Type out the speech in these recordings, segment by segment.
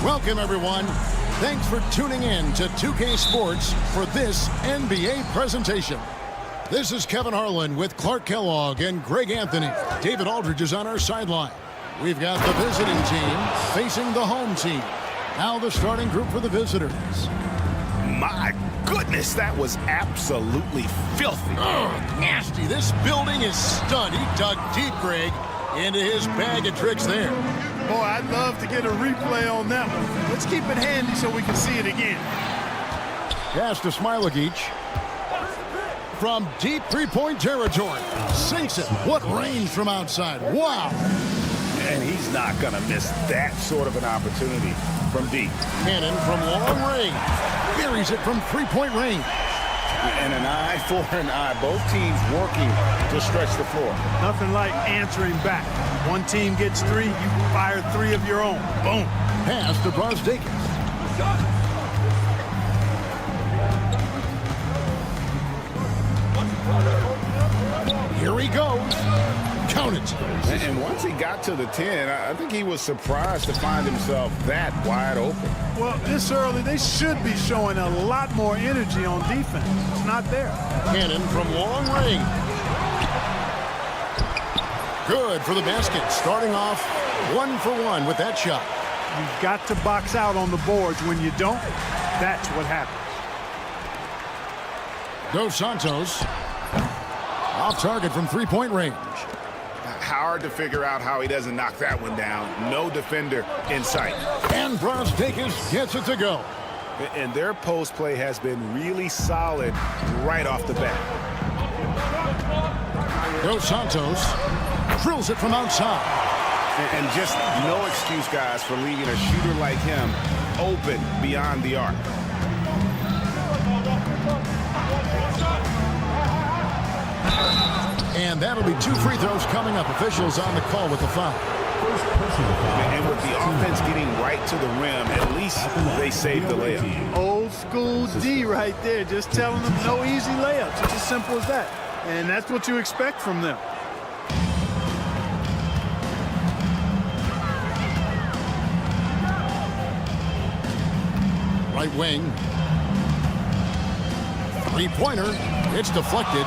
Welcome, everyone. Thanks for tuning in to 2K Sports for this NBA presentation. This is Kevin Harlan with Clark Kellogg and Greg Anthony. David Aldridge is on our sideline. We've got the visiting team facing the home team. Now the starting group for the visitors. My goodness, that was absolutely filthy. Oh, nasty. This building is stunned. He dug deep, Greg, into his bag of tricks there. Boy, I'd love to get a replay on that one. Let's keep it handy so we can see it again. Pass to Smilagic. From deep three-point territory. Sinks it. What range from outside. Wow. And he's not going to miss that sort of an opportunity from deep. Cannon from long range. Buries it from three-point range. And an eye for an eye. Both teams working to stretch the floor. Nothing like answering back. One team gets three, you fire three of your own. Boom. Pass to Brosdakis. Here he goes. Count it. And once he got to the 10, I think he was surprised to find himself that wide open. Well, this early, they should be showing a lot more energy on defense. It's not there. Cannon from long range. Good for the basket. Starting off 1 for 1 with that shot. You've got to box out on the boards. When you don't, that's what happens. Dos Santos. Off target from three-point range. Hard to figure out how he doesn't knock that one down. No defender in sight. And Brosdakis gets it to go. And their post play has been really solid right off the bat. Dos Santos drills it from outside. And just no excuse, guys, for leaving a shooter like him open beyond the arc. And that'll be 2 free throws coming up. Officials on the call with the foul. And with the offense getting right to the rim, at least they saved the layup. Old school D right there, just telling them no easy layups. It's as simple as that. And that's what you expect from them. Right wing. Three-pointer. It's deflected.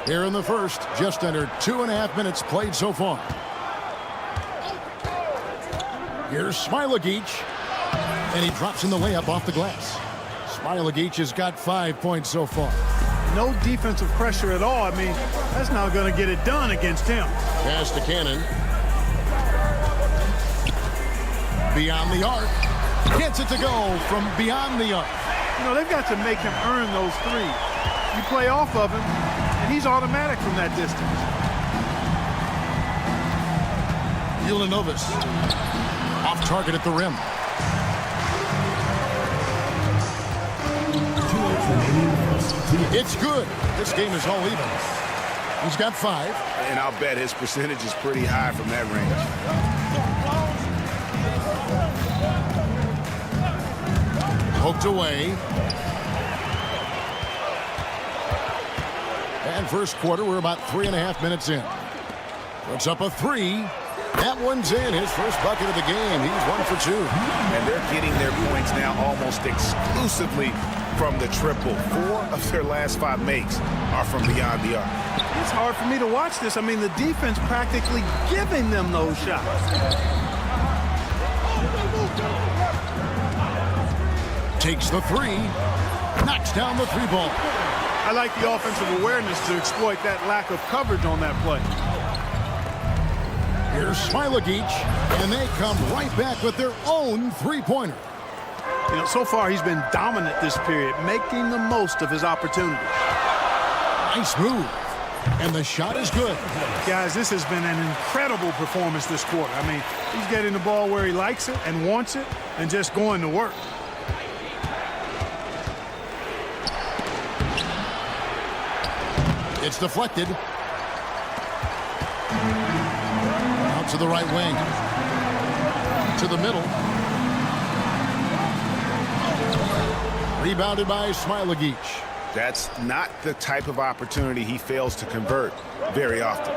Here in the first, just under 2.5 minutes played so far. Here's Smilagic. And he drops in the layup off the glass. Smailagic has got 5 points so far. No defensive pressure at all. I mean, that's not going to get it done against him. Pass to Cannon. Beyond the arc. Gets it to go from beyond the arc. You know, they've got to make him earn those threes. You play off of him, and he's automatic from that distance. Villanova off target at the rim. It's good. This game is all even. He's got 5. And I'll bet his percentage is pretty high from that range. Poked away. And first quarter, we're about 3.5 minutes in. Puts up a 3. That one's in. His first bucket of the game. He's 1 for 2. And they're getting their points now almost exclusively from the triple. 4 of their last 5 makes are from beyond the arc. It's hard for me to watch this. I mean, the defense practically giving them those shots. Takes the 3. Knocks down the 3-ball. I like the offensive awareness to exploit that lack of coverage on that play. Here's Smailagic, and they come right back with their own 3-pointer. You know, so far he's been dominant this period, making the most of his opportunity. Nice move. And the shot is good. Guys, this has been an incredible performance this quarter. I mean, he's getting the ball where he likes it and wants it and just going to work. It's deflected. Out to the right wing. To the middle. Rebounded by Smailagic. That's not the type of opportunity he fails to convert very often.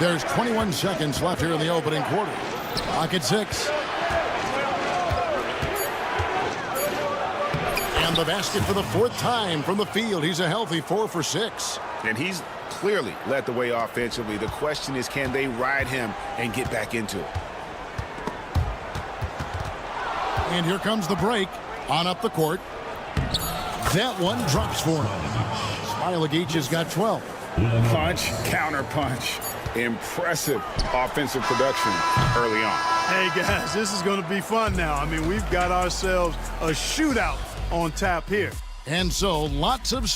There's 21 seconds left here in the opening quarter. Clock at 6. And the basket for the 4th time from the field. He's a healthy 4 for 6. And he's clearly led the way offensively. The question is, can they ride him and get back into it? And here comes the break. On up the court. That one drops for him. Smailagic has got 12. Punch, counter punch. Impressive offensive production early on. Hey, guys, this is going to be fun now. I mean, we've got ourselves a shootout on tap here. And so lots of...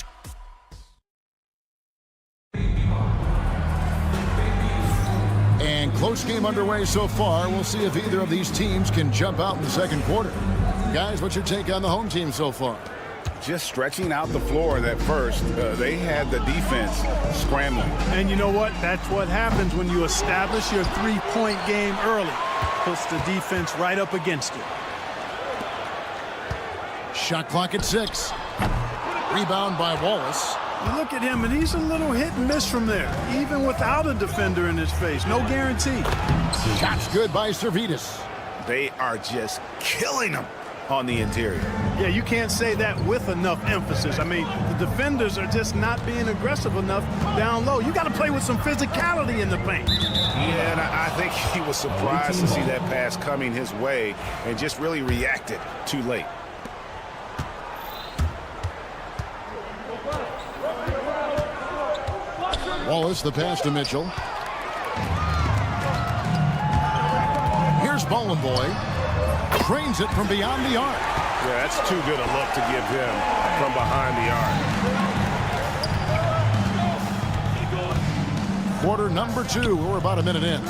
And close game underway so far. We'll see if either of these teams can jump out in the second quarter. Guys, what's your take on the home team so far? Just stretching out the floor at first. They had the defense scrambling. And you know what? That's what happens when you establish your three-point game early. Puts the defense right up against it. Shot clock at 6. Rebound by Wallace. You look at him, and he's a little hit and miss from there, even without a defender in his face. No guarantee. Shot's good by Servetus. They are just killing them on the interior. Yeah, you can't say that with enough emphasis. I mean, the defenders are just not being aggressive enough down low. You got to play with some physicality in the paint. Yeah, and I think he was surprised to see that pass coming his way and just really reacted too late. Wallace, the pass to Mitchell. Here's Ballin' Boy. Trains it from beyond the arc. Yeah, that's too good a look to give him from behind the arc. Quarter number 2. We're about a minute in.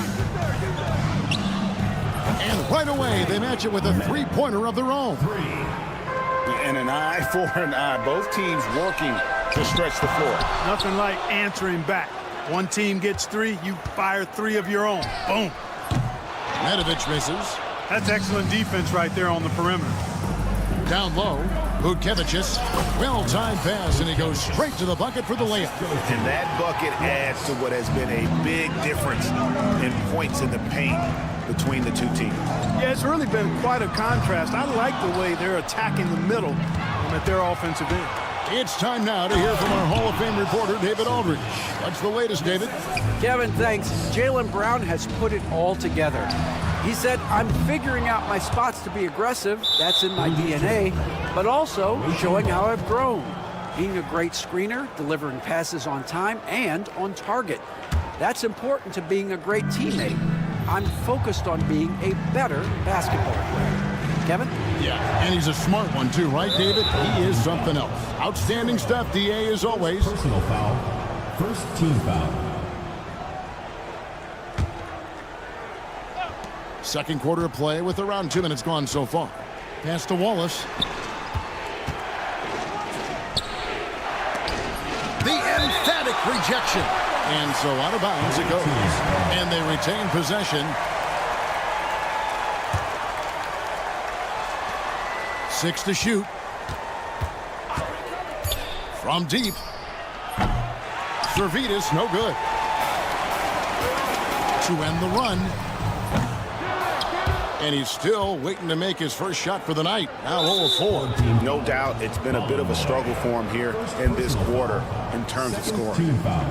And right away, they match it with a three-pointer of their own. And an eye for an eye. Both teams working to stretch the floor. Nothing like answering back. One team gets 3, you fire 3 of your own. Boom. Nedovic misses. That's excellent defense right there on the perimeter. Down low, Vukevicius. Well-timed pass, and he goes straight to the bucket for the layup. And that bucket adds to what has been a big difference in points in the paint between the two teams. Yeah, it's really been quite a contrast. I like the way they're attacking the middle at their offensive end. It's time now to hear from our Hall of Fame reporter, David Aldridge. What's the latest, David? Kevin, thanks. Jaylen Brown has put it all together. He said, I'm figuring out my spots to be aggressive. That's in my DNA. But also showing how I've grown. Being a great screener, delivering passes on time and on target. That's important to being a great teammate. I'm focused on being a better basketball player. Kevin? Yeah, and he's a smart one too, right, David? He is something else. Outstanding stuff, DA, as always. Personal foul. First team foul. Second quarter of play with around 2 minutes gone so far. Pass to Wallace. The emphatic rejection. And so out of bounds it goes. And they retain possession. 6 to shoot. From deep. Zalgiris, no good. To end the run. And he's still waiting to make his first shot for the night. Now 0-4. No doubt it's been a bit of a struggle for him here in this quarter in terms of scoring. Team foul.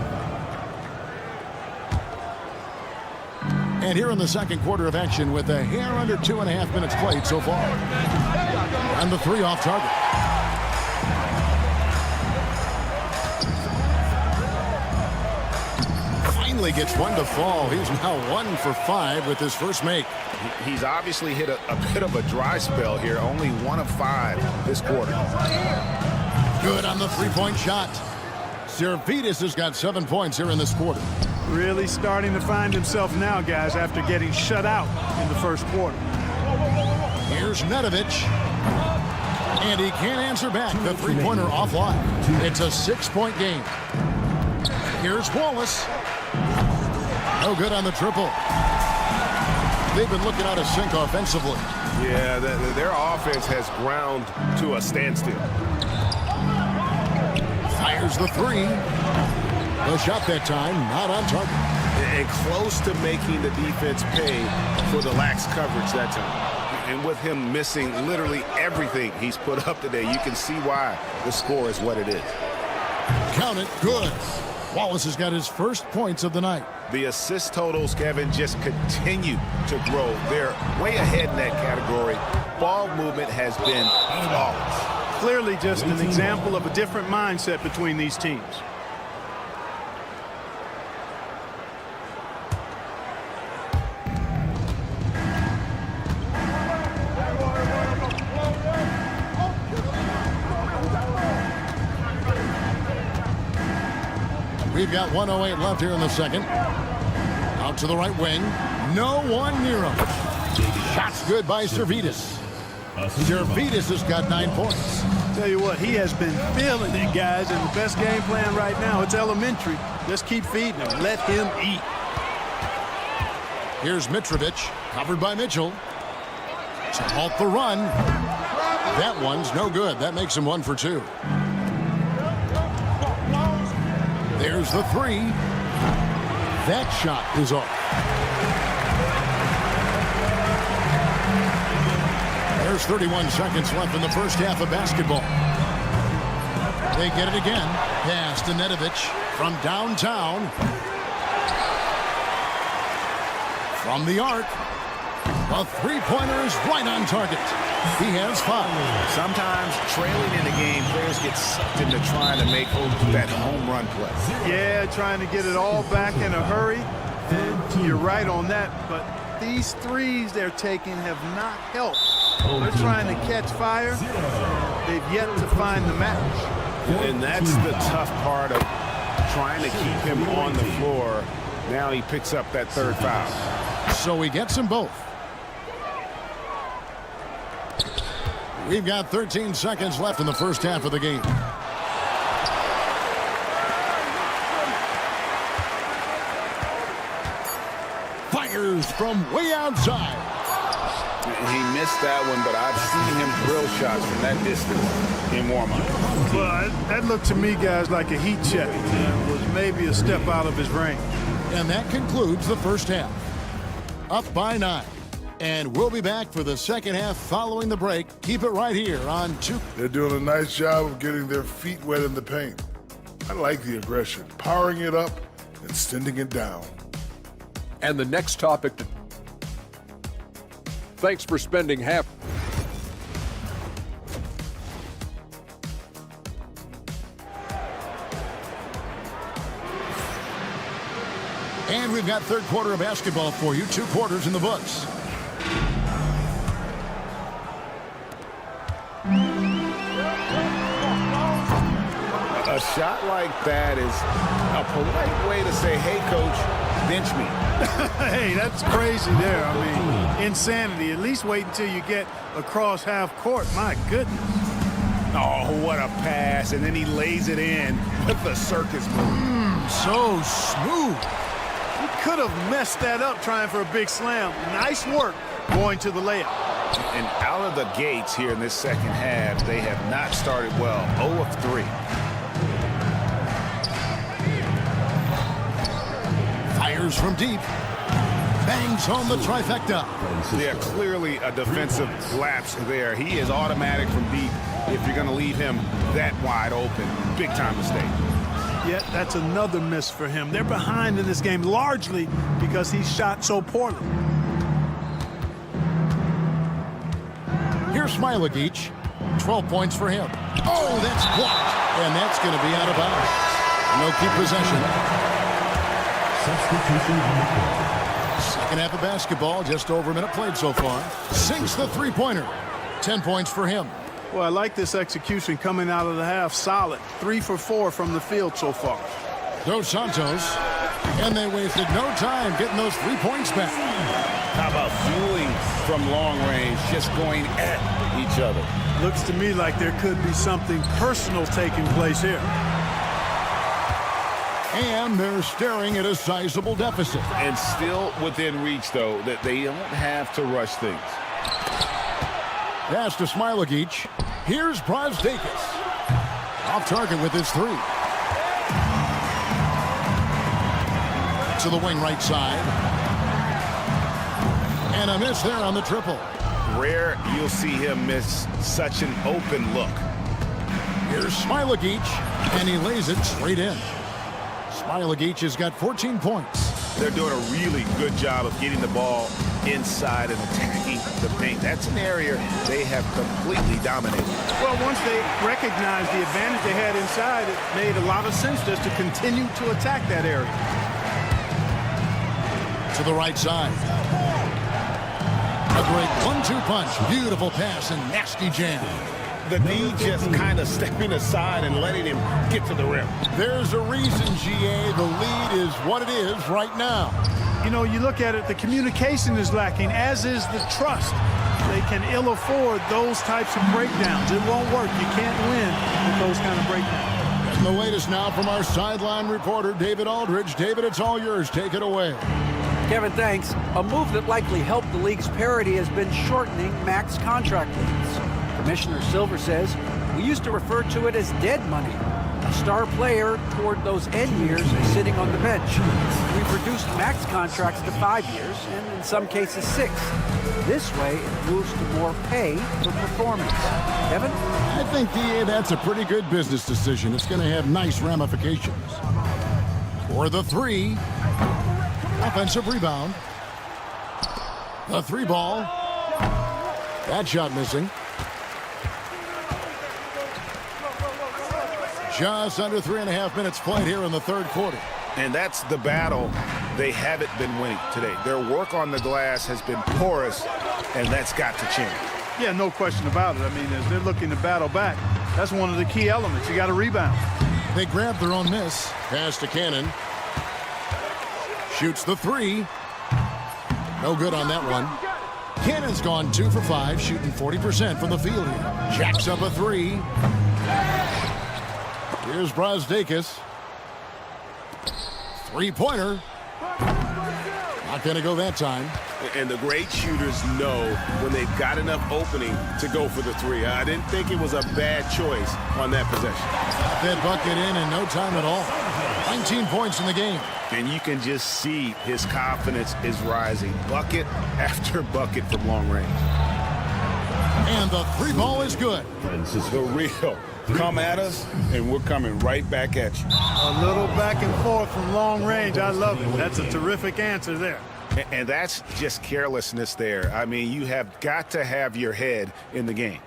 And here in the second quarter of action with a hair under 2.5 minutes played so far. And the 3 off target. Finally gets one to fall. He's now 1 for 5 with his first make. He's obviously hit a bit of a dry spell here. Only 1 of 5 this quarter. Good on the 3-point shot. Zalgiris has got 7 points here in this quarter. Really starting to find himself now, guys, after getting shut out in the first quarter. Here's Nedovic. And he can't answer back. The 3-pointer offline. It's a 6-point game. Here's Wallace. No good on the triple. They've been looking out of sync offensively. Yeah, their offense has ground to a standstill. Fires the 3. The shot that time, not on target. And close to making the defense pay for the lax coverage that time. And with him missing literally everything he's put up today, you can see why the score is what it is. Count it, good. Wallace has got his first points of the night. The assist totals, Kevin, just continue to grow. They're way ahead in that category. Ball movement has been flawless. Clearly just an example of a different mindset between these teams. We've got 1:08 left here in the second. Out to the right wing. No one near him. Shots good by Zalgiris. Zalgiris has got 9 points. Tell you what, he has been feeling it, guys, and the best game plan right now, it's elementary. Just keep feeding him. Let him eat. Here's Mitrovic, covered by Mitchell. To halt the run. That one's no good. That makes him 1 for 2. There's the 3. That shot is off. There's 31 seconds left in the first half of basketball. They get it again. Pass to Nedovic from downtown. From the arc. A 3-pointer is right on target. He has 5. Sometimes trailing in the game, players get sucked into trying to make that home run play. Yeah, trying to get it all back in a hurry. You're right on that, but these threes they're taking have not helped. They're trying to catch fire. They've yet to find the match. And that's the tough part of trying to keep him on the floor. Now he picks up that 3rd foul. So he gets them both. We've got 13 seconds left in the first half of the game. Fires from way outside. He missed that one, but I've seen him drill shots from that distance in warm-up. Well, that looked to me, guys, like a heat check. It was maybe a step out of his range. And that concludes the first half. Up by 9. And we'll be back for the second half following the break. Keep it right here on 2. They're doing a nice job of getting their feet wet in the paint. I like the aggression, powering it up and sending it down. And the next topic. Thanks for spending half. And we've got third quarter of basketball for you. 2 quarters in the books. A shot like that is a polite way to say, hey, coach, bench me. Hey, that's crazy there. I mean, insanity. At least wait until you get across half court. My goodness. Oh, what a pass. And then he lays it in with the circus move. So smooth. He could have messed that up trying for a big slam. Nice work going to the layup. And out of the gates here in this second half, they have not started well. 0 of 3. Fires from deep. Bangs home the trifecta. Yeah, clearly a defensive lapse there. He is automatic from deep if you're going to leave him that wide open. Big time mistake. Yeah, that's another miss for him. They're behind in this game largely because he shot so poorly. Here's Smilagic. 12 points for him. Oh, that's blocked. And that's going to be out of bounds. No keep possession. Substitution on the court. Second half of basketball, just over a minute played so far. Sinks the three-pointer. 10 points for him. Well, I like this execution coming out of the half. Solid. 3 for 4 from the field so far. Dos Santos. And they wasted no time getting those 3 points back. How about fueling from long range, just going at each other? Looks to me like there could be something personal taking place here. And they're staring at a sizable deficit. And still within reach, though, that they don't have to rush things. Pass to Smilagic. Here's Brasdeikis. Off target with his 3. To the wing right side. And a miss there on the triple. Rare you'll see him miss such an open look. Here's Smilagic. And he lays it straight in. Smilagic has got 14 points. They're doing a really good job of getting the ball inside and attacking the paint. That's an area they have completely dominated. Well, once they recognized the advantage they had inside, it made a lot of sense just to continue to attack that area. To the right side. A great 1-2 punch. Beautiful pass and nasty jam. The knee just kind of stepping aside and letting him get to the rim. There's a reason, GA, the lead is what it is right now. You know, you look at it, the communication is lacking, as is the trust. They can ill afford those types of breakdowns. It won't work. You can't win with those kind of breakdowns. And the latest now from our sideline reporter, David Aldridge. David, it's all yours. Take it away. Kevin, thanks. A move that likely helped the league's parity has been shortening max contract lengths. Commissioner Silver says, we used to refer to it as dead money. A star player toward those end years is sitting on the bench. We've reduced max contracts to 5 years, and in some cases 6. This way, it moves to more pay for performance. Kevin? I think, DA, that's a pretty good business decision. It's going to have nice ramifications. For the 3. Offensive rebound. The 3 ball. That shot missing. Just under 3.5 minutes played here in the third quarter. And that's the battle they haven't been winning today. Their work on the glass has been porous, and that's got to change. Yeah, no question about it. I mean, as they're looking to battle back, that's one of the key elements. You got to rebound. They grab their own miss. Pass to Cannon. Shoots the 3. No good on that one. Cannon's gone 2 for 5, shooting 40% from the field here. Jacks up a 3. Here's Brasdeikis. 3-pointer. Not going to go that time. And the great shooters know when they've got enough opening to go for the 3. I didn't think it was a bad choice on that possession. Got that bucket in no time at all. 19 points in the game. And you can just see his confidence is rising. Bucket after bucket from long range. And the three ball is good. The real. Come at us, and we're coming right back at you. A little back and forth from long range. I love it. That's a terrific answer there. And that's just carelessness there. I mean, you have got to have your head in the game.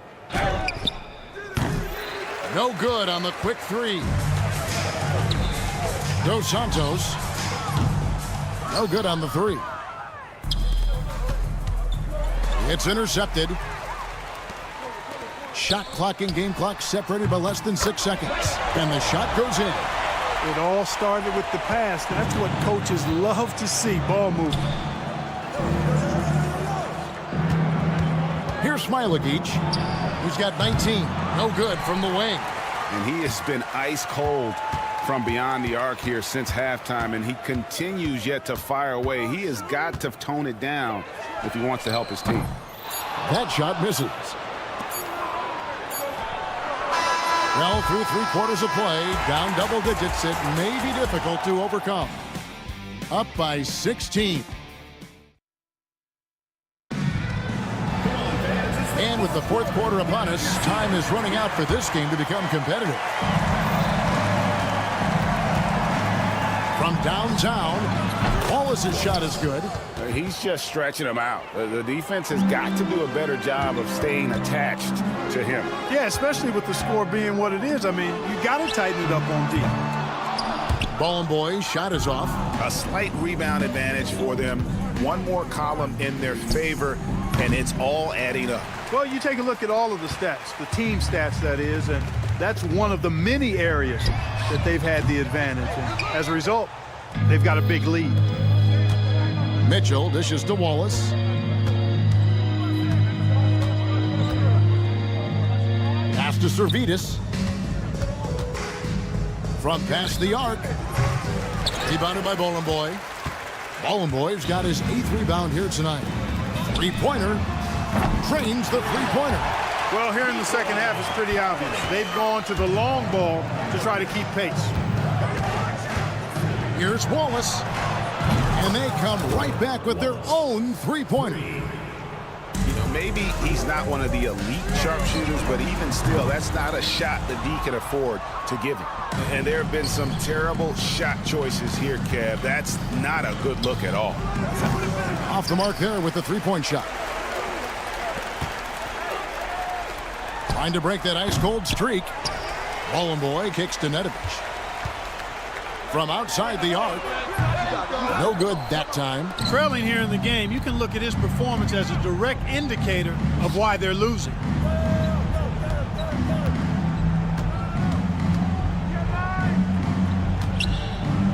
No good on the quick three. Dos Santos. No good on the three. It's intercepted. Shot clock and game clock separated by less than 6 seconds. And the shot goes in. It all started with the pass. That's what coaches love to see, ball movement. Here's Smilagic, who's got 19. No good from the wing. And he has been ice cold from beyond the arc here since halftime, and he continues yet to fire away. He has got to tone it down if he wants to help his team. That shot misses. Well, through 3/4 of play, down double digits, it may be difficult to overcome. Up by 16. And with the fourth quarter upon us, time is running out for this game to become competitive. From downtown, Wallace's shot is good. He's just stretching him out. The defense has got to do a better job of staying attached to him. Yeah, especially with the score being what it is. I mean, you got to tighten it up on D. Ball and boy, shot is off. A slight rebound advantage for them. One more column in their favor, and it's all adding up. Well, you take a look at all of the stats, the team stats, that is, and that's one of the many areas that they've had the advantage. And as a result, they've got a big lead. Mitchell dishes to Wallace. Pass to Servetus. From past the arc. Rebounded by Boy. Boy's got his 8th rebound here tonight. Three-pointer. Drains the three-pointer. Well, here in the second half, it's pretty obvious. They've gone to the long ball to try to keep pace. Here's Wallace. And they come right back with their own three-pointer. You know, maybe he's not one of the elite sharpshooters, but even still, that's not a shot that D can afford to give him. And there have been some terrible shot choices here, Kev. That's not a good look at all. Off the mark there with the three-point shot. Trying to break that ice-cold streak. Boy kicks to Nedovic. From outside the arc. No good that time. Trailing here in the game, you can look at his performance as a direct indicator of why they're losing.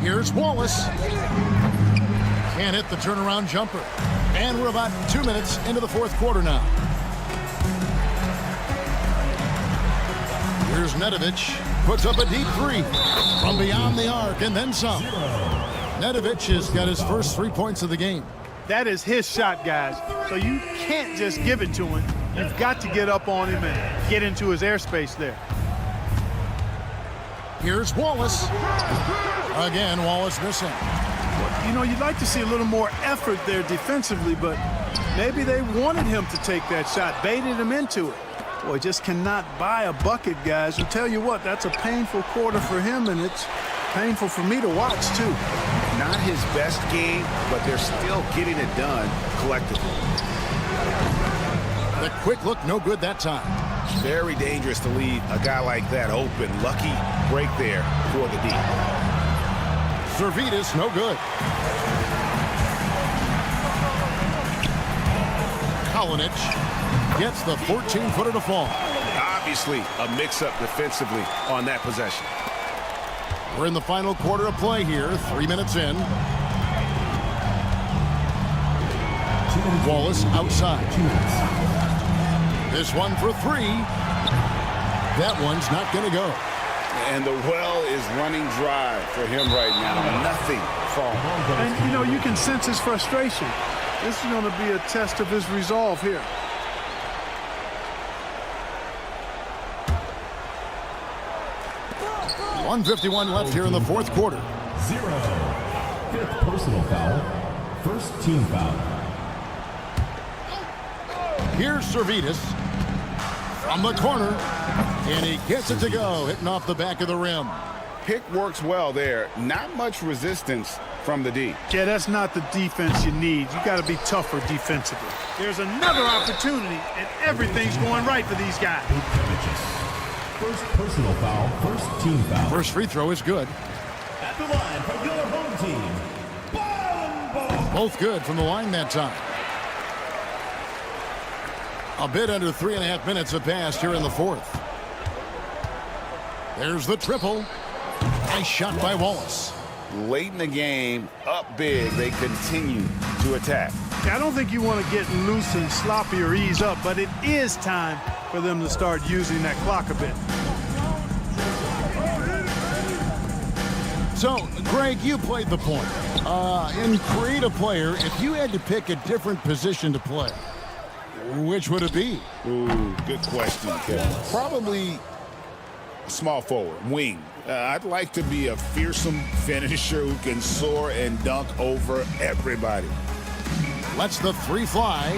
Here's Wallace. Can't hit the turnaround jumper. And we're about 2 minutes into the fourth quarter now. Here's Nedovic. Puts up a deep three from beyond the arc and then some. Nedovic has got his first 3 points of the game. That is his shot, guys. So you can't just give it to him. You've got to get up on him and get into his airspace there. Here's Wallace. Again, Wallace missing. You know, you'd like to see a little more effort there defensively, but maybe they wanted him to take that shot, baited him into it. Boy, just cannot buy a bucket, guys. I'll tell you what, that's a painful quarter for him, and it's painful for me to watch, too. Not his best game, but they're still getting it done collectively. The quick look, no good that time. Very dangerous to leave a guy like that open. Lucky break there for the D. Servetus, no good. Kalinic gets the 14-footer to fall. Obviously, a mix-up defensively on that possession. We're in the final quarter of play here, 3 minutes in. Wallace outside. This one for three. That one's not going to go. And the well is running dry for him right now. Nothing falling. And, you know, you can sense his frustration. This is going to be a test of his resolve here. .151 left here in the fourth quarter. 0. Fifth personal foul. First team foul. Here's Servetus from the corner, and he gets it to go, hitting off the back of the rim. Pick works well there. Not much resistance from the D. Yeah, that's not the defense you need. You got to be tougher defensively. There's another opportunity, and everything's going right for these guys. First personal foul, first team foul. First free throw is good. At the line for your home team, Ball. Both good from the line that time. A bit under 3.5 minutes have passed here in the fourth. There's the triple. Nice shot by Wallace. Late in the game, up big, they continue to attack. I don't think you want to get loose and sloppy or ease up, but it is time for them to start using that clock a bit. So, Greg, you played the point. In creative player, if you had to pick a different position to play, which would it be? Ooh, good question, Kevin. Probably small forward, wing. I'd like to be a fearsome finisher who can soar and dunk over everybody. Lets the three fly.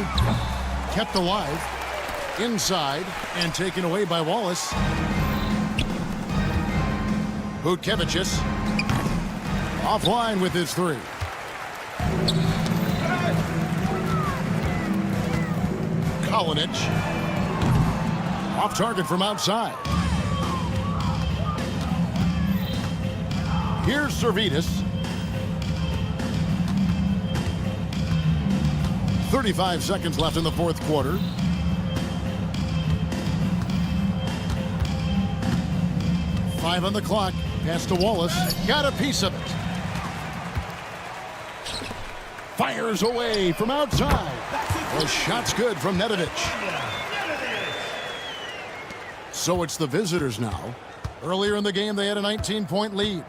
Kept alive. Inside and taken away by Wallace. Butkevicius offline with his three. Kalinic off target from outside. Here's Servetus. 35 seconds left in the fourth quarter. Five on the clock. Pass to Wallace. Got a piece of it. Fires away from outside. The shot's good from Nedovic. So it's the visitors now. Earlier in the game, they had a 19-point lead.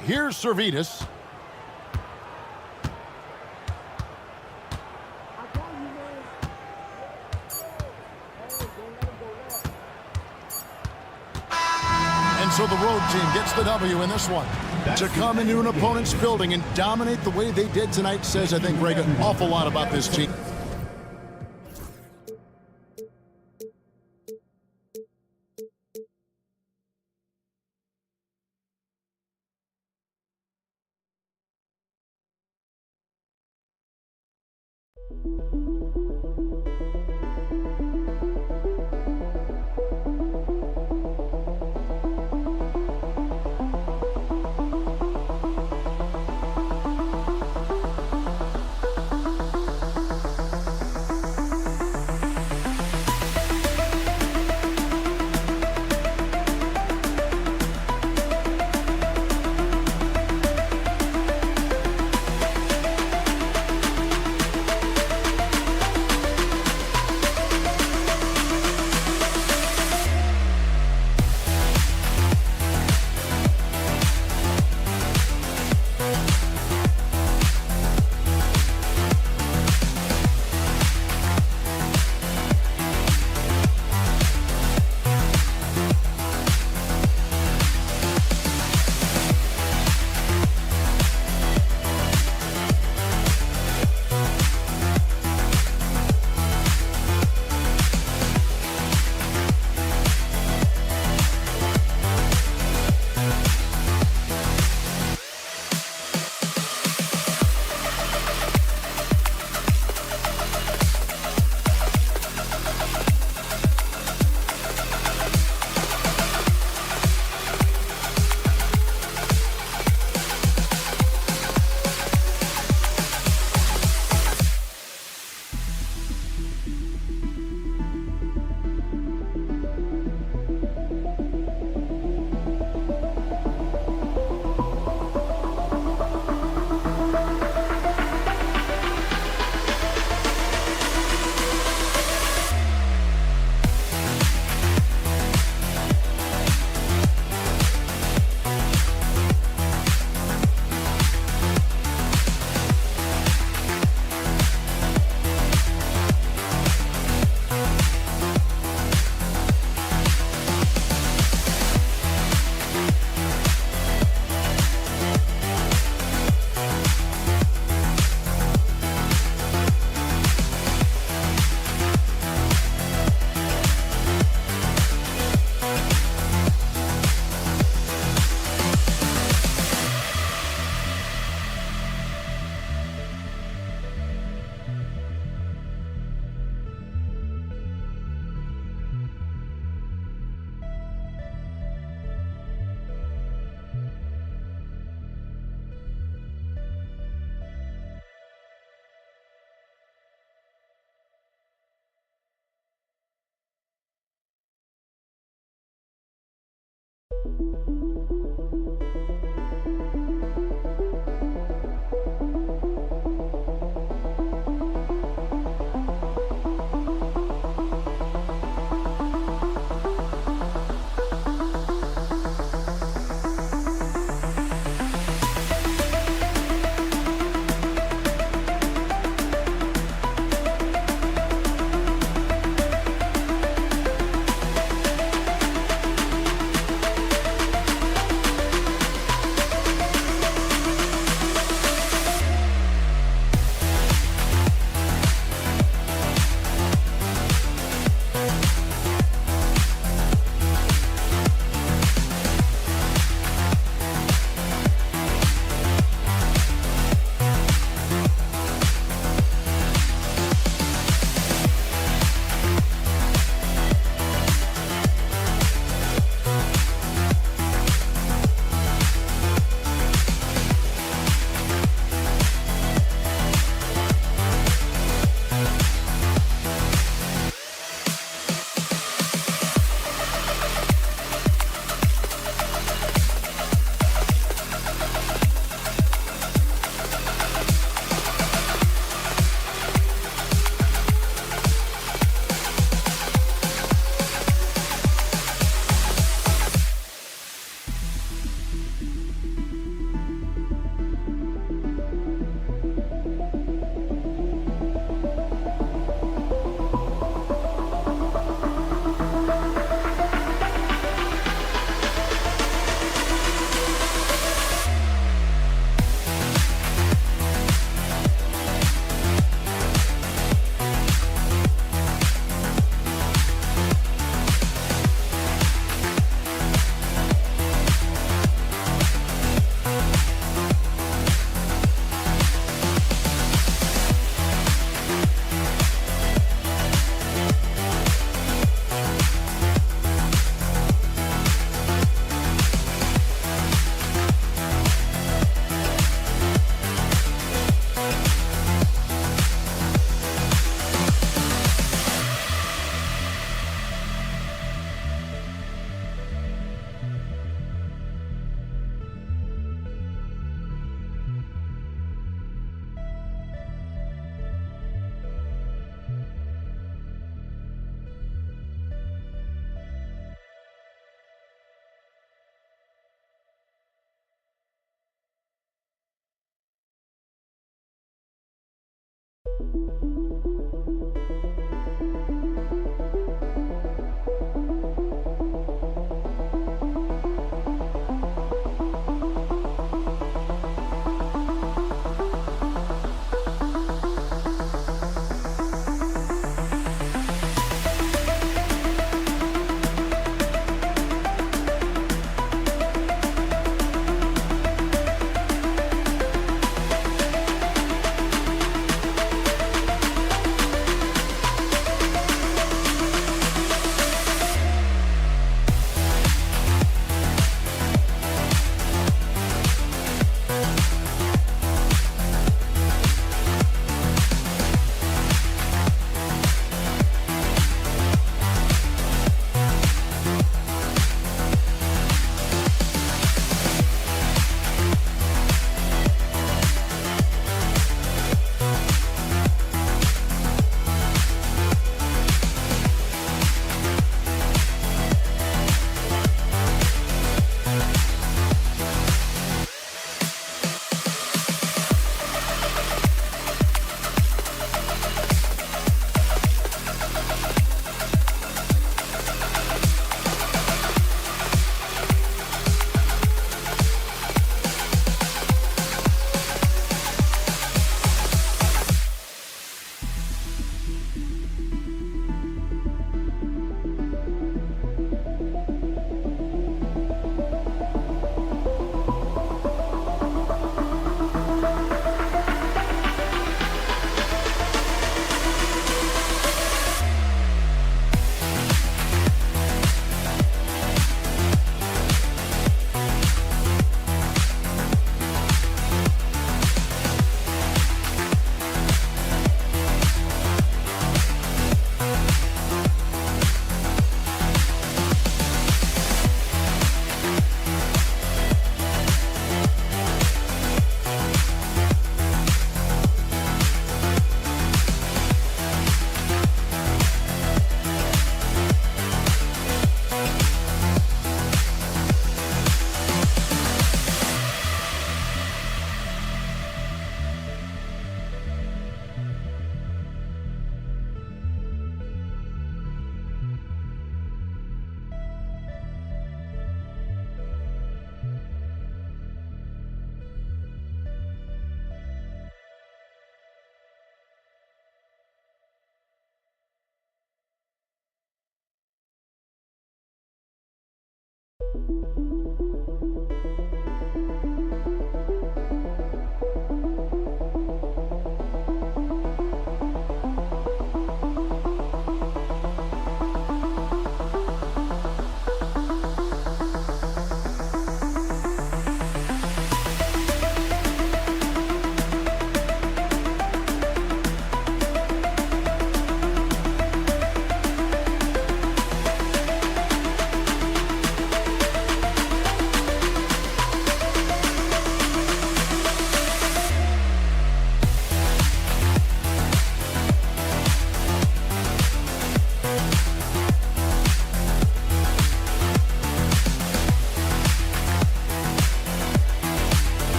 Here's Servetus. And so the road team gets the W in this one. To come into an opponent's building and dominate the way they did tonight says, I think, Greg, an awful lot about this team.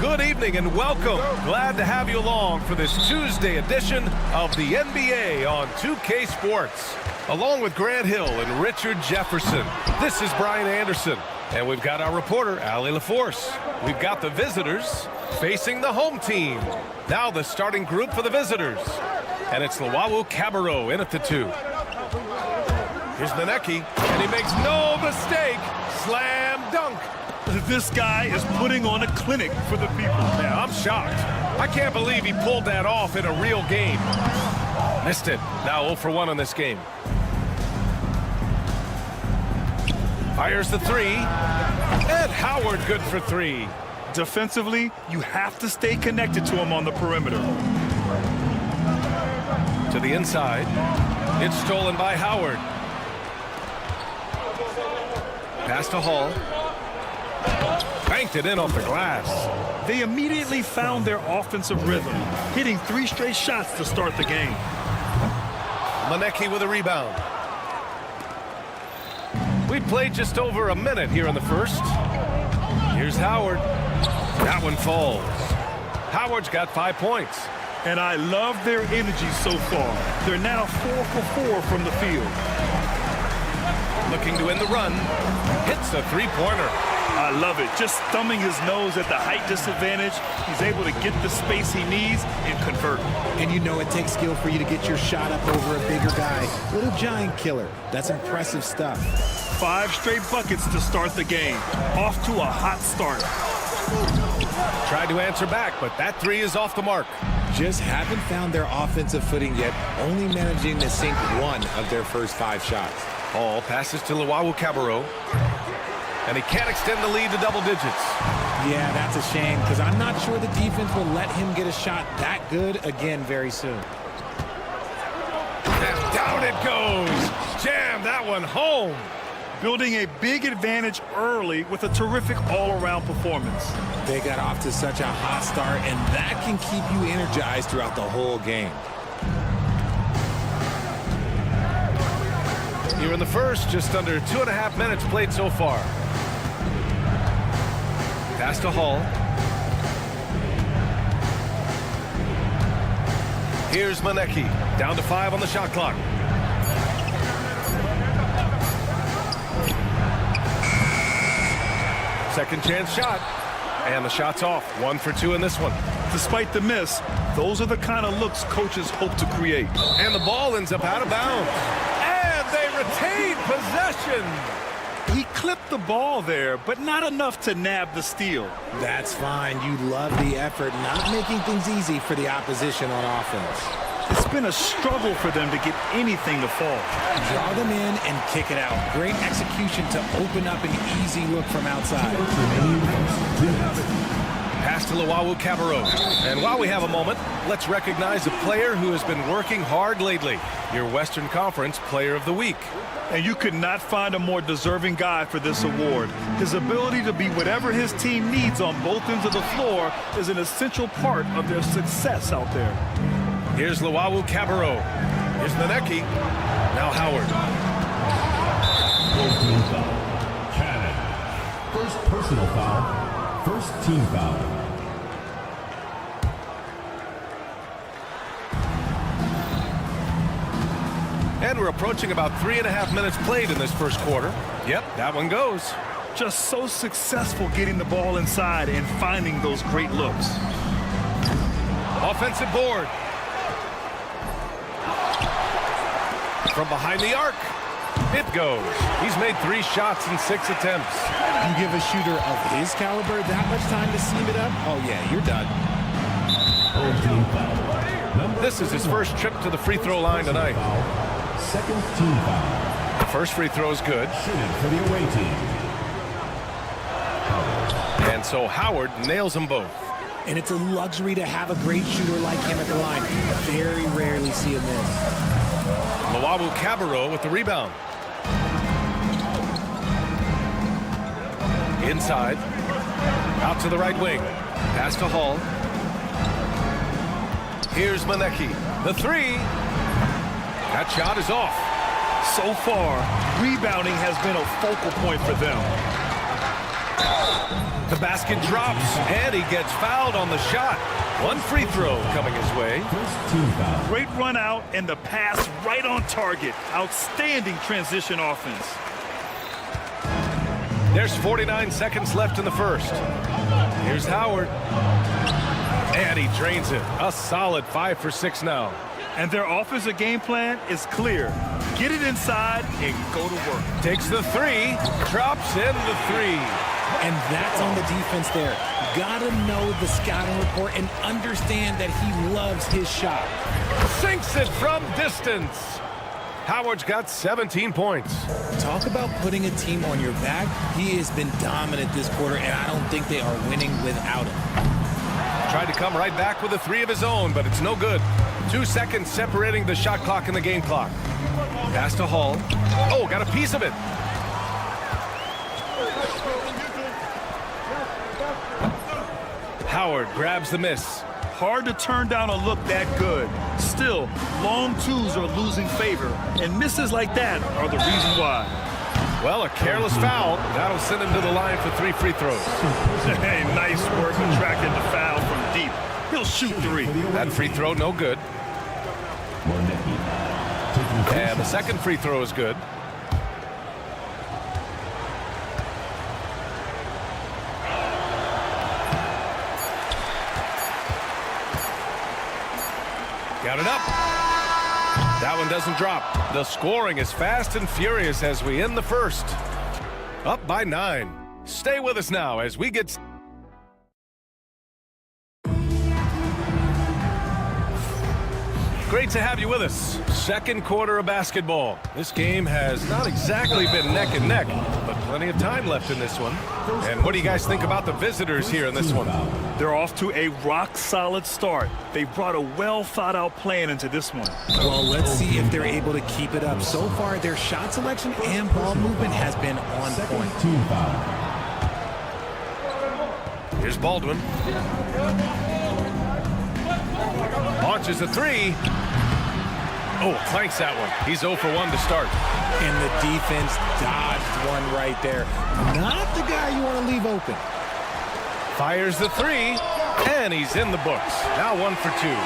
Good evening and welcome. Glad to have you along for this Tuesday edition of the NBA on 2K Sports. Along with Grant Hill and Richard Jefferson, this is Brian Anderson. And we've got our reporter, Allie LaForce. We've got the visitors facing the home team. Now the starting group for the visitors. And it's Luau Cabarro in at the 2. Here's Manecki, and he makes no mistake. Slam dunk. This guy is putting on a clinic for the people. Yeah, I'm shocked. I can't believe he pulled that off in a real game. Missed it. Now 0 for 1 on this game. Fires the 3. Ed Howard good for 3. Defensively, you have to stay connected to him on the perimeter. To the inside. It's stolen by Howard. Pass to Hall. Banked it in off the glass. They immediately found their offensive rhythm, hitting 3 straight shots to start the game. Manecki with a rebound. We played just over a minute here in the first. Here's Howard. That one falls. Howard's got 5 points. And I love their energy so far. They're now 4 for 4 from the field. Looking to end the run. Hits a 3-pointer. I love it. Just thumbing his nose at the height disadvantage. He's able to get the space he needs and convert. And you know it takes skill for you to get your shot up over a bigger guy. Little giant killer. That's impressive stuff. 5 straight buckets to start the game. Off to a hot start. Tried to answer back, but that 3 is off the mark. Just haven't found their offensive footing yet, only managing to sink 1 of their first 5 shots. Hall passes to Luau Cabarro. And he can't extend the lead to double digits. Yeah, that's a shame, because I'm not sure the defense will let him get a shot that good again very soon. And down it goes. Jam that one home. Building a big advantage early with a terrific all-around performance. They got off to such a hot start, and that can keep you energized throughout the whole game. Here in the first, just under 2.5 minutes played so far. Pass to Hall. Here's Manecki. Down to 5 on the shot clock. Second chance shot. And the shot's off. 1 for 2 in this one. Despite the miss, those are the kind of looks coaches hope to create. And the ball ends up out of bounds. And they retain possession. He clipped the ball there, but not enough to nab the steal. That's fine. You love the effort, not making things easy for the opposition on offense. It's been a struggle for them to get anything to fall. Draw them in and kick it out. Great execution to open up an easy look from outside. Pass Pass to Luwawu-Cabarrot. And while we have a moment, let's recognize a player who has been working hard lately. Your Western Conference Player of the Week. And you could not find a more deserving guy for this award. His ability to be whatever his team needs on both ends of the floor is an essential part of their success out there. Here's Luwawu-Cabarrot. Here's Maneki. Now Howard. Team foul. Cannon. First personal foul. First team foul. And we're approaching about 3.5 minutes played in this first quarter. Yep, that one goes. Just so successful getting the ball inside and finding those great looks. Offensive board. From behind the arc. It goes. He's made 3 shots in 6 attempts. You give a shooter of his caliber that much time to seam it up? Oh, yeah, you're done. Team foul. This is his first trip to the free throw line tonight. Second team foul. The first free throw is good. Shooting for the away team. And so Howard nails them both. And it's a luxury to have a great shooter like him at the line. Very rarely see him miss. Luwawu-Cabarrot with the rebound. Inside. Out to the right wing. Pass to Hall. Here's Maneki. The 3. That shot is off. So far, rebounding has been a focal point for them. The basket drops, and he gets fouled on the shot. 1 free throw coming his way. First team foul. Great run out and the pass right on target. Outstanding transition offense. There's 49 seconds left in the first. Here's Howard. And he drains it. A solid 5 for 6 now. And their offensive game plan is clear. Get it inside and go to work. Takes the 3. Drops in the 3. And that's on the defense there. Gotta know the scouting report and understand that he loves his shot. Sinks it from distance. Howard's got 17 points. Talk about putting a team on your back. He has been dominant this quarter, and I don't think they are winning without him. Tried to come right back with a 3 of his own, but it's no good. 2 seconds separating the shot clock and the game clock. Pass to Hall. Oh, got a piece of it. Howard grabs the miss. Hard to turn down a look that good. Still, long twos are losing favor, and misses like that are the reason why. Well, a careless foul. That'll send him to the line for 3 free throws. Hey, nice work attracting the foul from deep. He'll shoot 3. That free throw, no good. And the second free throw is good. Got it up. That one doesn't drop. The scoring is fast and furious as we end the first. Up by 9. Stay with us now as we get... Great to have you with us. Second quarter of basketball. This game has not exactly been neck and neck, but plenty of time left in this one. And what do you guys think about the visitors here in this one? They're off to a rock-solid start. They brought a well-thought-out plan into this one. Well, let's see if they're able to keep it up. So far, their shot selection and ball movement has been on point. Here's Baldwin. Launches a 3. Oh, clanks that one. He's 0 for 1 to start. And the defense dodged one right there. Not the guy you want to leave open. Fires the 3, and he's in the books. Now 1 for 2.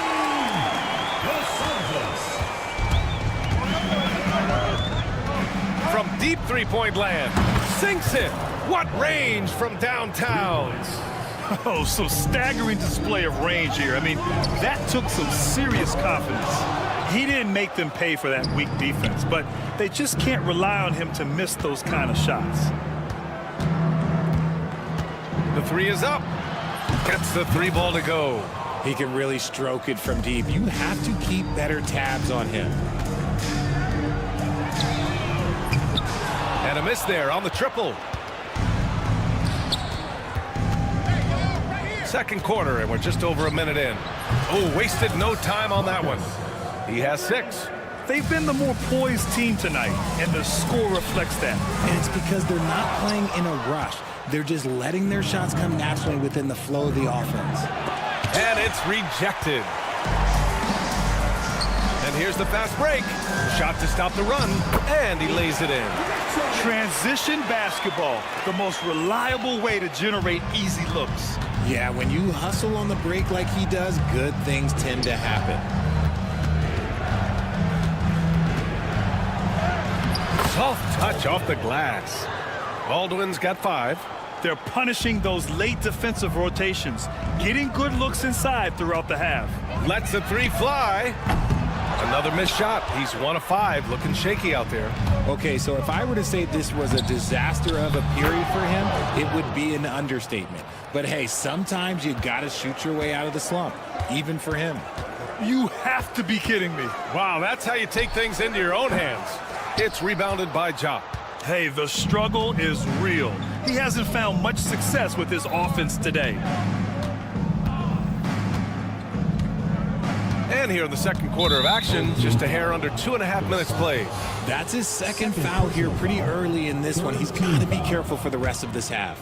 From deep three-point land. Sinks it. What range from downtown. Oh, some staggering display of range here. I mean, that took some serious confidence. He didn't make them pay for that weak defense, but they just can't rely on him to miss those kind of shots. The 3 is up. Gets the 3 ball to go. He can really stroke it from deep. You have to keep better tabs on him. And a miss there on the triple. second quarter, and we're just over a minute in. Oh, wasted no time on that one. He has 6. They've been the more poised team tonight, and the score reflects that. And it's because they're not playing in a rush. They're just letting their shots come naturally within the flow of the offense. And it's rejected. And here's the fast break. Shot to stop the run, and he lays it in. Transition basketball, the most reliable way to generate easy looks. Yeah, when you hustle on the break like he does, good things tend to happen. Soft touch off the glass. Baldwin's got 5. They're punishing those late defensive rotations, getting good looks inside throughout the half. Lets the 3 fly. Another missed shot. He's 1 of 5, looking shaky out there. Okay, so if I were to say this was a disaster of a period for him, it would be an understatement. But hey, sometimes you gotta shoot your way out of the slump, even for him. You have to be kidding me. Wow, that's how you take things into your own hands. It's rebounded by Ja. Hey, the struggle is real. He hasn't found much success with his offense today. And here in the second quarter of action, just a hair under 2.5 minutes played. That's his second foul here pretty early in this one. He's got to be careful for the rest of this half.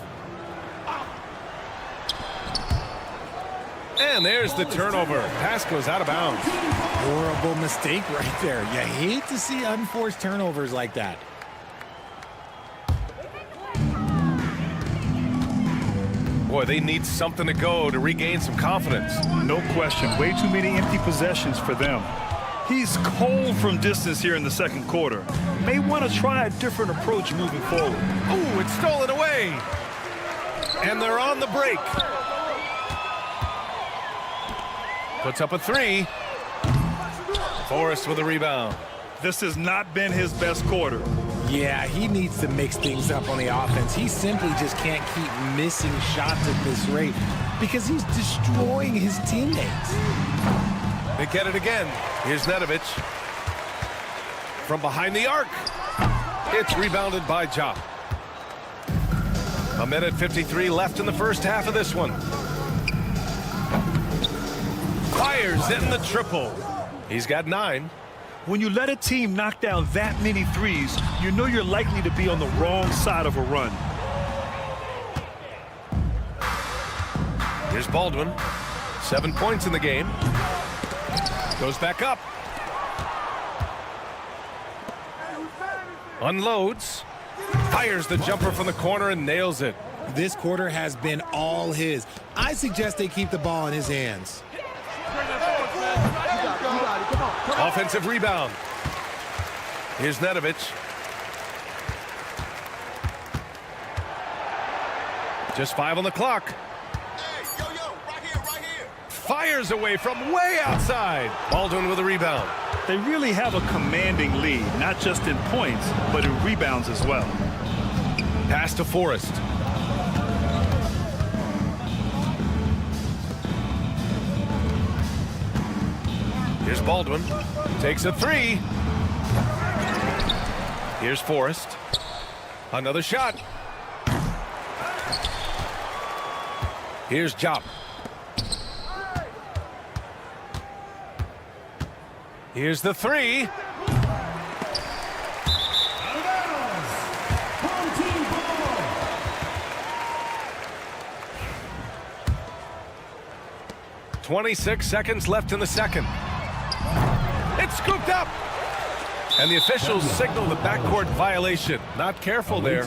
And there's the turnover. Pass goes out of bounds. Horrible mistake right there. You hate to see unforced turnovers like that. Boy, they need something to go to regain some confidence. No question. Way too many empty possessions for them. He's cold from distance here in the second quarter. May want to try a different approach moving forward. Ooh, it's stolen away. And they're on the break. Puts up a 3. Forrest with a rebound. This has not been his best quarter. Yeah, he needs to mix things up on the offense. He simply just can't keep missing shots at this rate because he's destroying his teammates. They get it again. Here's Nedovic. From behind the arc. It's rebounded by Ja. 1:53 left in the first half of this one. Fires in the triple. He's got 9. When you let a team knock down that many threes, you know you're likely to be on the wrong side of a run. Here's Baldwin. 7 points in the game. Goes back up. Unloads. Fires the jumper from the corner and nails it. This quarter has been all his. I suggest they keep the ball in his hands. Offensive rebound. Here's Nedovic. Just 5 on the clock. Hey, right here. Fires away from way outside. Baldwin with a rebound. They really have a commanding lead, not just in points, but in rebounds as well. Pass to Forrest. Here's Baldwin. Takes a 3. Here's Forrest. Another shot. Here's Jop. Here's the 3. "26 seconds left in the second. It's scooped up. And the officials signal the backcourt violation. Not careful there.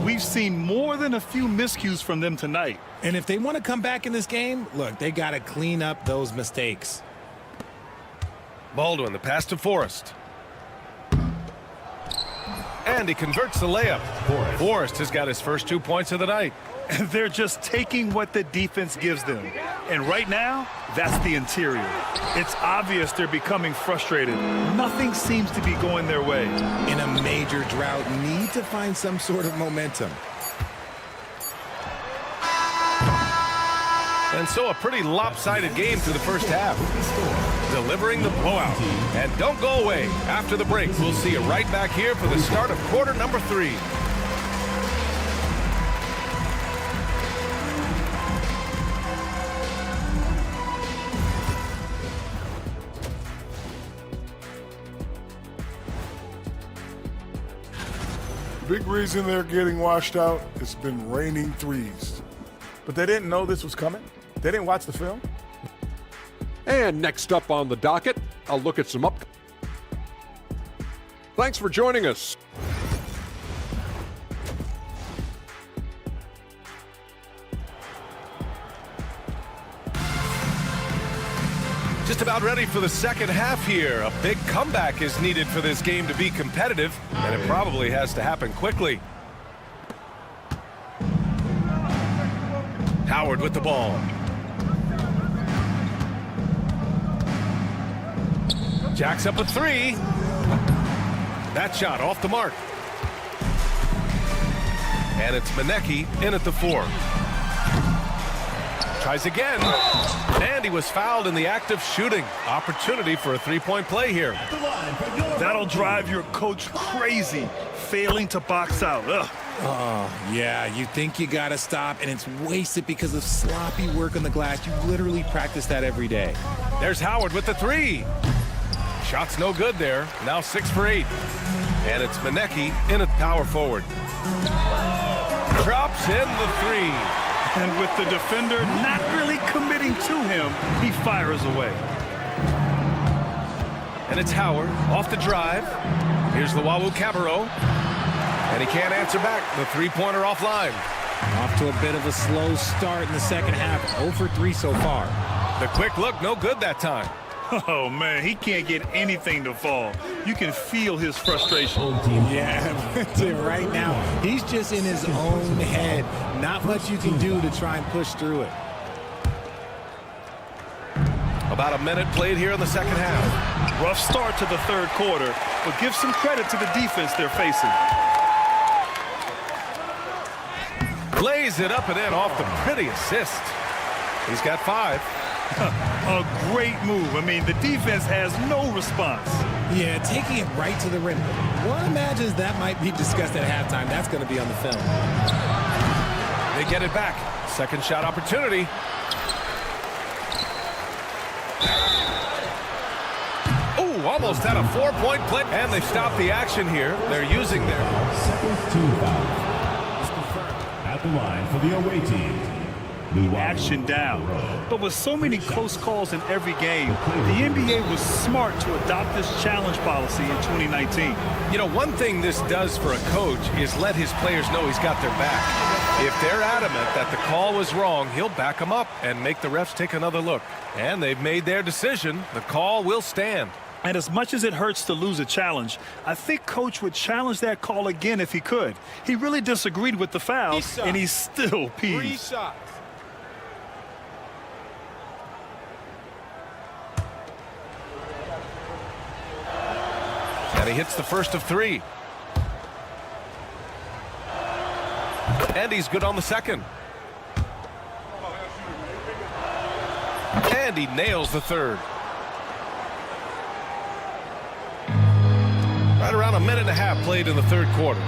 We've seen more than a few miscues from them tonight. And if they want to come back in this game, look, they got to clean up those mistakes. Baldwin, the pass to Forrest. And he converts the layup. Forrest has got his first 2 points of the night. They're just taking what the defense gives them. And right now, that's the interior. It's obvious they're becoming frustrated. Nothing seems to be going their way. In a major drought, need to find some sort of momentum. And so a pretty lopsided game through the first half. Delivering the blowout. And don't go away. After the break, we'll see you right back here for the start of quarter number 3. Big reason they're getting washed out, it's been raining threes. But they didn't know this was coming? They didn't watch the film? And next up on the docket, a look at some up. Thanks for joining us. Just about ready for the second half here. A big comeback is needed for this game to be competitive, and it probably has to happen quickly. Howard with the ball. Jacks up a three. That shot off the mark. And it's Manecki in at the 4. Tries again. And he was fouled in the act of shooting. Opportunity for a three-point play here. That'll drive your coach crazy, failing to box out. Ugh. Oh, yeah, you think you got to stop, and it's wasted because of sloppy work on the glass. You literally practice that every day. There's Howard with the 3. Shot's no good there. Now 6 for 8. And it's Manecki in at power forward. Drops in the 3. And with the defender not really committing to him, he fires away. And it's Howard off the drive. Here's the Wawu Cabarro. And he can't answer back. The three-pointer offline. Off to a bit of a slow start in the second half. 0 for 3 so far. The quick look, no good that time. Oh, man, he can't get anything to fall. You can feel his frustration. Yeah, right now, he's just in his own head. Not much you can do to try and push through it. About a minute played here in the second half. Rough start to the third quarter, but give some credit to the defense they're facing. Lays it up and in off the pretty assist. He's got 5. A great move. I mean, the defense has no response. Yeah, taking it right to the rim. One imagines that might be discussed at halftime. That's going to be on the film. They get it back. Second shot opportunity. Ooh, almost had a 4-point play. And they stopped the action here. They're using their second team foul. At the line for the away team. Action down. But with so many close calls in every game, the NBA was smart to adopt this challenge policy in 2019. You know, one thing this does for a coach is let his players know he's got their back. If they're adamant that the call was wrong, he'll back them up and make the refs take another look. And they've made their decision. The call will stand. And as much as it hurts to lose a challenge, I think Coach would challenge that call again if he could. He really disagreed with the foul, and he's still peeved. 3 shots. And he hits the first of 3. And he's good on the second. And he nails the third. Right around a minute and a half played in the third quarter.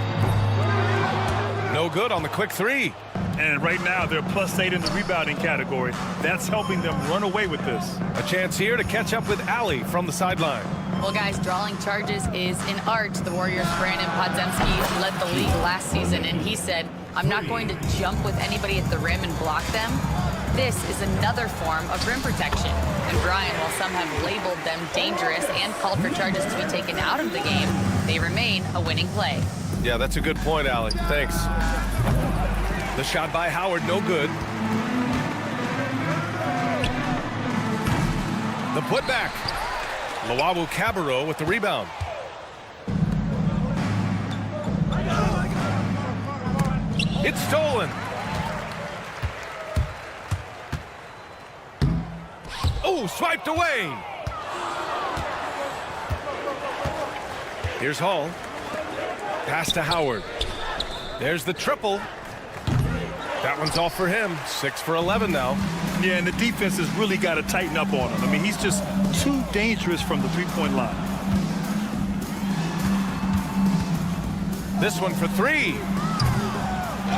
No good on the quick 3. And right now they're +8 in the rebounding category. That's helping them run away with this. A chance here to catch up with Ali from the sideline. Well, guys, drawing charges is an art. The Warriors' Brandon Podziemski led the league last season, and he said, I'm not going to jump with anybody at the rim and block them. This is another form of rim protection. And Brian, while some have labeled them dangerous and called for charges to be taken out of the game, they remain a winning play. Yeah, that's a good point, Ali. Thanks. The shot by Howard, no good. The putback. Wawu Cabarro with the rebound. It's stolen. Oh, swiped away. Here's Hall. Pass to Howard. There's the triple. That one's off for him. 6 for 11 now. Yeah, and the defense has really got to tighten up on him. I mean, he's just too dangerous from the three-point line. This one for 3.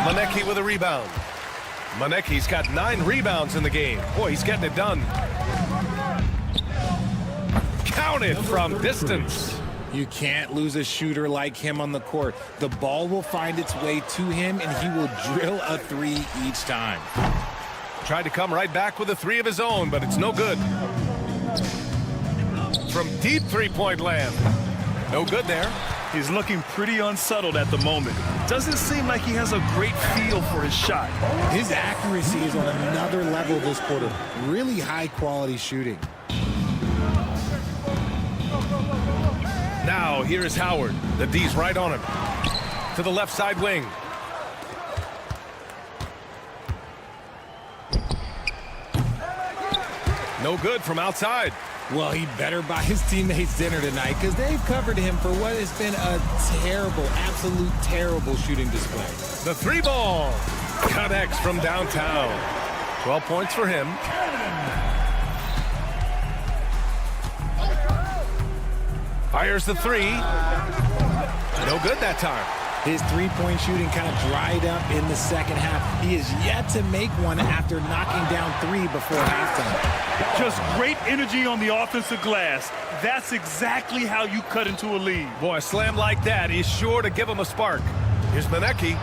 Manecki with a rebound. Manecki's got 9 rebounds in the game. Boy, he's getting it done. Counted from distance. You can't lose a shooter like him on the court. The ball will find its way to him, and he will drill a three each time. Tried to come right back with a three of his own, but it's no good. From deep three-point land. No good there. He's looking pretty unsettled at the moment. Doesn't seem like he has a great feel for his shot. His accuracy is on another level this quarter. Really high-quality shooting. Now, here is Howard. The D's right on him. To the left side wing. No good from outside. Well, he better buy his teammates dinner tonight because they've covered him for what has been a terrible, absolute terrible shooting display. The three ball connects from downtown. 12 points for him. Fires the three. No good that time. His three-point shooting kind of dried up in the second half. He is yet to make one after knocking down three before halftime. Just great energy on the offensive glass. That's exactly how you cut into a lead. Boy, a slam like that is sure to give him a spark. Here's Manecki.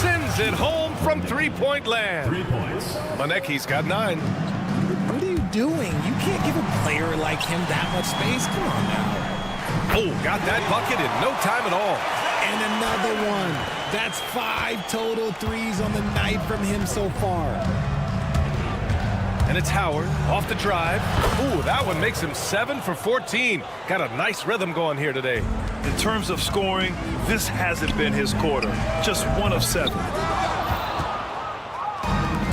Sends it home from three-point land. 3 points. Manecki's got 9. What are you doing? You can't give a player like him that much space. Come on now. Oh, got that bucket in no time at all. And another one. That's 5 total threes on the night from him so far. And it's Howard off the drive. Ooh, that one makes him 7 for 14. Got a nice rhythm going here today. In terms of scoring, this hasn't been his quarter. Just 1 of 7.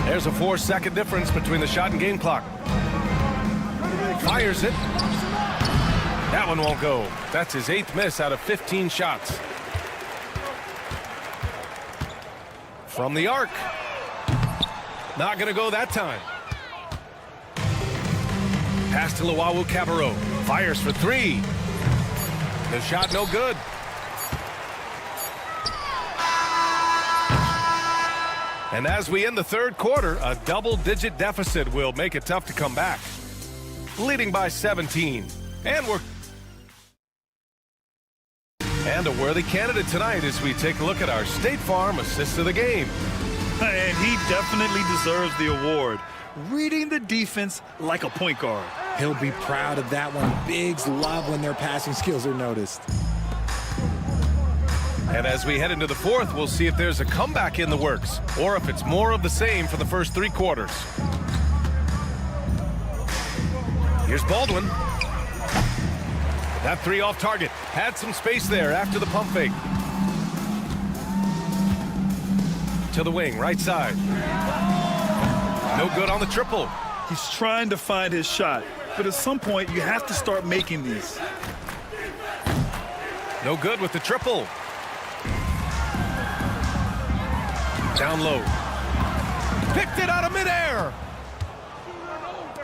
There's a 4-second difference between the shot and game clock. Fires it. That one won't go. That's his 8th miss out of 15 shots. From the arc. Not going to go that time. Pass to Luau Cabarro. Fires for 3. The shot no good. And as we end the third quarter, a double-digit deficit will make it tough to come back. Leading by 17. And a worthy candidate tonight as we take a look at our State Farm Assist of the Game. And he definitely deserves the award. Reading the defense like a point guard. He'll be proud of that one. Bigs love when their passing skills are noticed. And as we head into the fourth, we'll see if there's a comeback in the works or if it's more of the same for the first 3 quarters. Here's Baldwin. That 3 off target. Had some space there after the pump fake. To the wing, right side. No good on the triple. He's trying to find his shot, but at some point you have to start making these. No good with the triple. Down low. Picked it out of midair.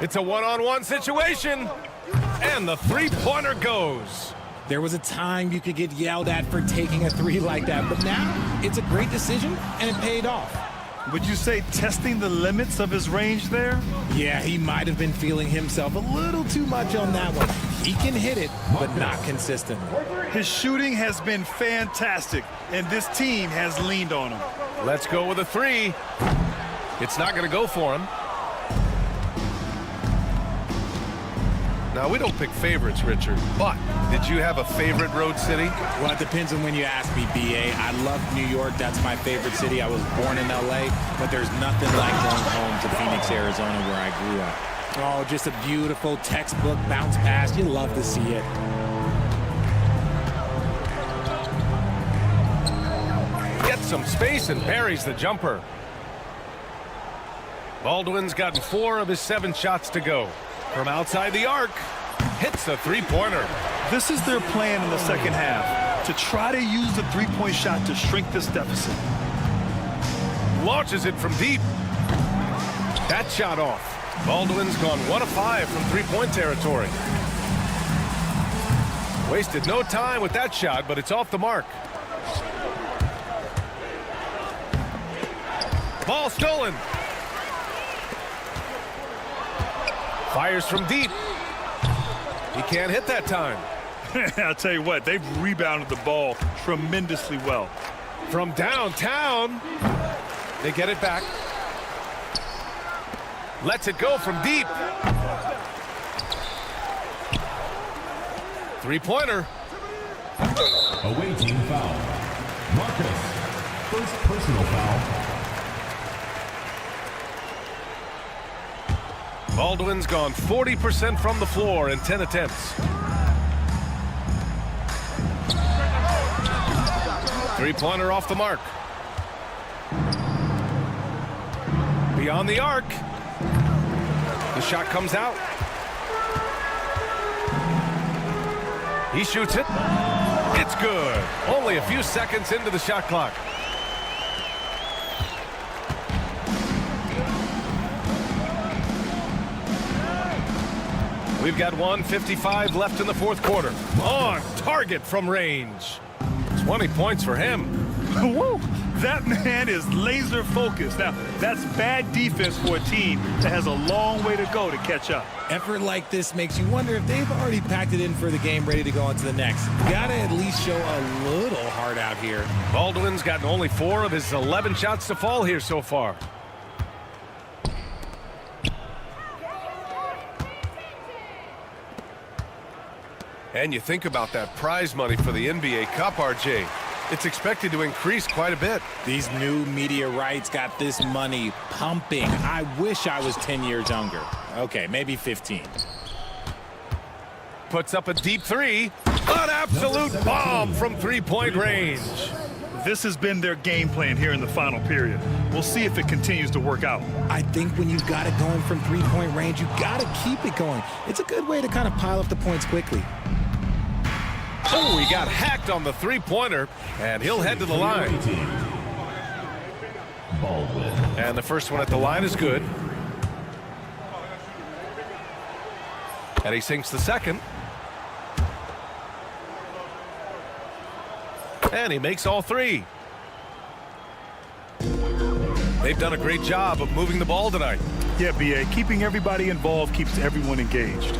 It's a one-on-one situation. And the three-pointer goes. There was a time you could get yelled at for taking a 3 like that, but now it's a great decision, and it paid off. Would you say testing the limits of his range there? Yeah, he might have been feeling himself a little too much on that one. He can hit it, but not consistently. His shooting has been fantastic, and this team has leaned on him. Let's go with a 3. It's not going to go for him. Now, we don't pick favorites, Richard, but did you have a favorite road city? Well, it depends on when you ask me, B.A. I love New York. That's my favorite city. I was born in L.A., but there's nothing like going home to Phoenix, Arizona, where I grew up. Oh, just a beautiful textbook bounce pass. You love to see it. Gets some space and buries the jumper. Baldwin's gotten 4 of his 7 shots to go. From outside the arc, hits the three-pointer. This is their plan in the second half, to try to use the three-point shot to shrink this deficit. Launches it from deep. That shot off. Baldwin's gone 1 of 5 from three-point territory. Wasted no time with that shot, but it's off the mark. Ball stolen. Fires from deep. He can't hit that time. I'll tell you what, they've rebounded the ball tremendously well. From downtown, they get it back. Lets it go from deep. Three-pointer. Away team foul. Marcus. First personal foul. Baldwin's gone 40% from the floor in 10 attempts. Three-pointer off the mark. Beyond the arc. The shot comes out. He shoots it. It's good. Only a few seconds into the shot clock. We've got 1:55 left in the fourth quarter. On target from range. 20 points for him. Woo! That man is laser focused. Now, that's bad defense for a team that has a long way to go to catch up. Effort like this makes you wonder if they've already packed it in for the game, ready to go on to the next. Gotta at least show a little heart out here. Baldwin's gotten only 4 of his 11 shots to fall here so far. And you think about that prize money for the NBA Cup, RJ. It's expected to increase quite a bit. These new media rights got this money pumping. I wish I was 10 years younger. Okay, maybe 15. Puts up a deep three. An absolute bomb from three-point range. This has been their game plan here in the final period. We'll see if it continues to work out. I think when you've got it going from three-point range, you've got to keep it going. It's a good way to kind of pile up the points quickly. Oh, he got hacked on the three-pointer, and he'll head to the line. And the first one at the line is good. And he sinks the second. And he makes all 3. They've done a great job of moving the ball tonight. Yeah, B.A., keeping everybody involved keeps everyone engaged.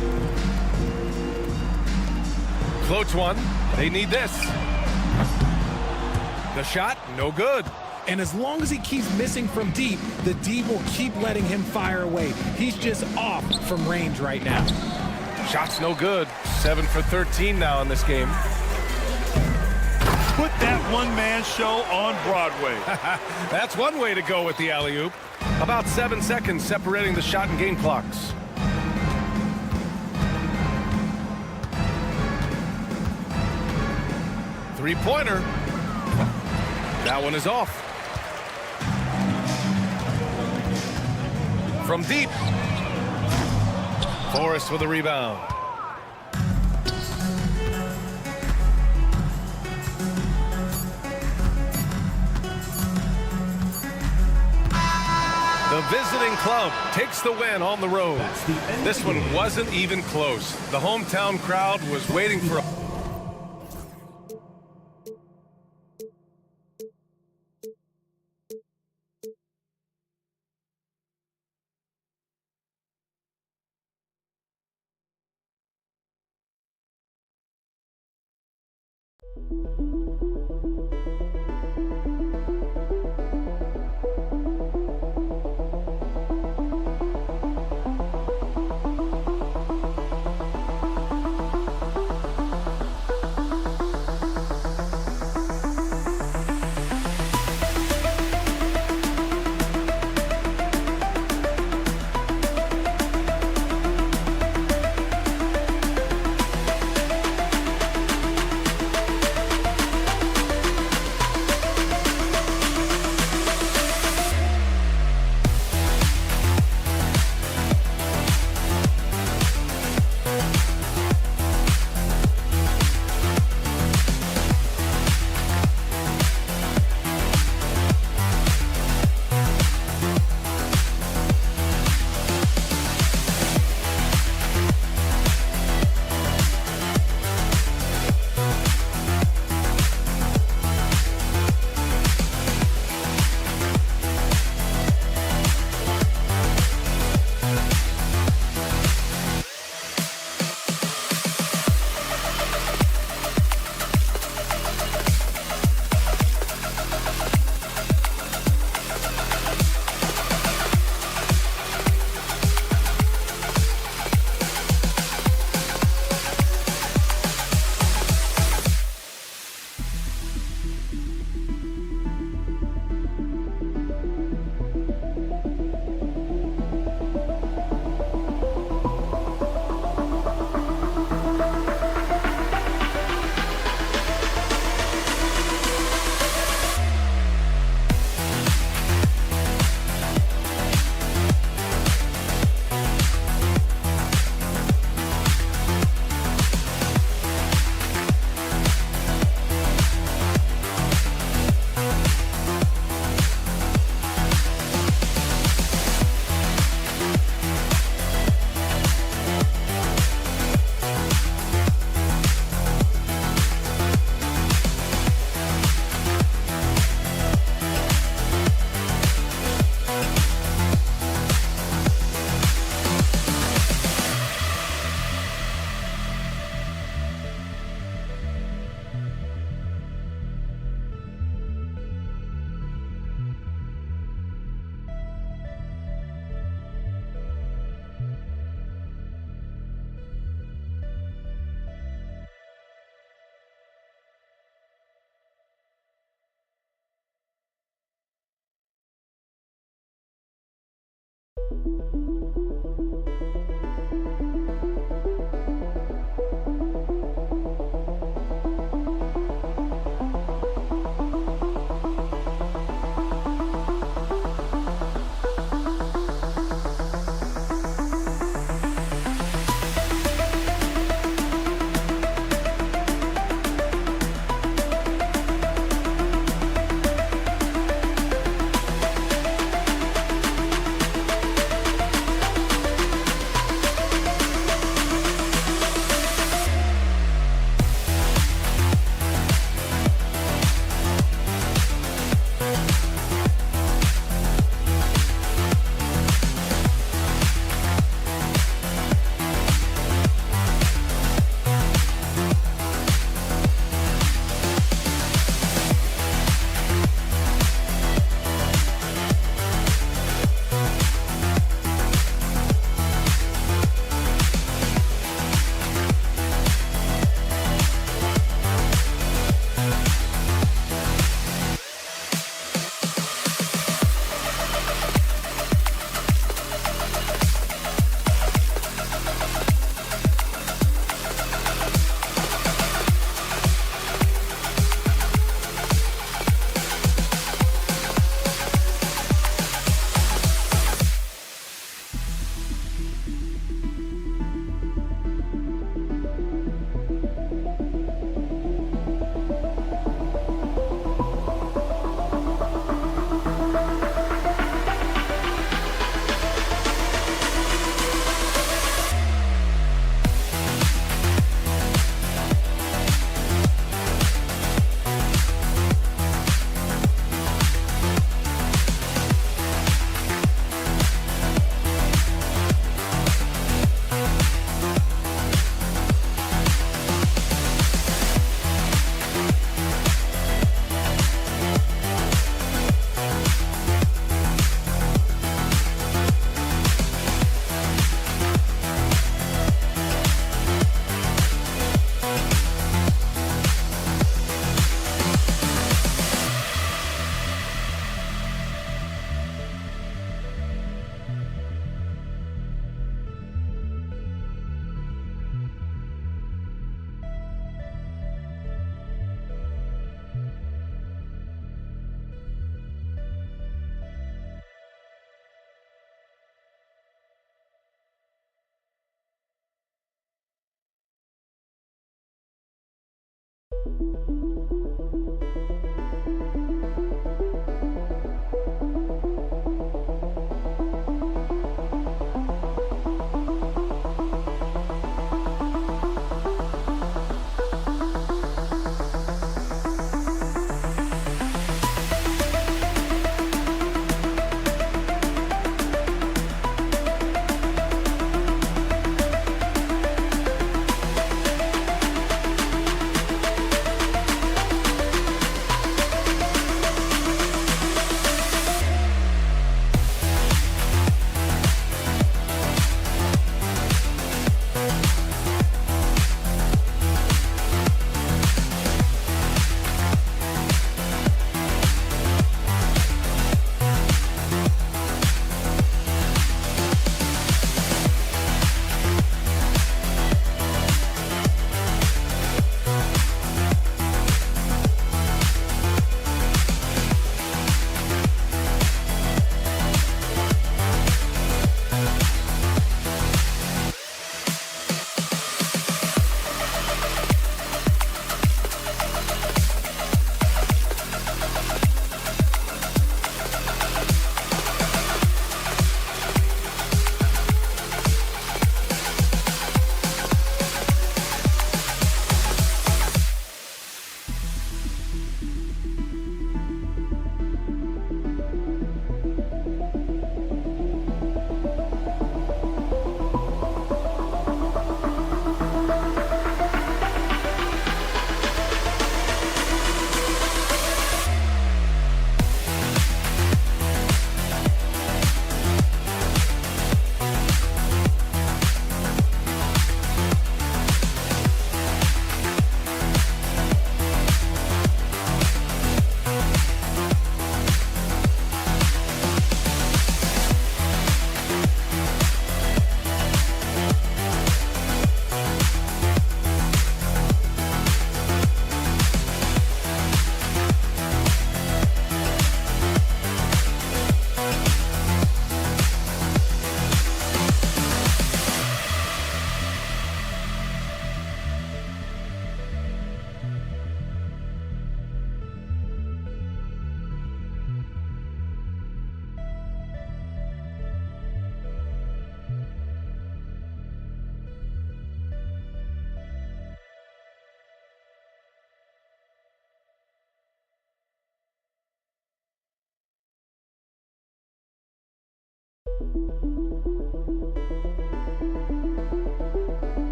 Floats one. They need this. The shot, no good. And as long as he keeps missing from deep, the D will keep letting him fire away. He's just off from range right now. Shot's no good. 7 for 13 now in this game. Put that one-man show on Broadway. That's one way to go with the alley-oop. About 7 seconds separating the shot and game clocks. Three-pointer. That one is off. From deep. Forrest with a rebound. The visiting club takes the win on the road. This one wasn't even close. The hometown crowd was waiting for a...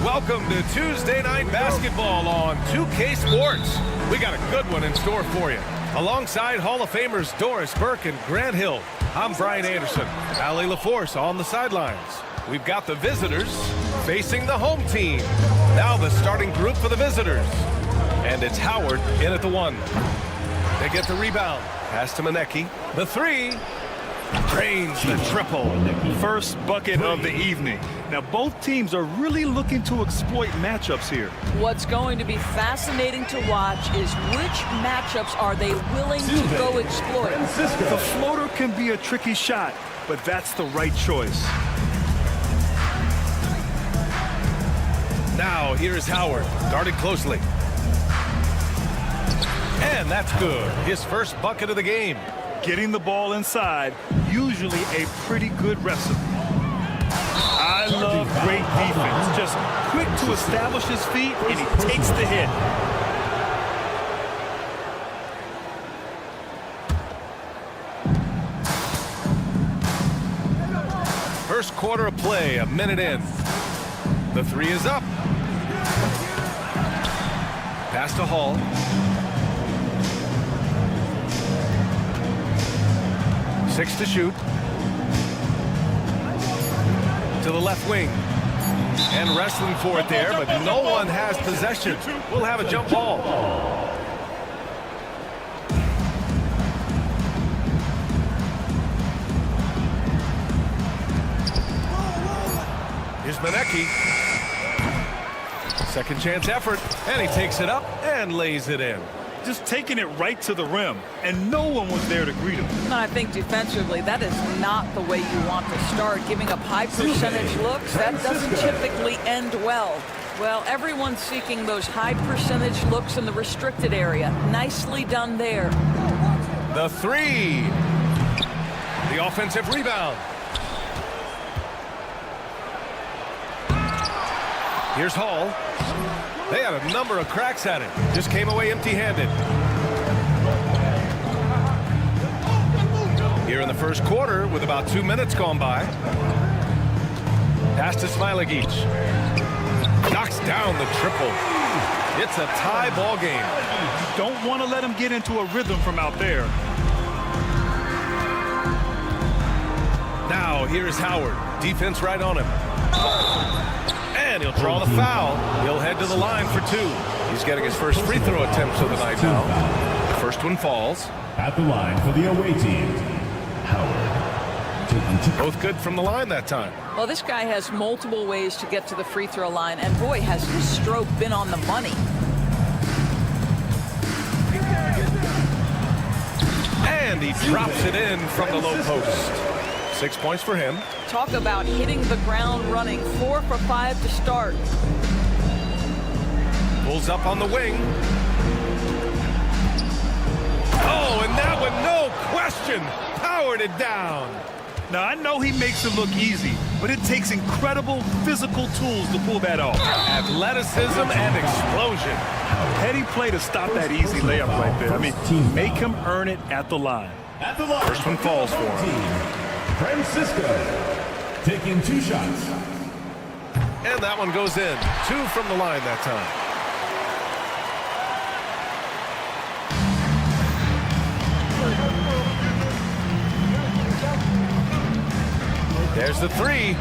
Welcome to Tuesday Night Basketball on 2K Sports. We got a good one in store for you. Alongside Hall of Famers Doris Burke and Grant Hill, I'm Brian Anderson. Allie LaForce on the sidelines. We've got the visitors facing the home team. Now the starting group for the visitors. And it's Howard in at the 1. They get the rebound. Pass to Manecki. The 3. Drains the triple. First bucket of the evening. Now both teams are really looking to exploit matchups here. What's going to be fascinating to watch is which matchups are they willing to go exploit. The floater can be a tricky shot, but that's the right choice. Now here's Howard, guarded closely. And that's good. His first bucket of the game. Getting the ball inside, usually a pretty good recipe. I love great defense. Just quick to establish his feet, and he takes the hit. First quarter of play, a minute in. The 3 is up. Pass to Hall. Six to shoot. To the left wing. And wrestling for it there, but no one has possession. We'll have a jump ball. Maneki. Second chance effort, and he takes it up and lays it in. Just taking it right to the rim, and no one was there to greet him. And I think defensively, that is not the way you want to start. Giving up high percentage looks, that doesn't typically end well. Well, everyone's seeking those high percentage looks in the restricted area. Nicely done there. The three. The offensive rebound. Here's Hall. They had a number of cracks at it. Just came away empty-handed. Here in the first quarter, with about 2 minutes gone by. Pass to Smilagic. Knocks down the triple. It's a tie ball game. You don't want to let him get into a rhythm from out there. Now, here's Howard. Defense right on him. And he'll draw the foul. He'll head to the line for two. He's getting his first free throw attempts of the night now. The first one falls. At the line for the away team, Howard. Both good from the line that time. Well, this guy has multiple ways to get to the free throw line, and boy, has his stroke been on the money. And he drops it in from the low post. 6 points for him. Talk about hitting the ground running. 4 for 5 to start. Pulls up on the wing. Oh, and that one, no question, powered it down. Now, I know he makes it look easy, but it takes incredible physical tools to pull that off. Athleticism and explosion. Heady play to stop that easy layup right there. I mean, make him earn it at the line. At the line. First one falls for him. Francisco taking 2 shots. And that one goes in. 2 from the line that time. There's the three.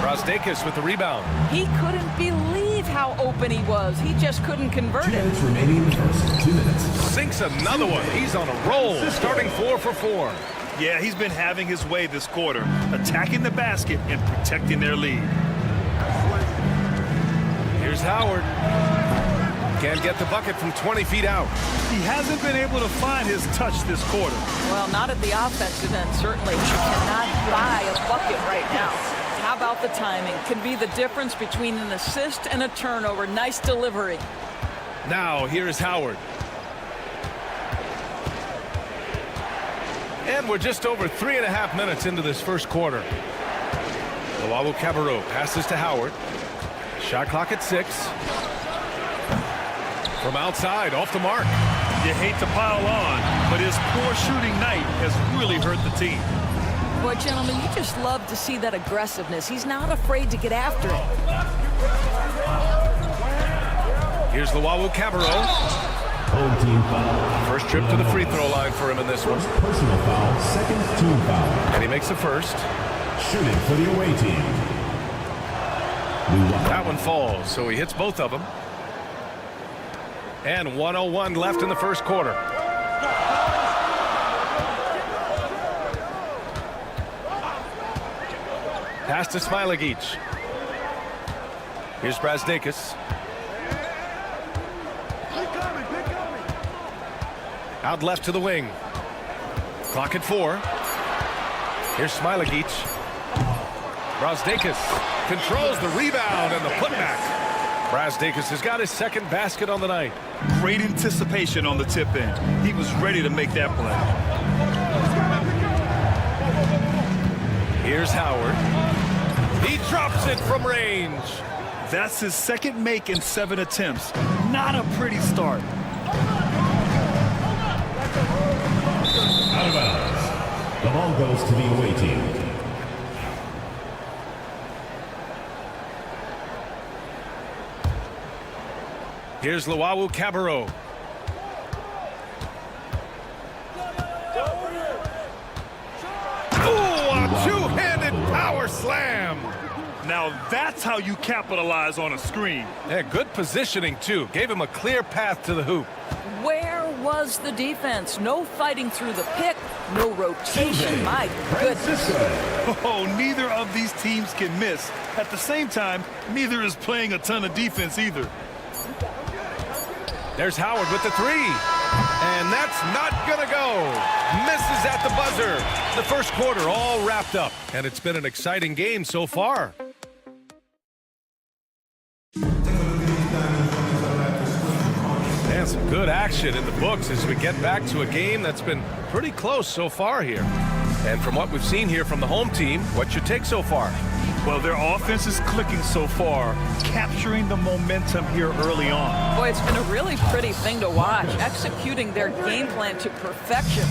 Brasdeikis with the rebound. He couldn't believe how open he was. He just couldn't convert 2 it. minutes remaining in the first. 2 minutes. Sinks another one. He's on a roll. Starting 4 for 4. Yeah, he's been having his way this quarter, attacking the basket and protecting their lead. Here's Howard. Can't get the bucket from 20 feet out. He hasn't been able to find his touch this quarter. Well, not at the offensive end, certainly. He cannot buy a bucket right now. How about the timing? Can be the difference between an assist and a turnover. Nice delivery. Now, here's Howard. And we're just over 3.5 minutes into this first quarter. Luau Cabarrot passes to Howard. Shot clock at 6. From outside, off the mark. You hate to pile on, but his poor shooting night has really hurt the team. Boy, gentlemen, you just love to see that aggressiveness. He's not afraid to get after it. Here's Luau Cabarrot. Home team foul. First trip to the free throw line for him in this one. Personal foul, second team foul. And he makes the first. Shooting for the away team. That one falls, so he hits both of them. And 1:01 left in the first quarter. Pass to Smilagic. Here's Brasdeikis. Out left to the wing. Clock at 4. Here's Smilagic. Brasdeikis controls the rebound and the putback. Brasdeikis has got his second basket on the night. Great anticipation on the tip in. He was ready to make that play. Here's Howard. He drops it from range. That's his second make in 7 attempts. Not a pretty start. Out of bounds. The ball goes to the away team. Here's Luau Cabarrot. Ooh, a two-handed power slam. Now that's how you capitalize on a screen. Yeah, good positioning, too. Gave him a clear path to the hoop. Where was the defense. No fighting through the pick, no rotation. My goodness. Oh, neither of these teams can miss. At the same time, neither is playing a ton of defense either. There's Howard with the three. And that's not going to go. Misses at the buzzer. The first quarter all wrapped up. And it's been an exciting game so far. And some good action in the books as we get back to a game that's been pretty close so far here. And from what we've seen here from the home team, what's your take so far? Well, their offense is clicking so far, capturing the momentum here early on. Boy, it's been a really pretty thing to watch, executing their game plan to perfection.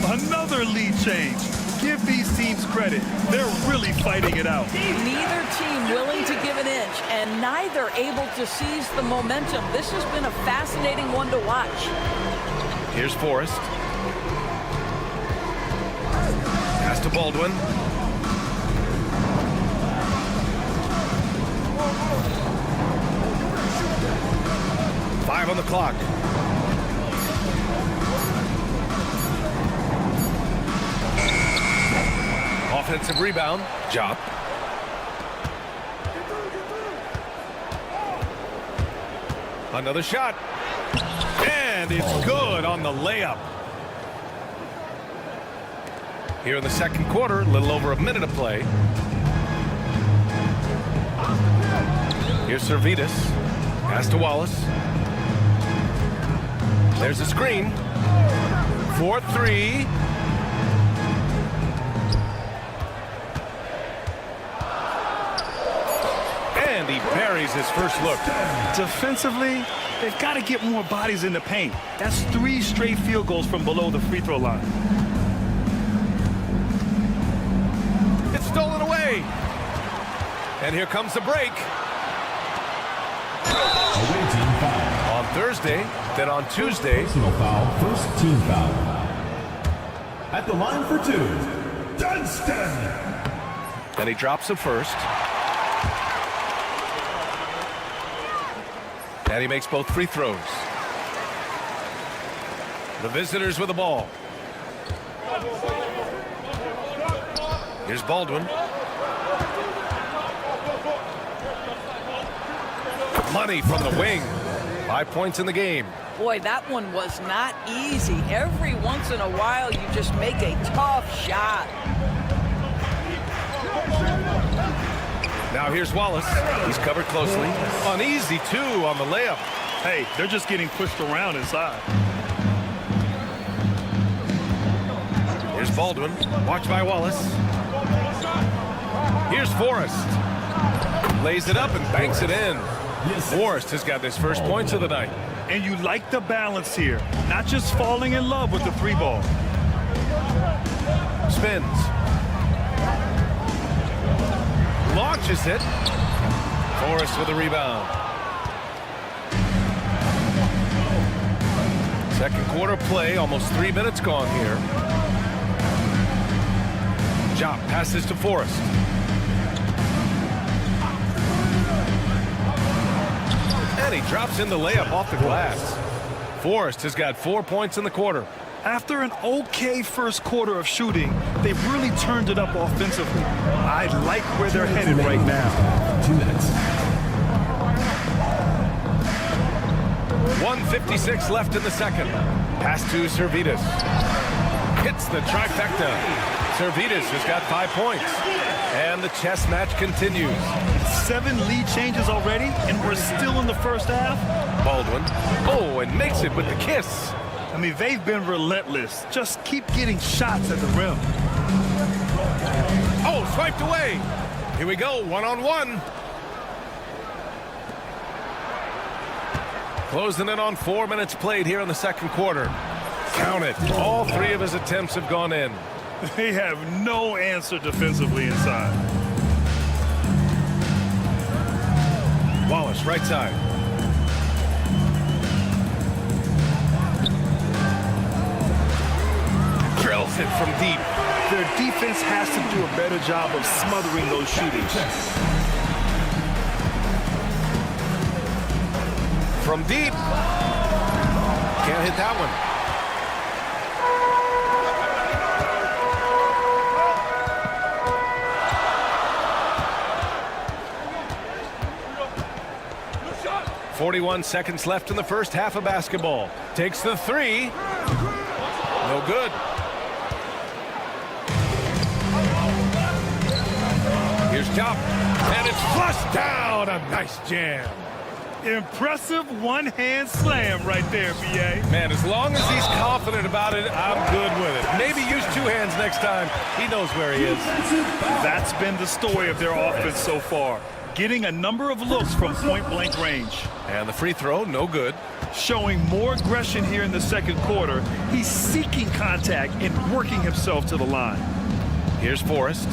Another lead change. Give these teams credit. They're really fighting it out. Neither team willing to give an inch, and neither able to seize the momentum. This has been a fascinating one to watch. Here's Forrest. Pass to Baldwin. Five on the clock. Offensive rebound. Job. Another shot. And it's good on the layup. Here in the second quarter, a little over a minute of play. Here's Servetus. Pass to Wallace. There's a screen. 4-3. And he buries his first look. Defensively, they've got to get more bodies in the paint. That's 3 straight field goals from below the free throw line. It's stolen away. And here comes the break. Away team foul. On Thursday, then on Tuesday. Personal foul, first team foul. At the line for 2, Dunston. And he drops it first. And he makes both free throws. The visitors with the ball. Here's Baldwin. Money from the wing. 5 points in the game. Boy, that one was not easy. Every once in a while, you just make a tough shot. Now here's Wallace. He's covered closely. Uneasy, too, on the layup. Hey, they're just getting pushed around inside. Here's Baldwin. Watched by Wallace. Here's Forrest. Lays it up and banks it in. Forrest has got his first points of the night. And you like the balance here. Not just falling in love with the 3-ball. Spins. Launches it. Forrest with a rebound. Second quarter play, almost 3 minutes gone here. Jop passes to Forrest. And he drops in the layup off the glass. Forrest has got 4 points in the quarter. After an okay first quarter of shooting, they've really turned it up offensively. I like where they're headed right now. 2 minutes. 1:56 left in the second. Pass to Servetus. Hits the trifecta. Servetus has got 5 points. And the chess match continues. 7 lead changes already, and we're still in the first half. Baldwin. Oh, and makes it with the kiss. I mean, they've been relentless. Just keep getting shots at the rim. Oh, swiped away. Here we go, one-on-one. Closing in on 4 minutes played here in the second quarter. Count it. All 3 of his attempts have gone in. They have no answer defensively inside. Wallace, right side. Drills it from deep. Their defense has to do a better job of smothering those shooters. From deep. Can't hit that one. .41 seconds left in the first half of basketball. Takes the three. No good. Here's Job. And it's flushed down. A nice jam. Impressive one-hand slam right there, B.A. Man, as long as he's confident about it, I'm good with it. Maybe use two hands next time. He knows where he is. That's been the story of their offense so far. Getting a number of looks from point-blank range. And the free throw, no good. Showing more aggression here in the second quarter. He's seeking contact and working himself to the line. Here's Forrest.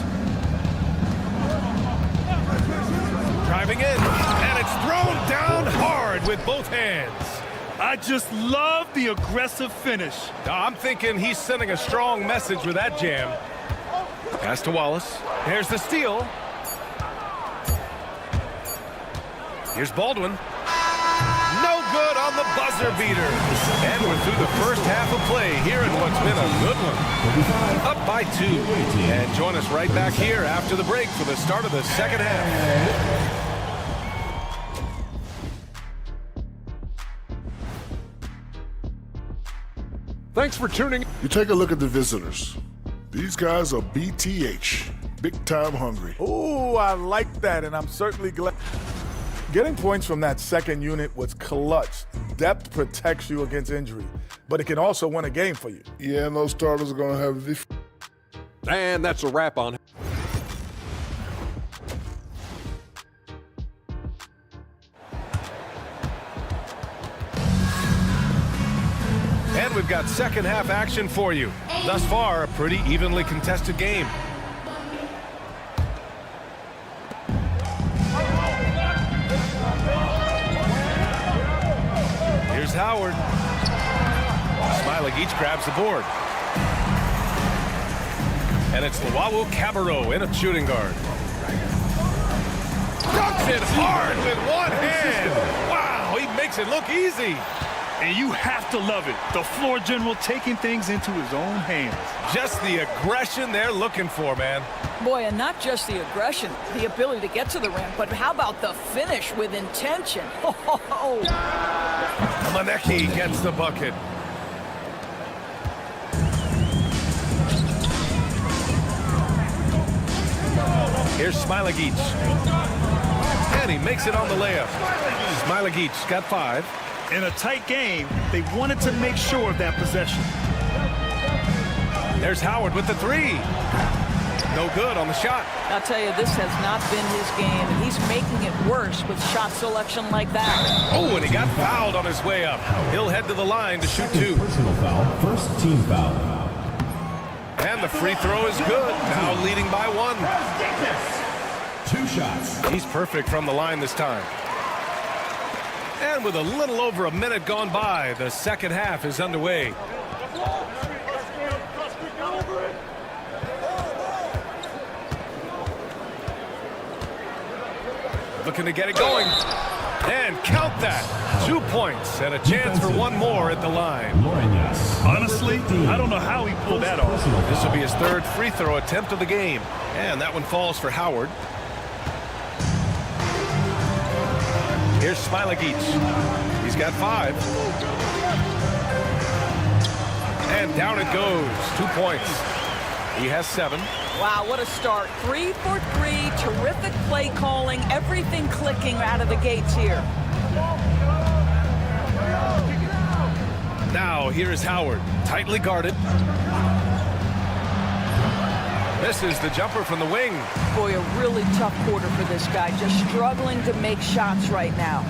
Driving in, and it's thrown down hard with both hands. I just love the aggressive finish. I'm thinking he's sending a strong message with that jam. Pass to Wallace. Here's the steal. Here's Baldwin. No good on the buzzer beater. And we're through the first half of play here in what's been a good one. Up by 2. And join us right back here after the break for the start of the second half. Thanks for tuning. You take a look at the visitors. These guys are BTH, big time hungry. Ooh, I like that, and I'm certainly glad. Getting points from that second unit was clutch. Depth protects you against injury, but it can also win a game for you. Yeah, and those starters are going to have the... And that's a wrap on. And we've got second half action for you. Thus far, a pretty evenly contested game. Here's Howard. Smilik each grabs the board. And it's Luau Cabarro in a shooting guard. Dunks it hard with one hand. Wow, he makes it look easy. And you have to love it. The floor general taking things into his own hands. Just the aggression they're looking for, man. Boy, and not just the aggression, the ability to get to the rim, but how about the finish with intention? Maneki gets the bucket. Here's Smilik. And he makes it on the layup. Smilik got 5. In a tight game, they wanted to make sure of that possession. There's Howard with the 3. No good on the shot. I'll tell you, this has not been his game, and he's making it worse with shot selection like that. Oh, and he got fouled on his way up. He'll head to the line to shoot 2. Personal foul, first team foul. And the free throw is good. Now leading by 1. 2 shots. He's perfect from the line this time. And with a little over a minute gone by, the second half is underway. Looking to get it going. And count that. 2 points and a chance for one more at the line. Honestly, I don't know how he pulled that off. This will be his 3rd free throw attempt of the game. And that one falls for Howard. Here's Smilik. He's got 5. And down it goes. 2 points. He has 7. Wow, what a start. 3 for 3. Terrific play calling. Everything clicking out of the gates here. Now here is Howard. Tightly guarded. Misses the jumper from the wing. Boy, a really tough quarter for this guy. Just struggling to make shots right now.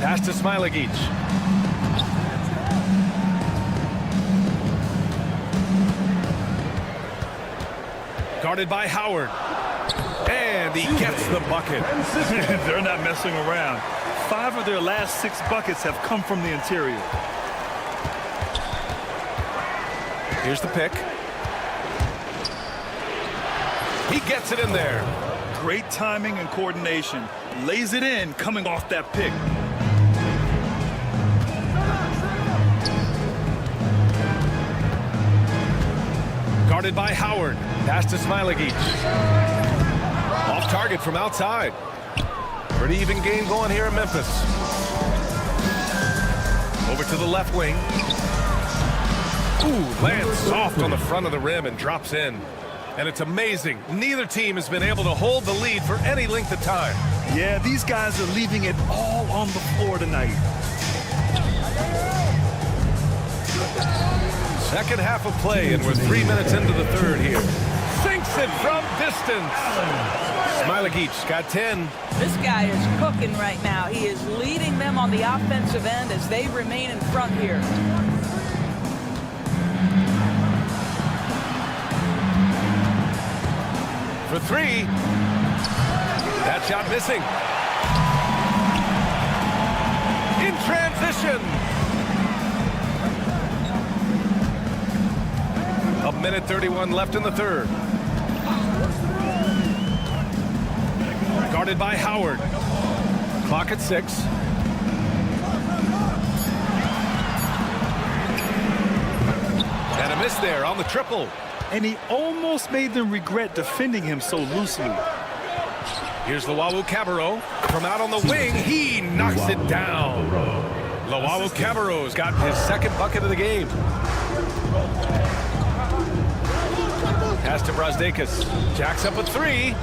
Pass to Smilik. Guarded by Howard. And he gets the bucket. They're not messing around. 5 of their last 6 buckets have come from the interior. Here's the pick. He gets it in there. Great timing and coordination. Lays it in coming off that pick. Guarded by Howard. Pass to Smilagic. Off target from outside. Pretty even game going here in Memphis. Over to the left wing. Ooh, lands soft on the front of the rim and drops in. And it's amazing. Neither team has been able to hold the lead for any length of time. Yeah, these guys are leaving it all on the floor tonight. Second half of play, and we're 3 minutes into the third here. Sinks it from distance. Smilagic got 10. This guy is cooking right now. He is leading them on the offensive end as they remain in front here. For three. That shot missing. In transition. A minute 31 left in the third. Guarded by Howard. Clock at 6. And a miss there on the triple. And he almost made them regret defending him so loosely. Here's Luau Cabarro from out on the wing. He knocks it down. Luau Cabarro's got his second bucket of the game. Pass to Brazdeikis. Jacks up a 3.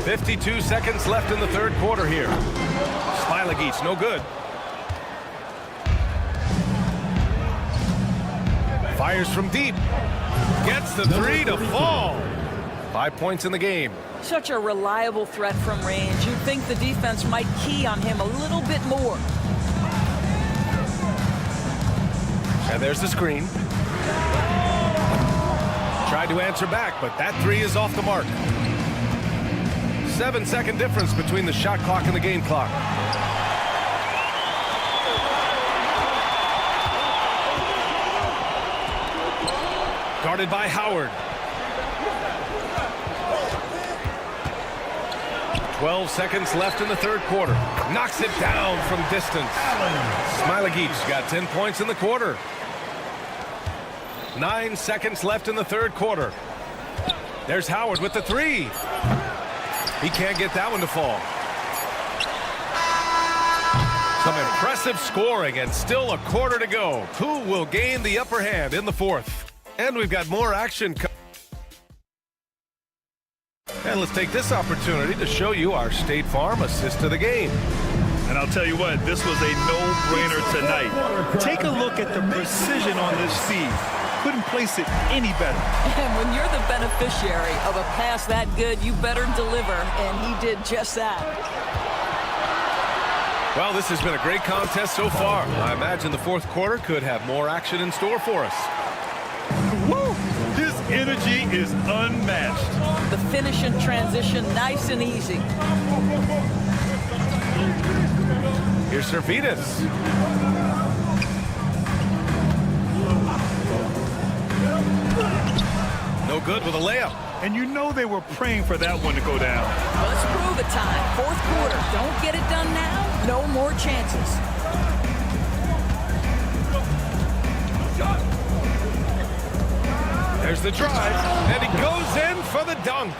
52 seconds left in the third quarter here. Smilagic, no good. Fires from deep. Gets the 3 to fall. 5 points in the game. Such a reliable threat from range. You'd think the defense might key on him a little bit more. And there's the screen. Tried to answer back, but that 3 is off the mark. 7-second difference between the shot clock and the game clock. Guarded by Howard. 12 seconds left in the third quarter. Knocks it down from distance. Smilagic got 10 points in the quarter. 9 seconds left in the third quarter. There's Howard with the 3. He can't get that one to fall. Some impressive scoring and still a quarter to go. Who will gain the upper hand in the fourth? And we've got more action. And let's take this opportunity to show you our State Farm assist to the game. And I'll tell you what, this was a no-brainer tonight. Take a look at the precision on this feed. Couldn't place it any better. And when you're the beneficiary of a pass that good, you better deliver, and he did just that. Well, this has been a great contest so far. I imagine the fourth quarter could have more action in store for us. Woo! This energy is unmatched. The finish and transition, nice and easy. Here's Servidis. No good with a layup. And you know they were praying for that one to go down. Let's prove it time. Fourth quarter. Don't get it done now. No more chances. There's the drive, and he goes in for the dunk.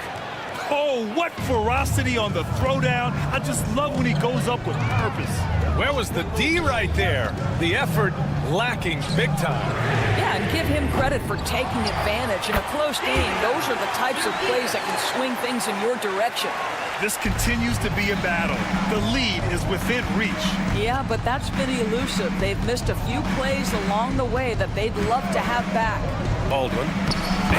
Oh, what ferocity on the throwdown. I just love when he goes up with purpose. Where was the D right there? The effort lacking big time. Yeah, and give him credit for taking advantage. In a close game, those are the types of plays that can swing things in your direction. This continues to be a battle. The lead is within reach. Yeah, but that's been elusive. They've missed a few plays along the way that they'd love to have back. Baldwin,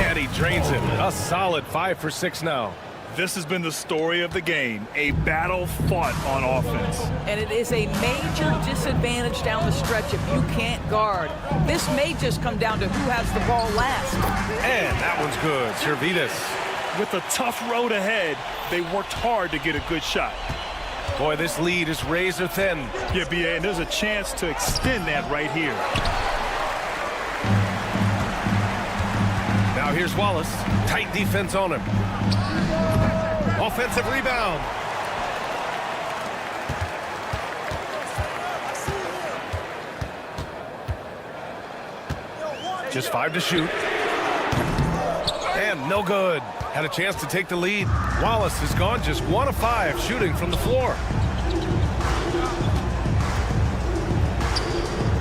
and he drains it. A solid 5 for 6 now. This has been the story of the game, a battle fought on offense. And it is a major disadvantage down the stretch if you can't guard. This may just come down to who has the ball last. And that one's good. Servidis. With a tough road ahead, they worked hard to get a good shot. Boy, this lead is razor thin. Yeah, B.A., and there's a chance to extend that right here. Now here's Wallace. Tight defense on him. Offensive rebound. Just 5 to shoot. And no good. Had a chance to take the lead. Wallace has gone just 1 of 5 shooting from the floor.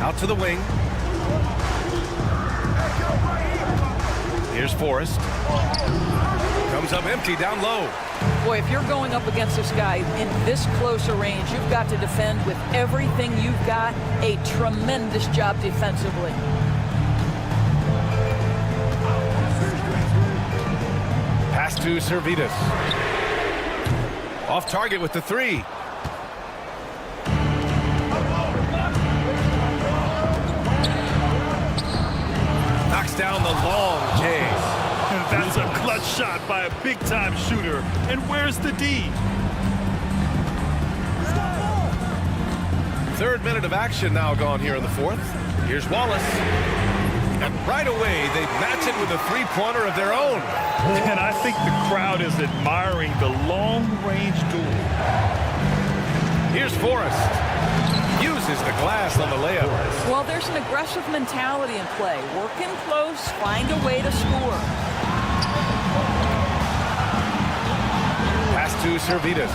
Out to the wing. Here's Forrest. Comes up empty down low. Boy, if you're going up against this guy in this close a range, you've got to defend with everything you've got. A tremendous job defensively. Pass to Servetus. Off target with the 3. Knocks down the long J. And that's a clutch shot by a big-time shooter. And where's the D? 3rd minute of action now gone here in the 4th. Here's Wallace. And right away, they match it with a 3-pointer of their own. And I think the crowd is admiring the long-range duel. Here's Forrest. Uses the glass on the layup. Well, there's an aggressive mentality in play. Work in close, find a way to score. Pass to Servetus.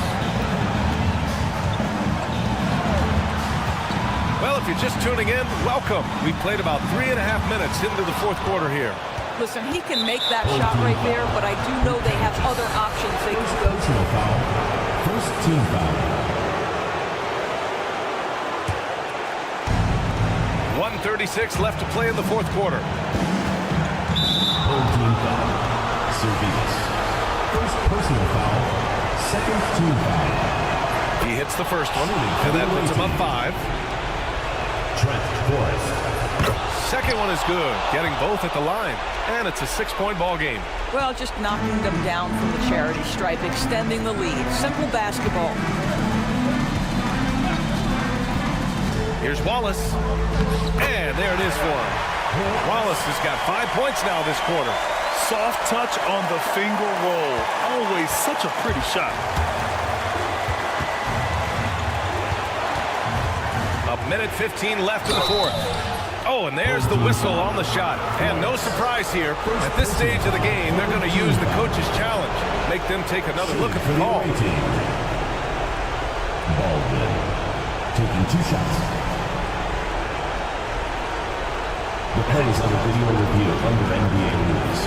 Well, if you're just tuning in, welcome. We've played about 3.5 minutes into the 4th quarter here. Listen, he can make that shot right there, but I do know they have other options they can go to. First team foul. 1:36 left to play in the 4th quarter. Third team foul. Servetus. First personal foul. Second team foul. He hits the first one, and that puts him up 5. Trent Forrest. Second one is good, getting both at the line, and it's a 6-point ball game. Well, just knocking them down from the charity stripe, extending the lead. Simple basketball. Here's Wallace, and there it is for him. Wallace has got 5 points now this quarter. Soft touch on the finger roll. Always such a pretty shot. A minute 15 left in the 4th. Oh, and there's the whistle on the shot. And no surprise here. At this stage of the game, they're going to use the coach's challenge. Make them take another look at the ball. Baldwin taking 2 shots. The play is under video review under NBA rules.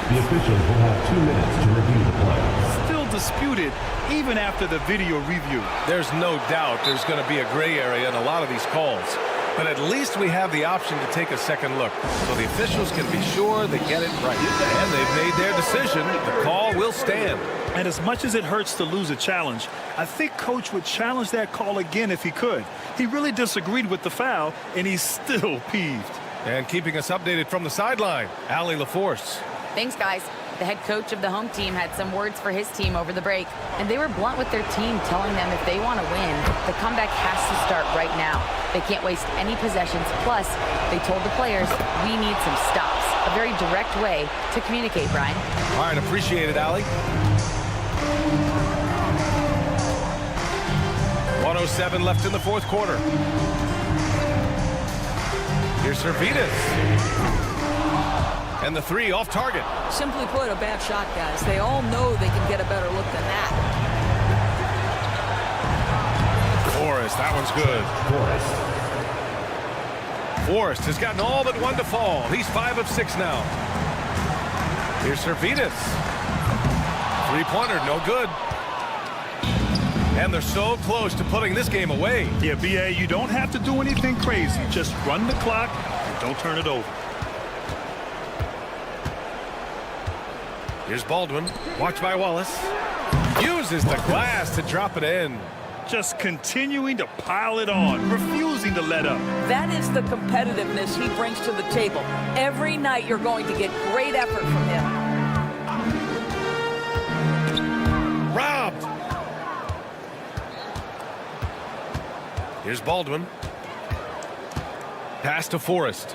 The officials will have 2 minutes to review the play. Still disputed even after the video review. There's no doubt there's going to be a gray area in a lot of these calls. But at least we have the option to take a second look, so the officials can be sure they get it right. And they've made their decision. The call will stand. And as much as it hurts to lose a challenge, I think Coach would challenge that call again if he could. He really disagreed with the foul, and he's still peeved. And keeping us updated from the sideline, Allie LaForce. Thanks, guys. The head coach of the home team had some words for his team over the break, and they were blunt with their team, telling them if they want to win, the comeback has to start right now. They can't waste any possessions. Plus, they told the players, we need some stops. A very direct way to communicate, Brian. All right, appreciate it, Allie. 1:07 left in the 4th quarter. Here's Servetus. And the 3 off target. Simply put, a bad shot, guys. They all know they can get a better look than that. Forrest, that one's good. Forrest has gotten all but 1 to fall. He's 5 of 6 now. Here's Servetus. 3-pointer, no good. And they're so close to putting this game away. Yeah, B.A., you don't have to do anything crazy. Just run the clock and don't turn it over. Here's Baldwin, watched by Wallace. Uses the glass to drop it in. Just continuing to pile it on, refusing to let up. That is the competitiveness he brings to the table. Every night you're going to get great effort from him. Robbed. Here's Baldwin. Pass to Forrest.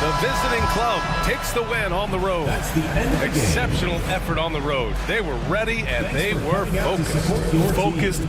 The visiting club takes the win on the road. That's the end of the game. Exceptional effort on the road. They were ready and they were focused. Focused.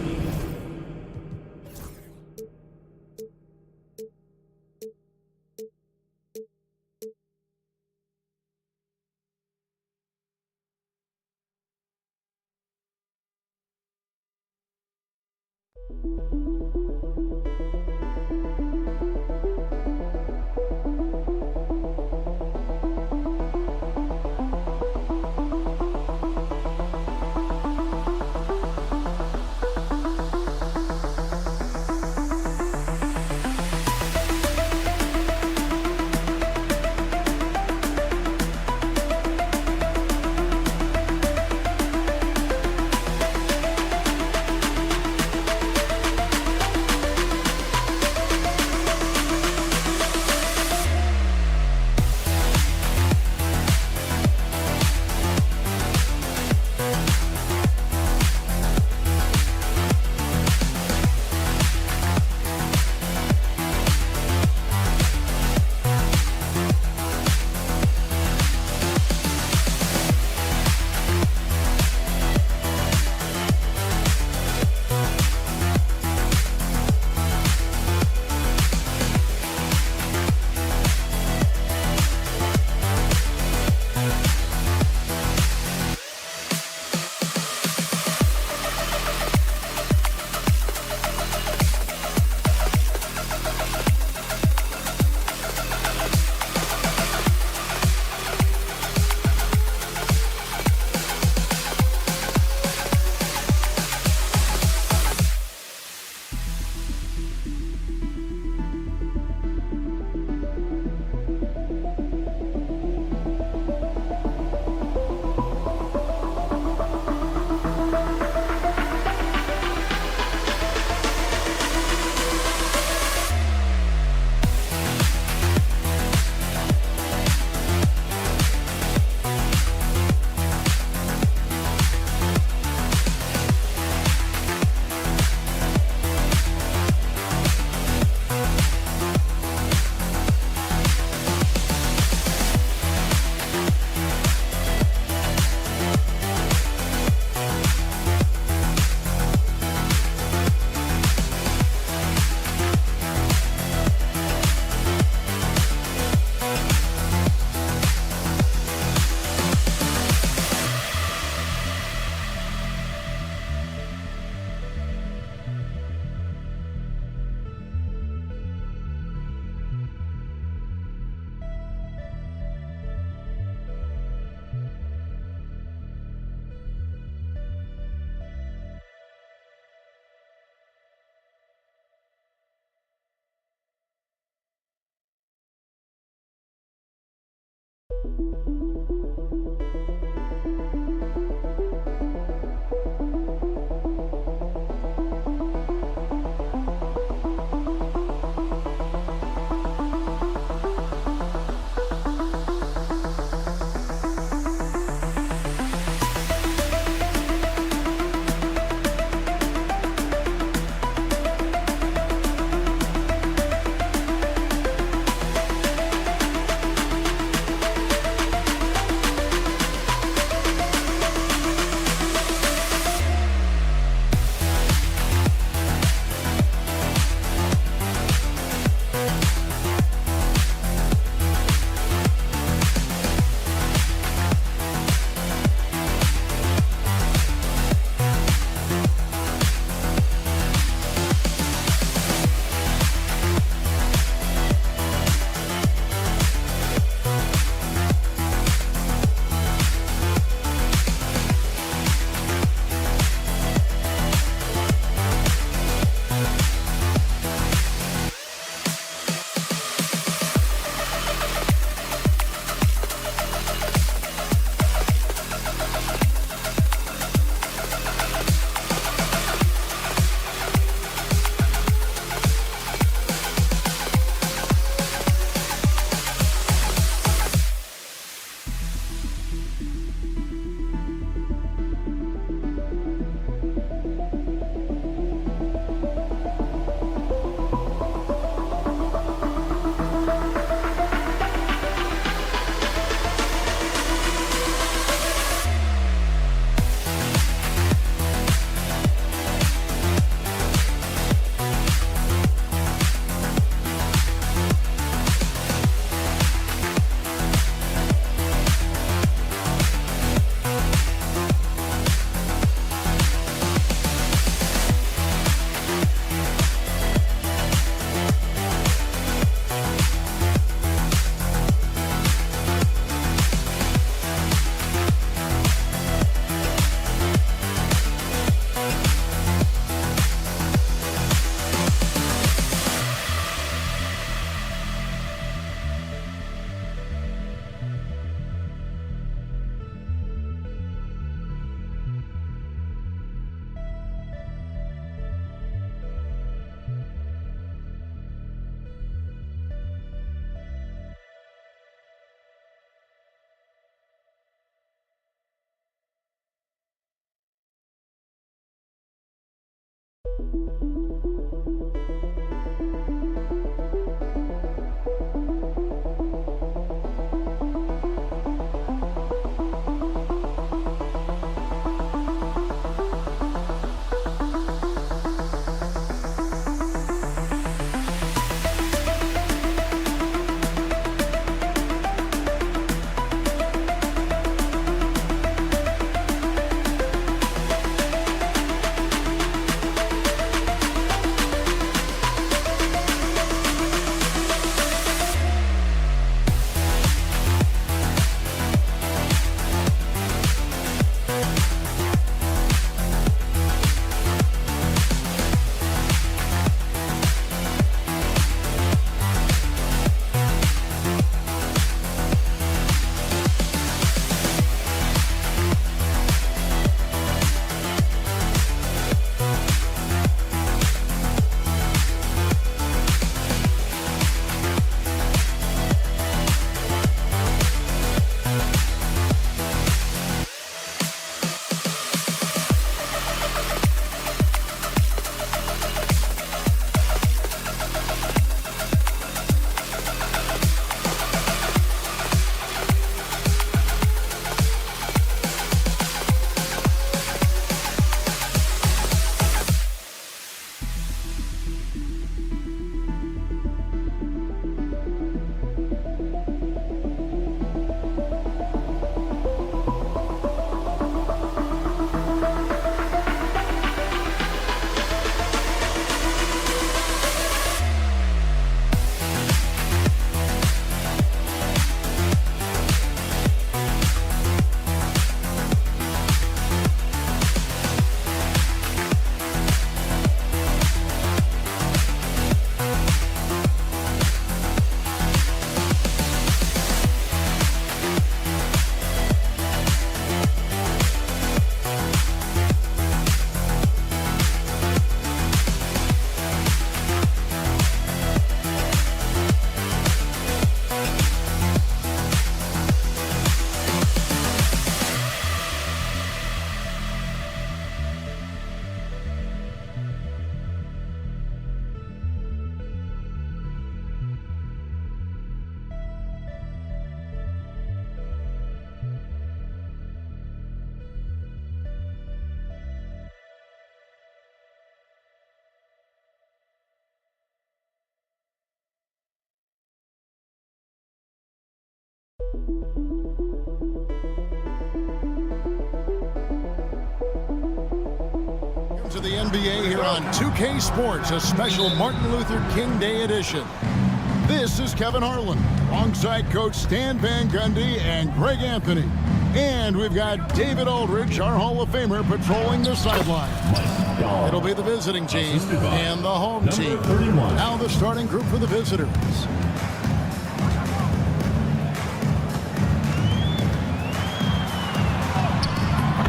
To the NBA here on 2K Sports, a special Martin Luther King Day edition. This is Kevin Harlan, alongside Coach Stan Van Gundy and Greg Anthony. And we've got David Aldridge, our Hall of Famer, patrolling the sideline. It'll be the visiting team and the home team. Now the starting group for the visitors.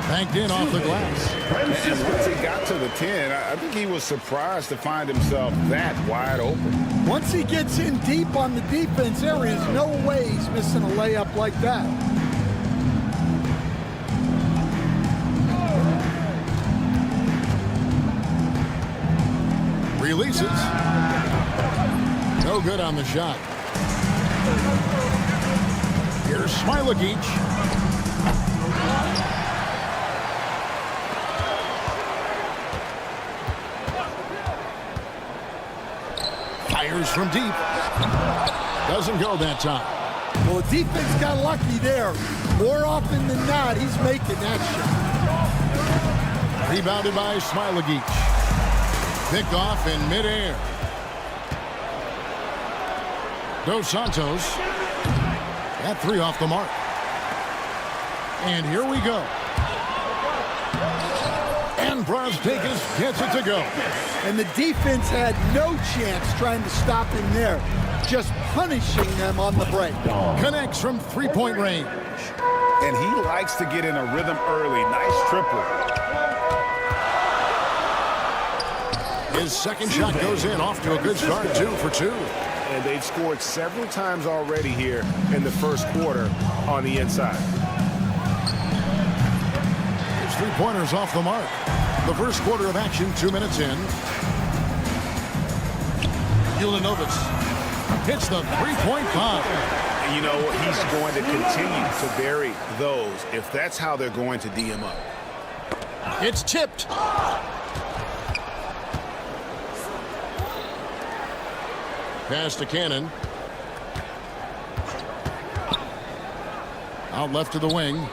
Banked in off the glass. And once he got to the 10, I think he was surprised to find himself that wide open. Once he gets in deep on the defense, there is no way he's missing a layup like that. Releases. No good on the shot. Here's Smilagic. Fires from deep. Doesn't go that time. Well, the defense got lucky there. More often than not, he's making that shot. Rebounded by Smilagic. Picked off in midair. Dos Santos. That three off the mark. And here we go. And Brazdeikis gets it to go. And the defense had no chance trying to stop him there. Just punishing them on the break. Connects from three-point range. And he likes to get in a rhythm early. Nice triple. His second shot goes in, off to a good start, 2 for 2. And they've scored several times already here in the first quarter on the inside. His three-pointers off the mark. The first quarter of action, 2 minutes in. Ulanovitz hits the three-point bomb. And you know, he's going to continue to bury those if that's how they're going to D him up. It's tipped. Pass to Cannon. Out left to the wing.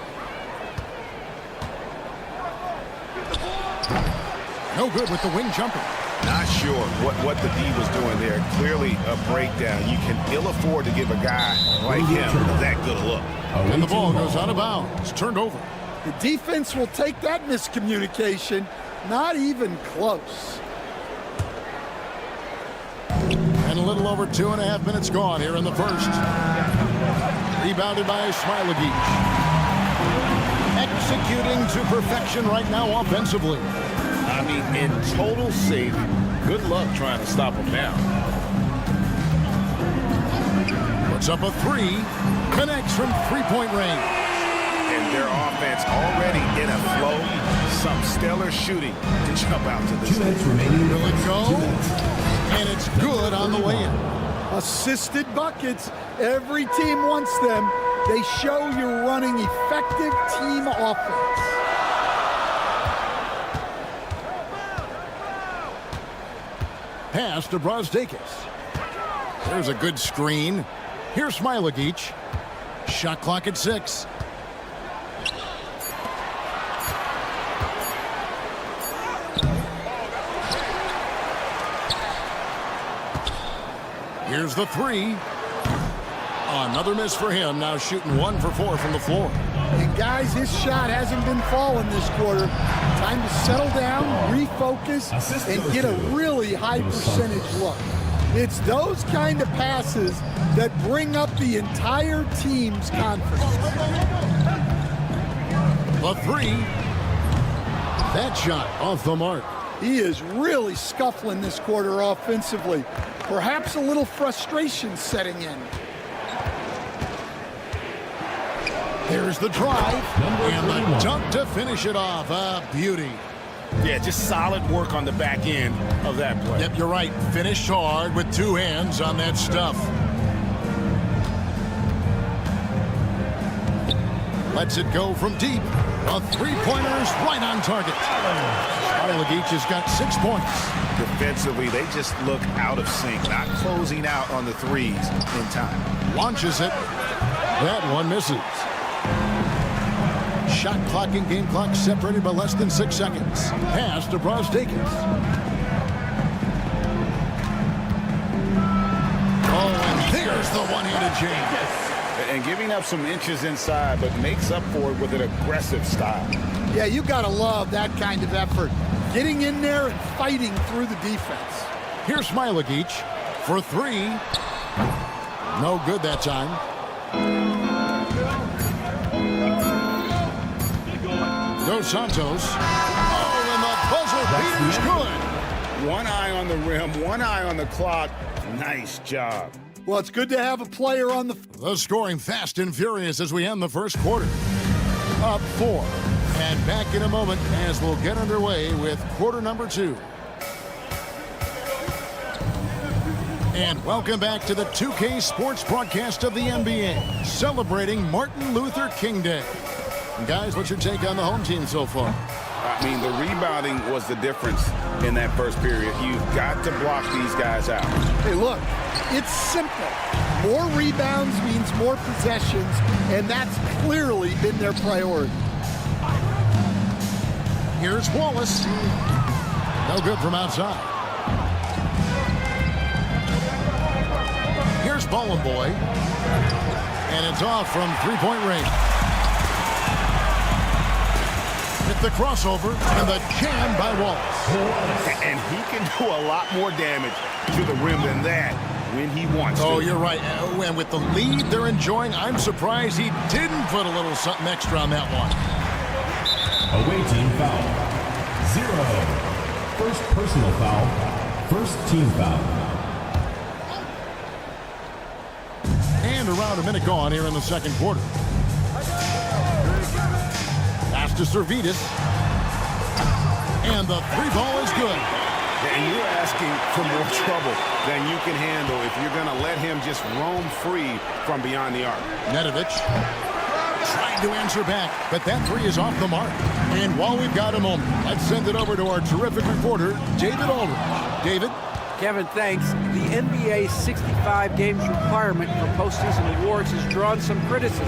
No good with the wing jumper. Not sure what the D was doing there. Clearly a breakdown. You can ill afford to give a guy like him that good a look. And the ball goes out of bounds. Turned over. The defense will take that miscommunication. Not even close. And a little over 2.5 minutes gone here in the first. Rebounded by Smilagic. Executing to perfection right now offensively. I mean, in total safe. Good luck trying to stop him now. Puts up a three. Connects from three-point range. And their offense already in a flow. Some stellar shooting to jump out to the 2 minutes remaining. Will it go? And it's good on the way in. Assisted buckets. Every team wants them. They show you're running effective team offense. Pass to Brazdeikis. There's a good screen. Here's Smilagic. Shot clock at 6. Here's the three. Another miss for him. Now shooting 1 for 4 from the floor. And guys, his shot hasn't been falling this quarter. Time to settle down, refocus, and get a really high percentage look. It's those kind of passes that bring up the entire team's confidence. The three. That shot off the mark. He is really scuffling this quarter offensively. Perhaps a little frustration setting in. Here's the drive. And the dunk to finish it off. A beauty. Yeah, just solid work on the back end of that play. Yep, you're right. Finished hard with 2 hands on that stuff. Lets it go from deep. The three-pointer's right on target. Smilagic has got 6 points. Defensively, they just look out of sync, not closing out on the threes in time. Launches it. That one misses. Shot clock and game clock separated by less than 6 seconds. Pass to Brosdakis. Oh, and there's the one-handed jam. And giving up some inches inside, but makes up for it with an aggressive style. Yeah, you got to love that kind of effort. Getting in there and fighting through the defense. Here's Smilagic for three. No good that time. Dos Santos. Oh, and the buzzer beater's good. One eye on the rim, one eye on the clock. Nice job. Well, it's good to have a player on the... The scoring fast and furious as we end the first quarter. Up 4. And back in a moment as we'll get underway with quarter number 2. And welcome back to the 2K Sports broadcast of the NBA, celebrating Martin Luther King Day. And guys, what's your take on the home team so far? I mean, the rebounding was the difference in that first period. You've got to block these guys out. Hey, look, it's simple. More rebounds means more possessions, and that's clearly been their priority. Here's Wallace. No good from outside. Here's Ballin' Boy. And it's off from three-point range. Hit the crossover and the jam by Wallace. And he can do a lot more damage to the rim than that when he wants to. Oh, you're right. And with the lead they're enjoying, I'm surprised he didn't put a little something extra on that one. Away team foul. 0. First personal foul. First team foul. And around a minute gone here in the second quarter. Pass to Servidis. And the three ball is good. And you're asking for more trouble than you can handle if you're going to let him just roam free from beyond the arc. Nedovic trying to answer back, but that three is off the mark. And while we've got a moment, let's send it over to our terrific reporter, David Aldridge. David? Kevin, thanks. The NBA 65 games requirement for postseason awards has drawn some criticism.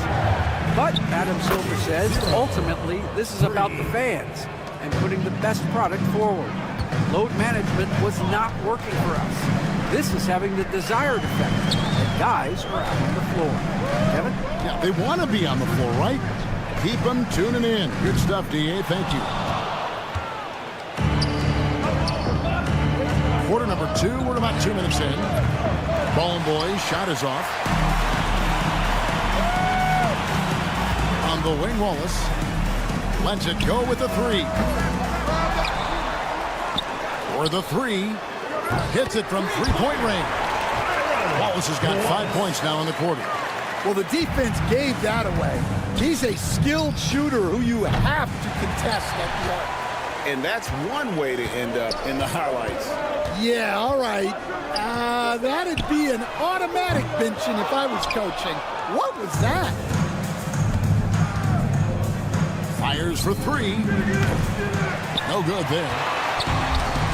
But, Adam Silver says, ultimately, this is about the fans and putting the best product forward. Load management was not working for us. This is having the desired effect. And guys are out on the floor. Kevin? Yeah, they want to be on the floor, right? Keep them tuning in. Good stuff, DA. Thank you. Quarter number 2. We're about 2 minutes in. Ballin' Boy, shot is off. On the wing, Wallace. Lets it go with the three. For the three. Hits it from three-point range. Wallace has got 5 points now in the quarter. Well, the defense gave that away. He's a skilled shooter who you have to contest at the arc. And that's one way to end up in the highlights. Yeah, all right. That'd be an automatic benching if I was coaching. What was that? Fires for three. No good there.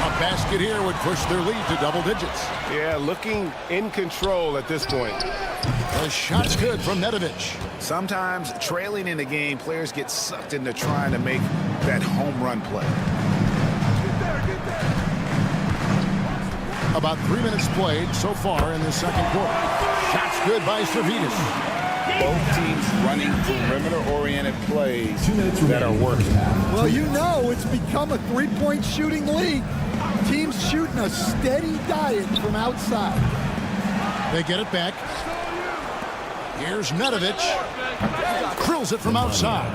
A basket here would push their lead to double digits. Yeah, looking in control at this point. The shot's good from Nedovic. Sometimes trailing in the game, players get sucked into trying to make that home run play. About 3 minutes played so far in the second quarter. Shot's good by Servidis. Both teams running perimeter-oriented plays that are working. Well, you know it's become a three-point shooting league. Teams shooting a steady diet from outside. They get it back. Here's Nedovic. Drills it from outside.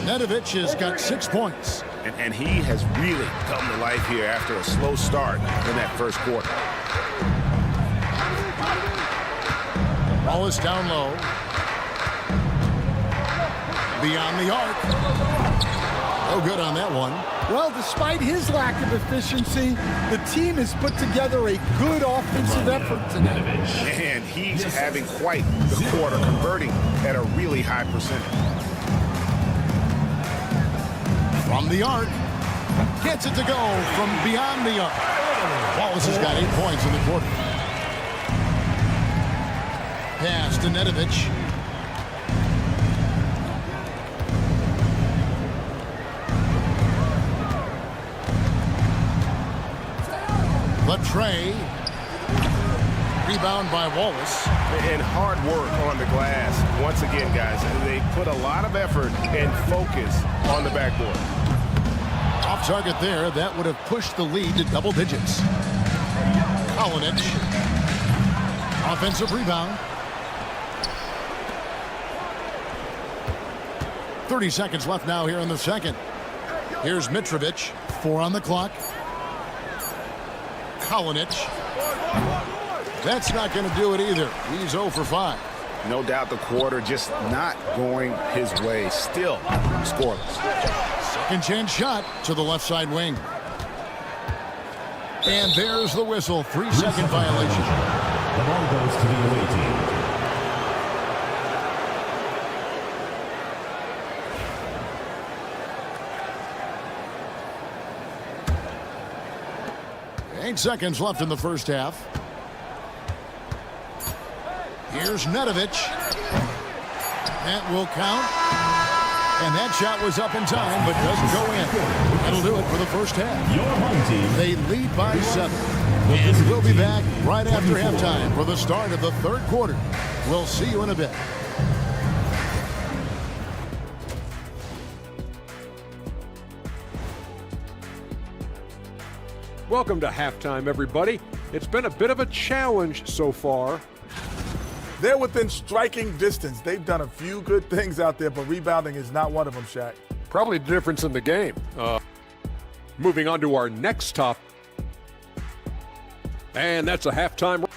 Nedovic has got 6 points. And he has really come to life here after a slow start in that first quarter. Wallace down low. Beyond the arc. No good on that one. Well, despite his lack of efficiency, the team has put together a good offensive effort tonight. And he's having quite the quarter, converting at a really high percentage. From the arc. Gets it to go from beyond the arc. Wallace has got 8 points in the quarter. Pass to Nedovic. Latre. Rebound by Wallace. And hard work on the glass. Once again, guys, they put a lot of effort and focus on the backboard. Off target there. That would have pushed the lead to double digits. Kaunas. Offensive rebound. 30 seconds left now here in the second. Here's Mitrovic. 4 on the clock. Kaunas. That's not going to do it either. He's 0 for 5. No doubt the quarter just not going his way. Still scoreless. Second chance shot to the left side wing. And there's the whistle. 3-second violation. The ball goes to the away team. Eight seconds left in the first half. Here's Nedovic. That will count. And that shot was up in time, but doesn't go in. That'll do it for the first half. Your home team. They lead by 7. And we'll be back right after halftime for the start of the third quarter. We'll see you in a bit. Welcome to halftime, everybody. It's been a bit of a challenge so far. They're within striking distance. They've done a few good things out there, but rebounding is not one of them, Shaq. Probably the difference in the game. Moving on to our next top. And that's a halftime.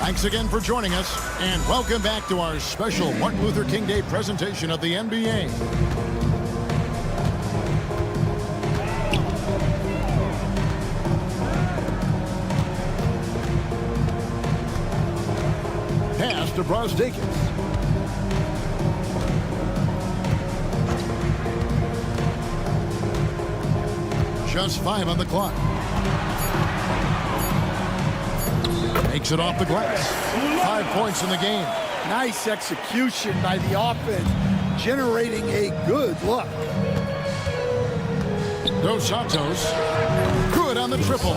Thanks again for joining us, and welcome back to our special Martin Luther King Day presentation of the NBA. Pass to Brosdakis. Just 5 on the clock. Takes it off the glass. 5 points in the game. Nice execution by the offense, generating a good look. Dos Santos, good on the triple.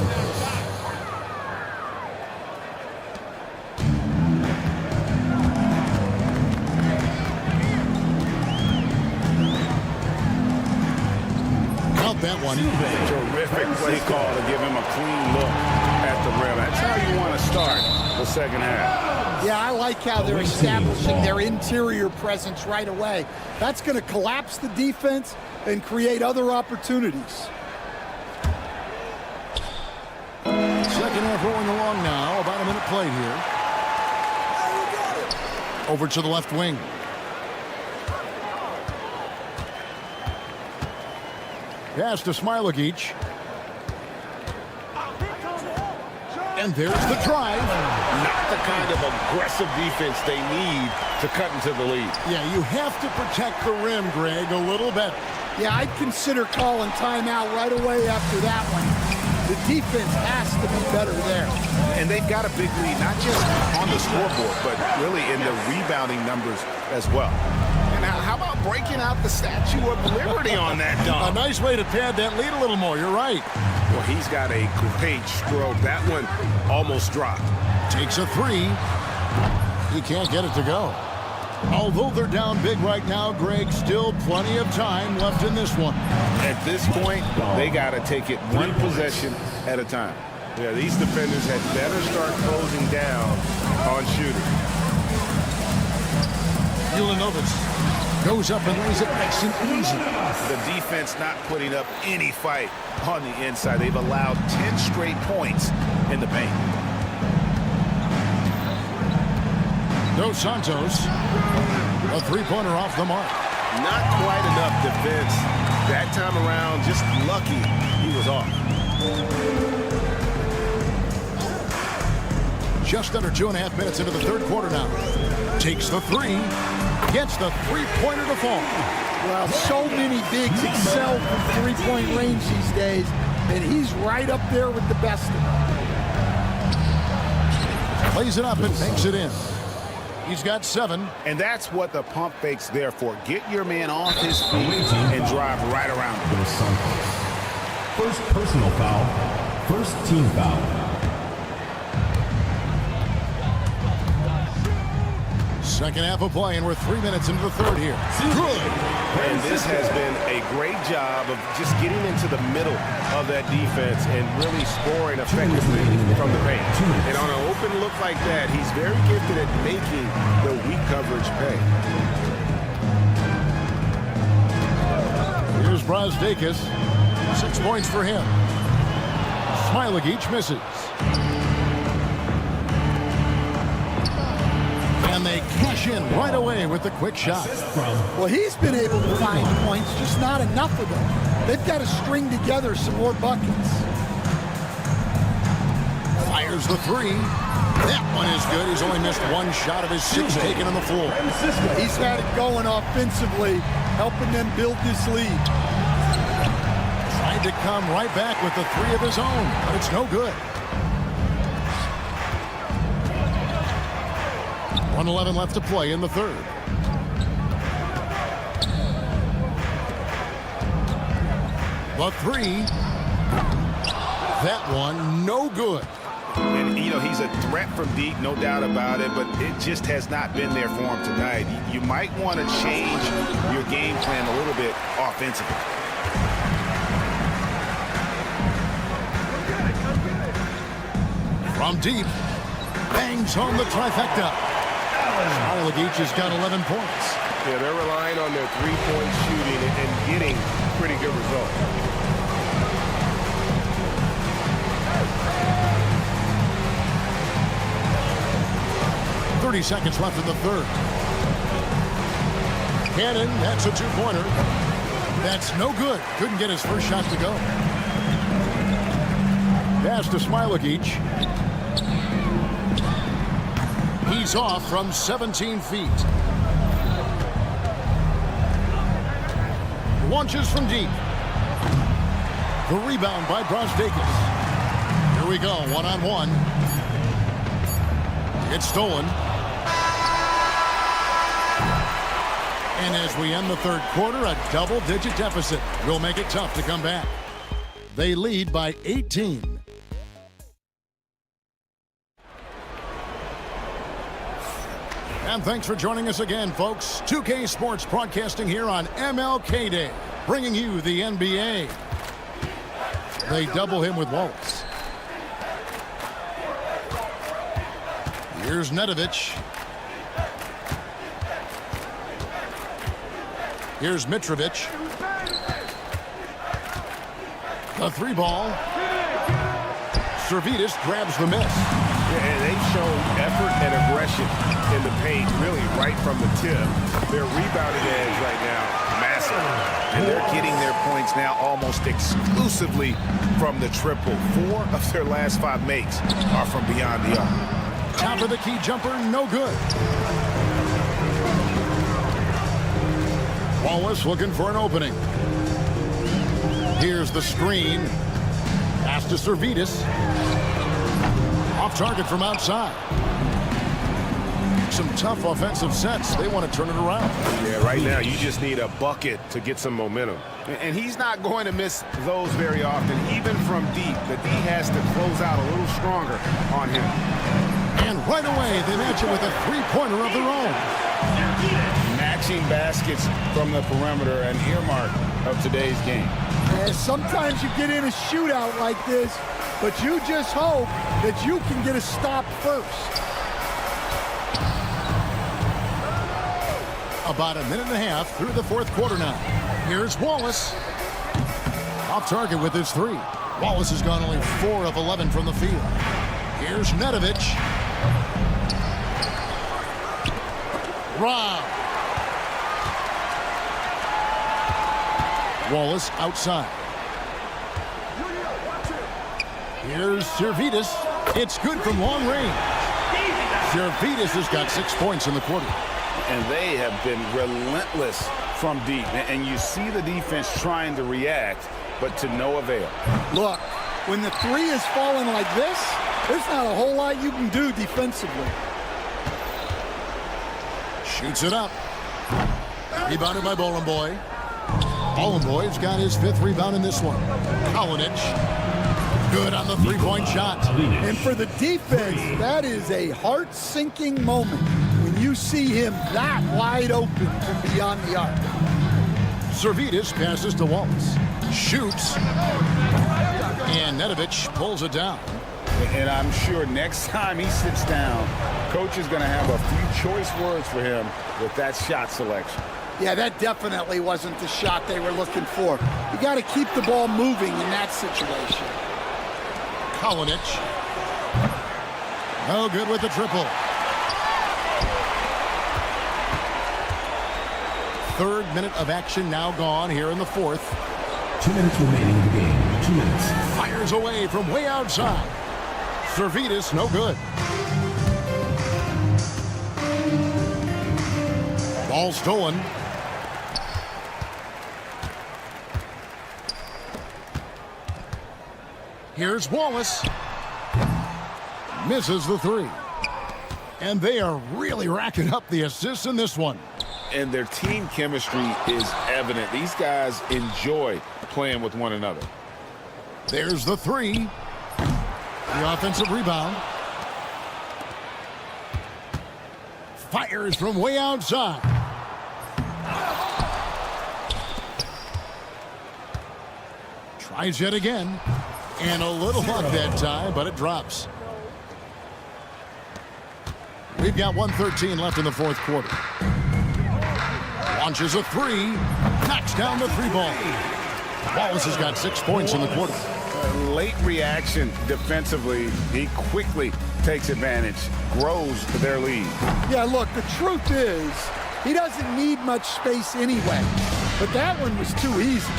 Count that one. Terrific play call to give him a clean look at the rim. That's how you want to start the second half. Yeah, I like how they're establishing their interior presence right away. That's going to collapse the defense and create other opportunities. Second half rolling along now. About a minute played here. Over to the left wing. Pass to Smailagic. And there's the drive. Not the kind of aggressive defense they need to cut into the lead. Yeah, you have to protect the rim, Greg, a little better. Yeah, I'd consider calling timeout right away after that one. The defense has to be better there. And they've got a big lead, not just on the scoreboard, but really in the rebounding numbers as well. And how about breaking out the Statue of Liberty on that dunk? A nice way to pad that lead a little more. You're right. Well, he's got a great stroke. That one almost dropped. Takes a 3. He can't get it to go. Although they're down big right now, Greg, still plenty of time left in this one. At this point, they got to take it one possession at a time. Yeah, these defenders had better start closing down on shooting. Ulanovitz goes up and lays it nice and easy. The defense not putting up any fight on the inside. They've allowed 10 straight points in the paint. Dos Santos, a 3-pointer off the mark. Not quite enough defense. That time around, just lucky he was off. Just under 2.5 minutes into the third quarter now. Takes the 3. Gets the 3-pointer to fall. Well, so many bigs excel from 3-point range these days, and he's right up there with the best of them. Plays it up and makes it in. He's got 7. And that's what the pump fake's there for. Get your man off his feet and drive right around him. First personal foul. First team foul. Second half of play, and we're 3 minutes into the third here. Good. And this has been a great job of just getting into the middle of that defense and really scoring effectively from the paint. And on an open look like that, he's very gifted at making the weak coverage pay. Here's Brazdeikis. 6 points for him. Smilagic misses. And they cash in right away with the quick shot. Well, he's been able to find points, just not enough of them. They've got to string together some more buckets. Fires the 3. That one is good. He's only missed 1 shot of his 6 taken on the floor. He's had it going offensively, helping them build this lead. Tried to come right back with the 3 of his own, but it's no good. 1:11 left to play in the third. The 3. That one, no good. And, you know, he's a threat from deep, no doubt about it, but it just has not been there for him tonight. You might want to change your game plan a little bit offensively. From deep, bangs home the trifecta. Smilagic has got 11 points. Yeah, they're relying on their three-point shooting and getting pretty good results. Seconds left in the third. Cannon, that's a 2-pointer. That's no good. Couldn't get his first shot to go. Pass to Smilagic. He's off from 17 feet. Launches from deep. The rebound by Brazdeikis. Here we go, 1-on-1. It's stolen. And as we end the third quarter, a double-digit deficit will make it tough to come back. They lead by 18. And thanks for joining us again, folks. 2K Sports broadcasting here on MLK Day, bringing you the NBA. They double him with Wallace. Here's Nedovic. Here's Mitrovic. The 3-ball. Servidis grabs the miss. And they've shown effort and aggression in the paint, really right from the tip. Their rebounding edge right now, massive. And they're getting their points now almost exclusively from the triple. 4 of their last 5 makes are from beyond the arc. Top of the key jumper, no good. Wallace looking for an opening. Here's the screen. Pass to Servidis. Off target from outside. Some tough offensive sets. They want to turn it around. Yeah, right now you just need a bucket to get some momentum. And he's not going to miss those very often, even from deep. The D has to close out a little stronger on him. And right away, they match it with a 3-pointer of their own. Matching baskets from the perimeter, an earmark of today's game. And sometimes you get in a shootout like this, but you just hope that you can get a stop first. About a minute and a half through the fourth quarter now. Here's Wallace. Off target with his 3. Wallace has gone only 4 of 11 from the field. Here's Nedovic. Rob. Wallace outside. Here's Servidis. It's good from long range. Servidis has got 6 points in the quarter. And they have been relentless from deep. And you see the defense trying to react, but to no avail. Look, when the 3 is falling like this, there's not a whole lot you can do defensively. Shoots it up. Rebounded by Boy. Boy's got his 5th rebound in this one. Kaunas. Good on the three-point shot. And for the defense, that is a heart-sinking moment when you see him that wide open from beyond the arc. Zalgiris passes to Wallace. Shoots. And Nedovic pulls it down. And I'm sure next time he sits down, coach is going to have a few choice words for him with that shot selection. Yeah, that definitely wasn't the shot they were looking for. You got to keep the ball moving in that situation. Kaunas. No good with the triple. 3rd minute of action now gone here in the 4th. 2 minutes remaining in the game. 2 minutes. Fires away from way outside. Zalgiris, no good. Ball stolen. Here's Wallace. Misses the 3. And they are really racking up the assists in this one. And their team chemistry is evident. These guys enjoy playing with one another. There's the 3. The offensive rebound. Fires from way outside. Tries yet again. And a little luck that time, but it drops. We've got 1:13 left in the 4th quarter. Launches a 3. Knocks down the 3-ball. Wallace has got 6 points in the quarter. Late reaction defensively. He quickly takes advantage, grows their lead. Yeah, look, the truth is, he doesn't need much space anyway. But that one was too easy.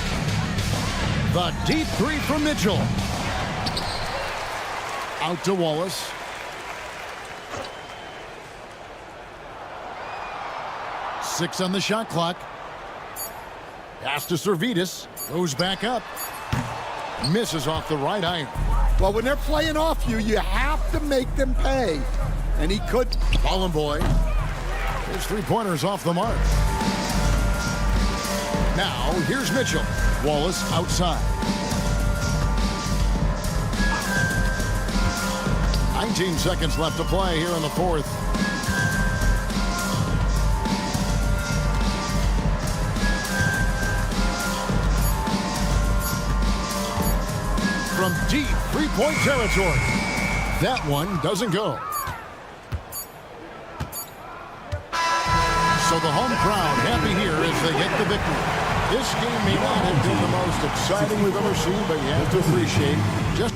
The deep 3 from Mitchell. Out to Wallace. Six on the shot clock. Pass to Zalgiris. Goes back up. Misses off the right iron. Well, when they're playing off you, you have to make them pay. And he could. Boy. His 3-pointers off the mark. Now, here's Mitchell. Wallace outside. 19 seconds left to play here in the 4th. From deep 3-point territory. That one doesn't go. So the home crowd happy here as they get the victory. This game may not have been the most exciting we've ever seen, but you have to appreciate just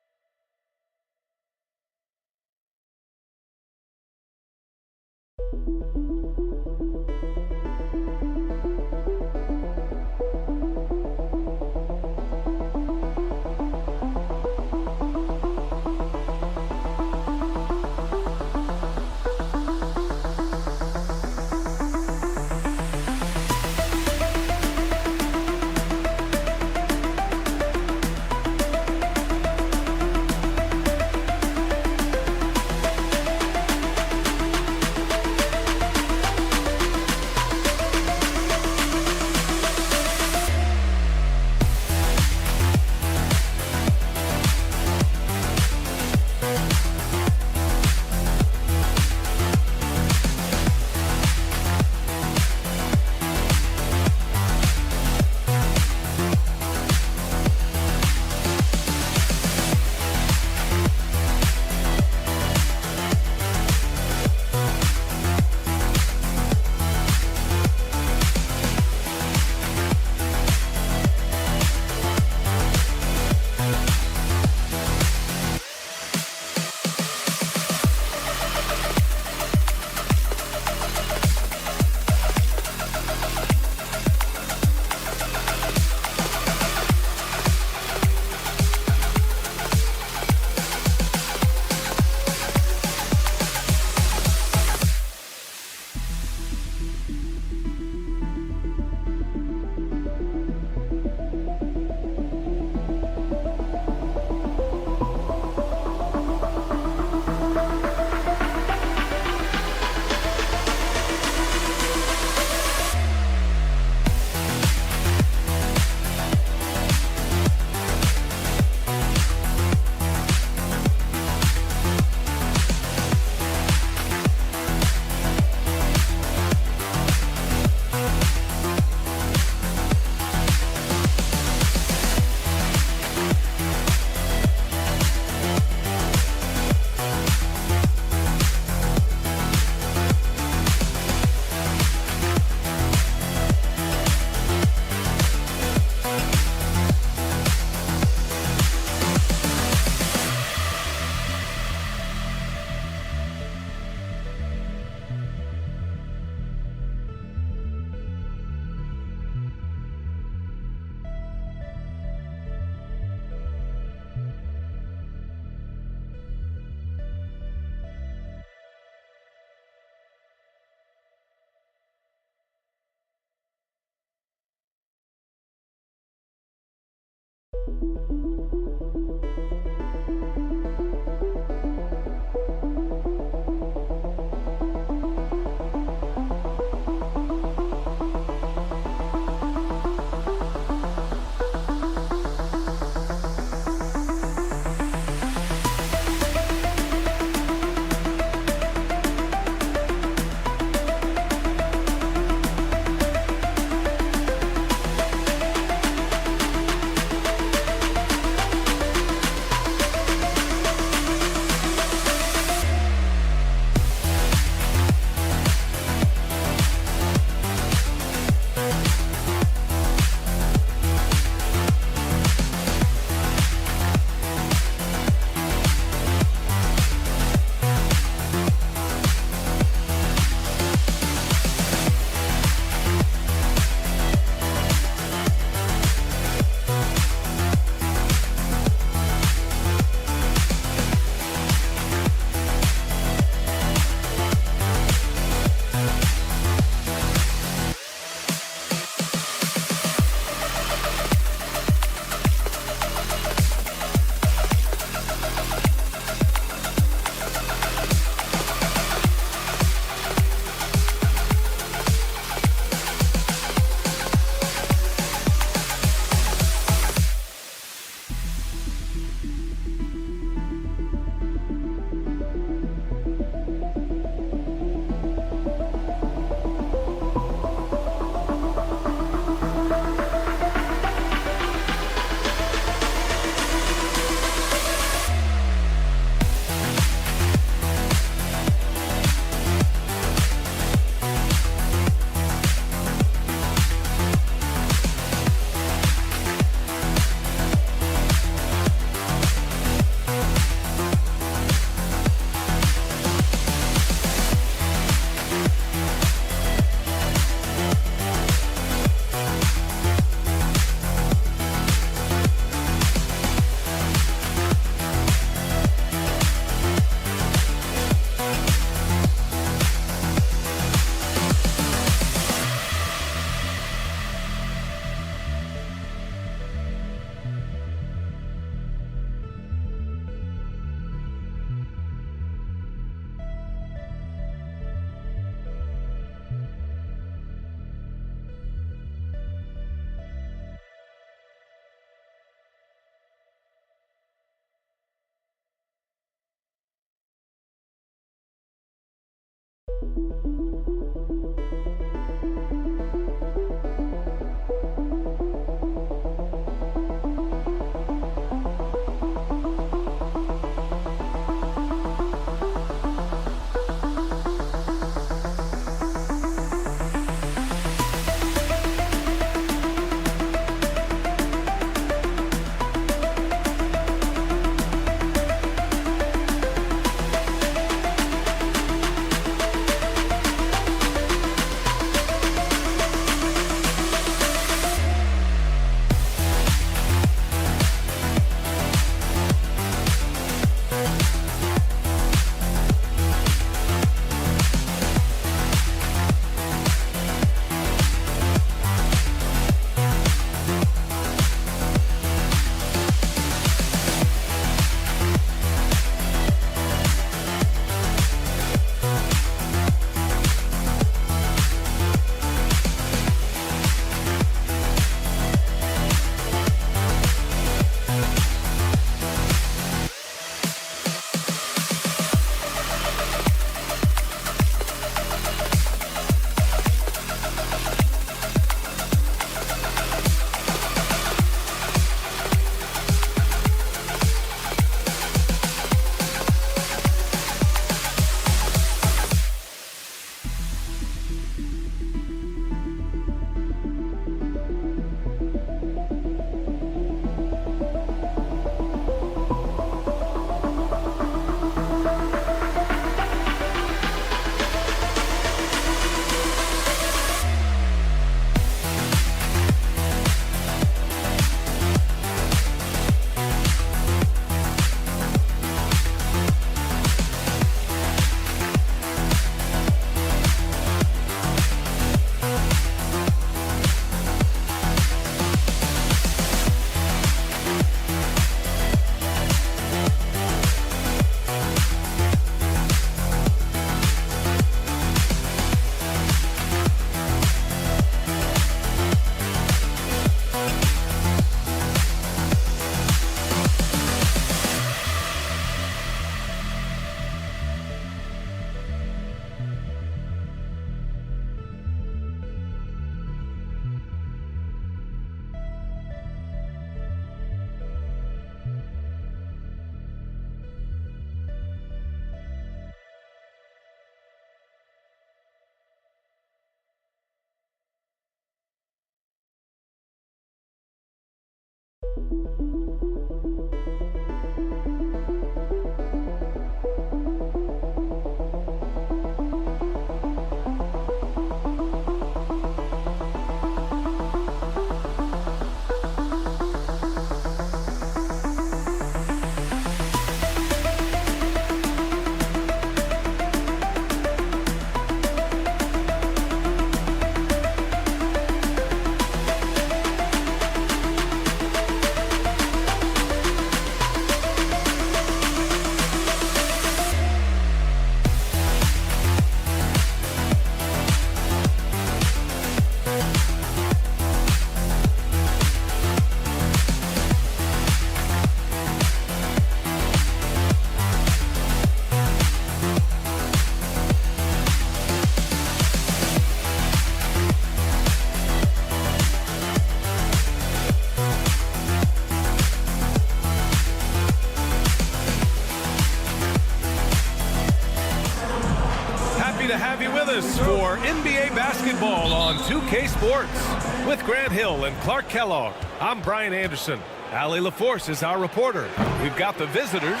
this for NBA basketball on 2K Sports. With Grant Hill and Clark Kellogg, I'm Brian Anderson. Allie LaForce is our reporter. We've got the visitors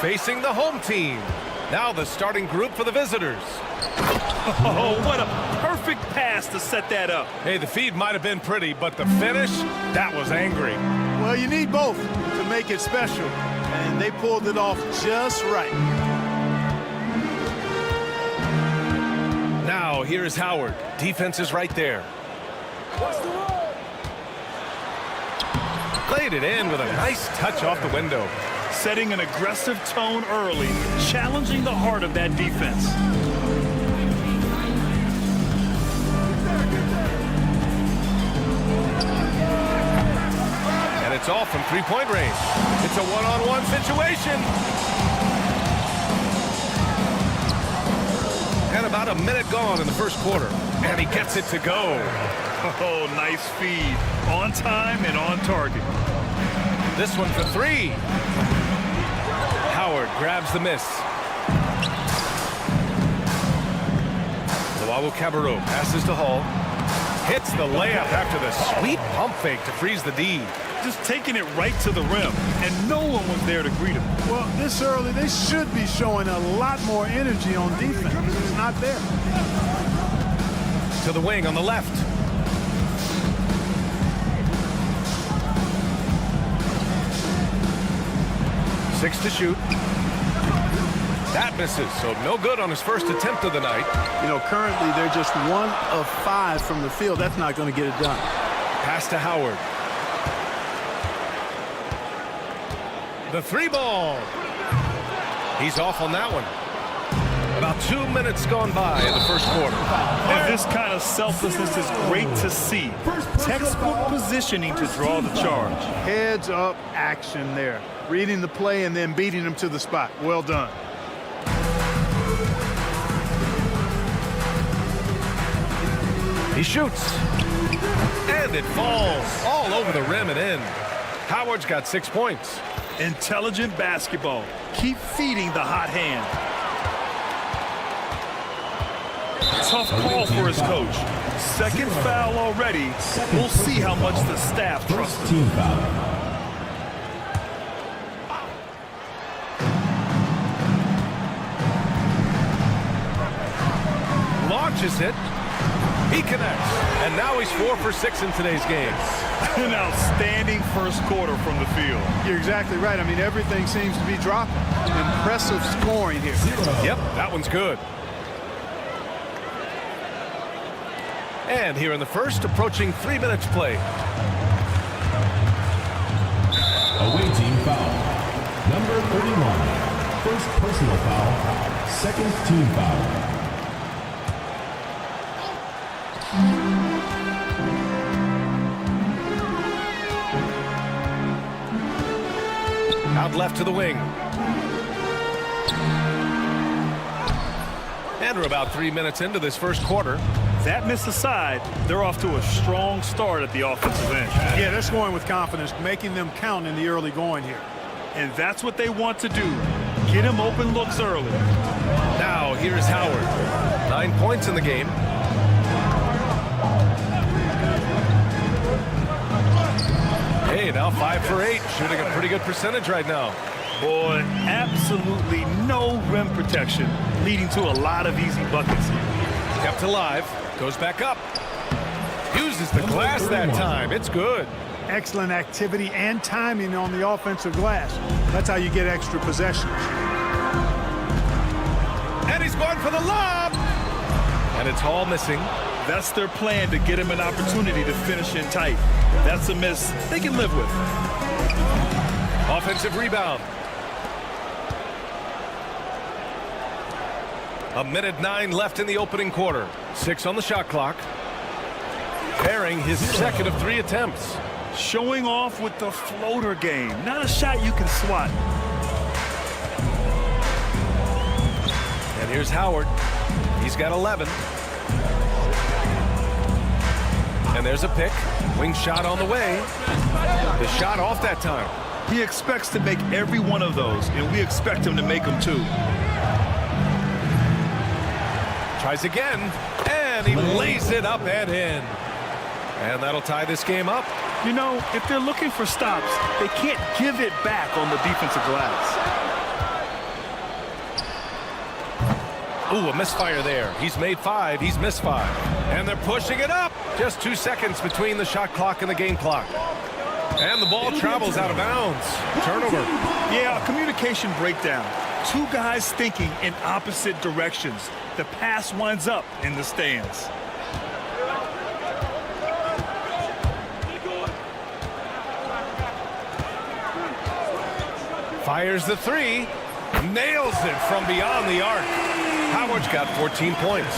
facing the home team. Now the starting group for the visitors. Oh, what a perfect pass to set that up. Hey, the feed might have been pretty, but the finish, that was angry. Well, you need both to make it special, and they pulled it off just right. Now, here is Howard. Defense is right there. Played it in with a nice touch off the window. Setting an aggressive tone early, challenging the heart of that defense. And it's off from three-point range. It's a one-on-one situation. And about a minute gone in the first quarter. And he gets it to go. Oh, nice feed. On time and on target. This one for three. Howard grabs the miss. Luau Cabarrot passes to Hall. Hits the layup after the sweet pump fake to freeze the D. Just taking it right to the rim, and no one was there to greet him. Well, this early, they should be showing a lot more energy on defense. It's not there. To the wing on the left. Six to shoot. That misses, so no good on his first attempt of the night. You know, currently they're just 1 of 5 from the field. That's not going to get it done. Pass to Howard. The three ball. He's off on that one. About 2 minutes gone by in the first quarter. And this kind of selflessness is great to see. Textbook positioning to draw the charge. Heads up action there. Reading the play and then beating them to the spot. Well done. He shoots. And it falls all over the rim and in. Howard's got 6 points. Intelligent basketball. Keep feeding the hot hand. Tough call for his coach. Second foul already. We'll see how much the staff trusts him. Team foul. Launches it. He connects. And now he's 4 for 6 in today's game. An outstanding first quarter from the field. You're exactly right. I mean, everything seems to be dropping. Impressive scoring here. Yep, that one's good. And here in the first, approaching 3 minutes play. Away team foul. Number 31. First personal foul. Second team foul. Out left to the wing. And we're about 3 minutes into this first quarter. That miss aside, they're off to a strong start at the offensive end. Yeah, they're scoring with confidence, making them count in the early going here. And that's what they want to do. Get him open looks early. Now, here's Howard. 9 points in the game. Hey, now 5 for 8. Shooting a pretty good percentage right now. Boy, absolutely no rim protection, leading to a lot of easy buckets here. Kept alive. Goes back up. Uses the glass that time. It's good. Excellent activity and timing on the offensive glass. That's how you get extra possessions. And he's going for the lob. And it's all missing. That's their plan, to get him an opportunity to finish in tight. That's a miss they can live with. Offensive rebound. 1:09 left in the opening quarter. 6 on the shot clock. Pairing his second of 3 attempts. Showing off with the floater game. Not a shot you can swat. And here's Howard. He's got 11. And there's a pick. Wing shot on the way. The shot off that time. He expects to make every one of those, and we expect him to make them too. Tries again, and he lays it up and in. And that'll tie this game up. You know, if they're looking for stops, they can't give it back on the defensive glass. Ooh, a misfire there. He's made 5. He's missed 5. And they're pushing it up. Just 2 seconds between the shot clock and the game clock. And the ball travels out of bounds. Turnover. Yeah, a communication breakdown. 2 guys thinking in opposite directions. The pass winds up in the stands. Fires the 3. Nails it from beyond the arc. Howard's got 14 points.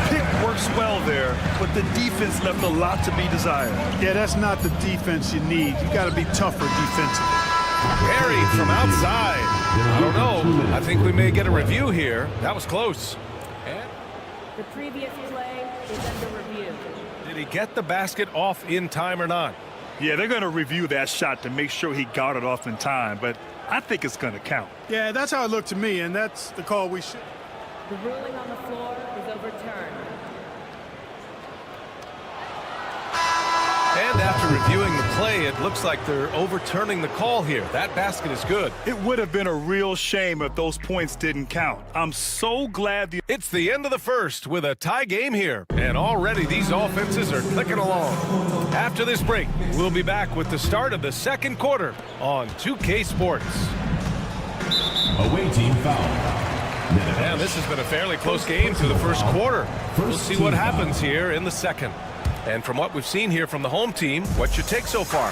Pick works well there, but the defense left a lot to be desired. Yeah, that's not the defense you need. You got to be tougher defensively. Buried from outside. I don't know. I think we may get a review here. That was close. The previous play is under review. Did he get the basket off in time or not? Yeah, they're going to review that shot to make sure he got it off in time, but I think it's going to count. Yeah, that's how it looked to me, and that's the call we should. The ruling on the floor is overturned. And after reviewing the play, it looks like they're overturning the call here. That basket is good. It would have been a real shame if those points didn't count. I'm so glad It's the end of the first with a tie game here. And already these offenses are clicking along. After this break, we'll be back with the start of the second quarter on 2K Sports. Away team foul. And this has been a fairly close game through the first quarter. We'll see what happens here in the second. And from what we've seen here from the home team, what's your take so far?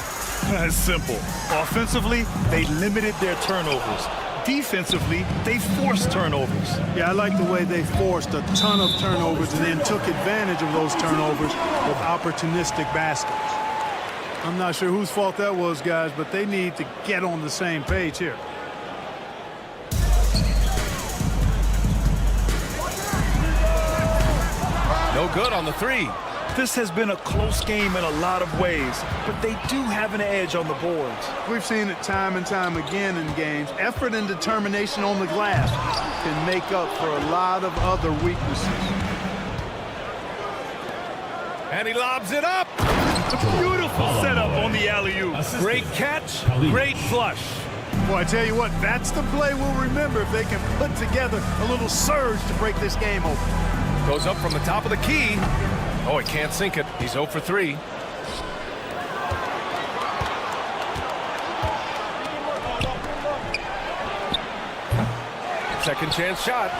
It's simple. Offensively, they limited their turnovers. Defensively, they forced turnovers. Yeah, I like the way they forced a ton of turnovers and then took advantage of those turnovers with opportunistic baskets. I'm not sure whose fault that was, guys, but they need to get on the same page here. No good on the 3. This has been a close game in a lot of ways, but they do have an edge on the boards. We've seen it time and time again in games. Effort and determination on the glass can make up for a lot of other weaknesses. And he lobs it up. A beautiful setup on the alley-oop. Great catch, great flush. Boy, I tell you what, that's the play we'll remember if they can put together a little surge to break this game open. Goes up from the top of the key. Oh, he can't sink it. He's 0 for 3. Second chance shot.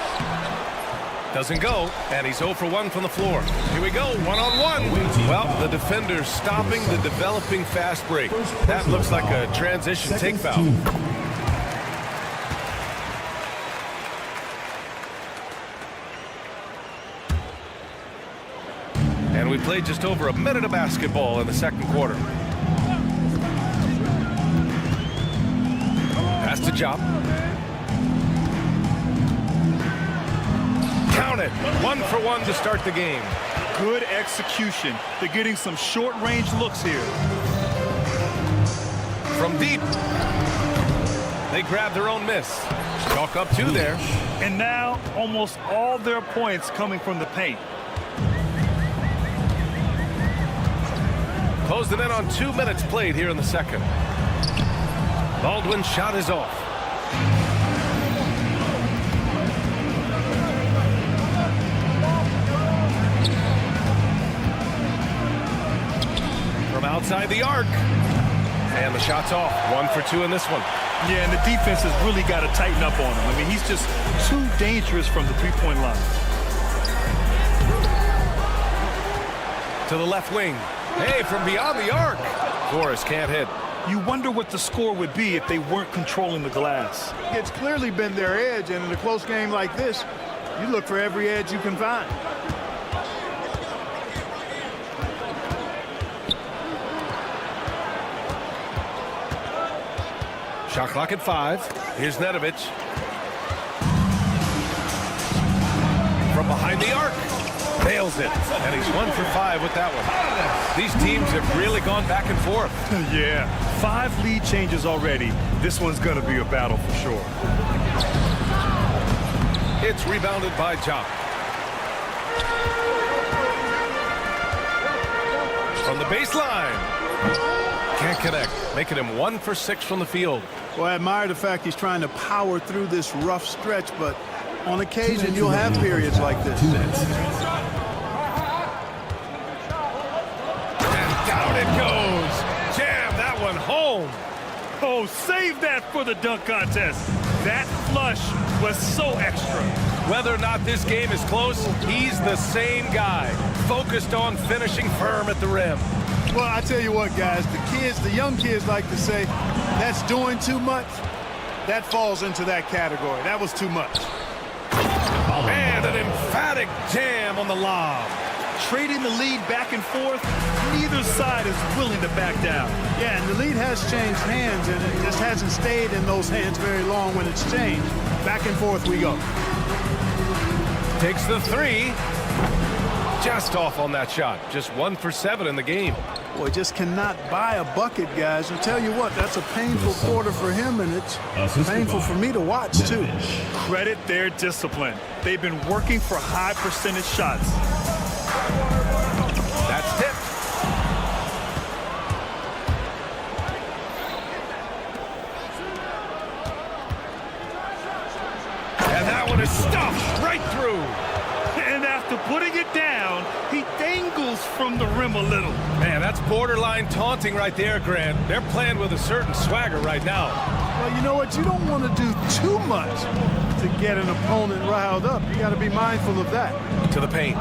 Doesn't go, and he's 0 for 1 from the floor. Here we go, one-on-one. Well, the defender's stopping the developing fast break. That looks like a transition take foul. And we played just over a minute of basketball in the second quarter. Pass to Job. Count it. 1 for 1 to start the game. Good execution. They're getting some short-range looks here. From deep. They grab their own miss. Chalk up 2 there. And now almost all their points coming from the paint. Closed it in on 2 minutes played here in the second. Baldwin's shot is off. From outside the arc. And the shot's off. 1 for 2 in this one. Yeah, and the defense has really got to tighten up on him. I mean, he's just too dangerous from the three-point line. To the left wing. Hey, from beyond the arc. Forrest can't hit. You wonder what the score would be if they weren't controlling the glass. It's clearly been their edge, and in a close game like this, you look for every edge you can find. Shot clock at 5. Here's Nedovic. From behind the arc. Nails it. And he's 1 for 5 with that one. These teams have really gone back and forth. Yeah, 5 lead changes already. This one's going to be a battle for sure. It's rebounded by Job. From the baseline. Can't connect. Making him 1 for 6 from the field. Well, I admire the fact he's trying to power through this rough stretch, but on occasion you'll have periods like this. And down it goes. Jam that one home. Oh, save that for the dunk contest. That flush was so extra. Whether or not this game is close, he's the same guy, focused on finishing firm at the rim. Well, I tell you what, guys, the young kids like to say, that's doing too much. That falls into that category. That was too much. And an emphatic jam on the lob. Trading the lead back and forth, neither side is willing to back down. Yeah, and the lead has changed hands, and it just hasn't stayed in those hands very long when it's changed. Back and forth we go. Takes the 3. Just off on that shot. Just 1 for 7 in the game. Boy, just cannot buy a bucket, guys. And tell you what, that's a painful quarter for him, and it's painful for me to watch, too. Credit their discipline. They've been working for high percentage shots. That's tipped. And that one is stuffed right through. And after putting it down, he dangles from the rim a little. Man, that's borderline taunting right there, Grant. They're playing with a certain swagger right now. Well, you know what? You don't want to do too much to get an opponent riled up. You got to be mindful of that. To the paint.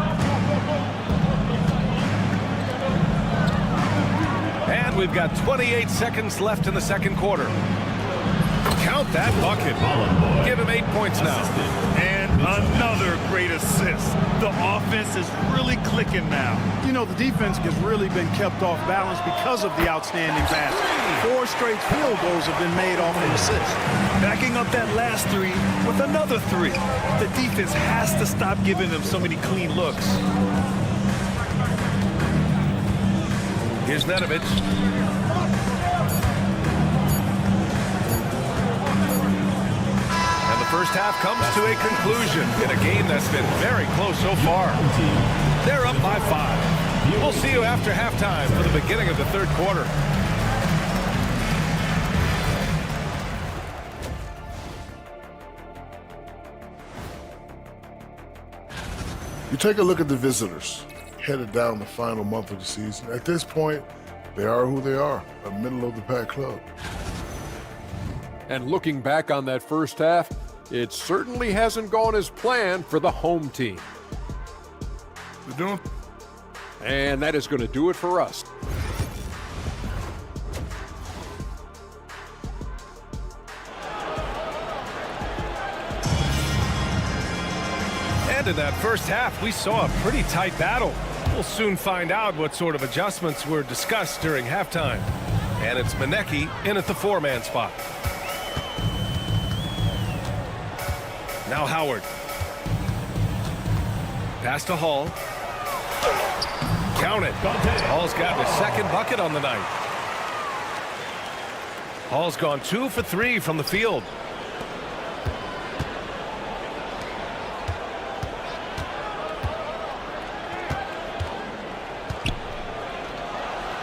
And we've got 28 seconds left in the second quarter. Count that bucket. Give him 8 points now. And another great assist. The offense is really clicking now. You know, the defense has really been kept off balance because of the outstanding pass. 4 straight field goals have been made off an assist. Backing up that last 3 with another 3. The defense has to stop giving them so many clean looks. Here's Nedovic. And the first half comes to a conclusion in a game that's been very close so far. They're up by 5. We'll see you after halftime for the beginning of the third quarter. You take a look at the visitors, headed down the final month of the season. At this point, they are who they are, a middle-of-the-pack club. And looking back on that first half, it certainly hasn't gone as planned for the home team. And that is going to do it for us. And in that first half, we saw a pretty tight battle. We'll soon find out what sort of adjustments were discussed during halftime. And it's Manecki in at the 4-man spot. Now Howard. Pass to Hall. Count it. Hall's got his second bucket on the night. Hall's gone 2 for 3 from the field.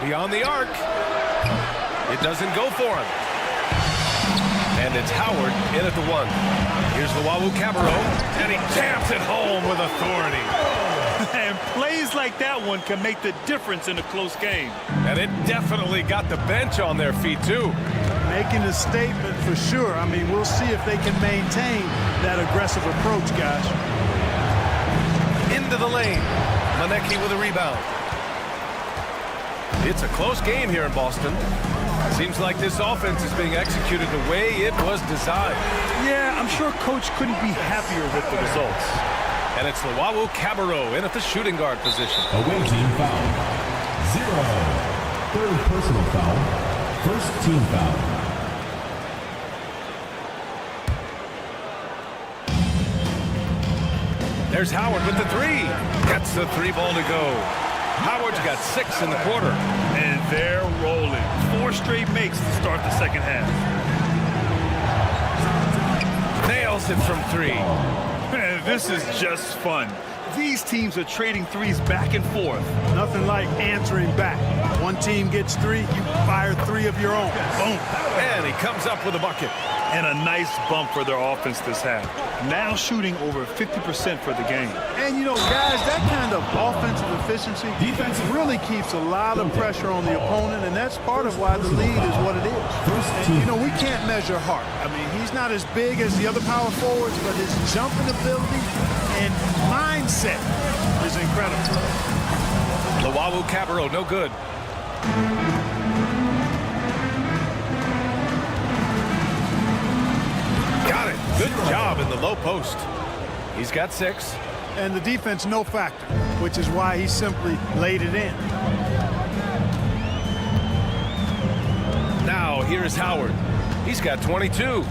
Beyond the arc. It doesn't go for him. And it's Howard in at the 1. Here's Luau Cabarro, and he jams it home with authority. And plays like that one can make the difference in a close game. And it definitely got the bench on their feet, too. Making a statement for sure. I mean, we'll see if they can maintain that aggressive approach, guys. Into the lane. Manecki with a rebound. It's a close game here in Boston. Seems like this offense is being executed the way it was designed. Yeah, I'm sure Coach couldn't be happier with the results. And it's Luau Cabarro in at the shooting guard position. Away team foul. 0. Third personal foul. First team foul. There's Howard with the 3. Gets the 3-ball to go. Howard's got 6 in the quarter. And they're rolling. 4 straight makes to start the second half. Nails it from 3. Man, this is just fun. These teams are trading threes back and forth. Nothing like answering back. One team gets 3, you fire 3 of your own. Boom. And he comes up with a bucket. And a nice bump for their offense this half. Now shooting over 50% for the game. And, you know, guys, that kind of offensive efficiency really keeps a lot of pressure on the opponent, and that's part of why the lead is what it is. And, you know, we can't measure Hart. I mean, he's not as big as the other power forwards, but his jumping ability and mindset is incredible. Luau Cabarro, no good. Got it. Good job in the low post. He's got 6. And the defense no factor, which is why he simply laid it in. Now here's Howard. He's got 22.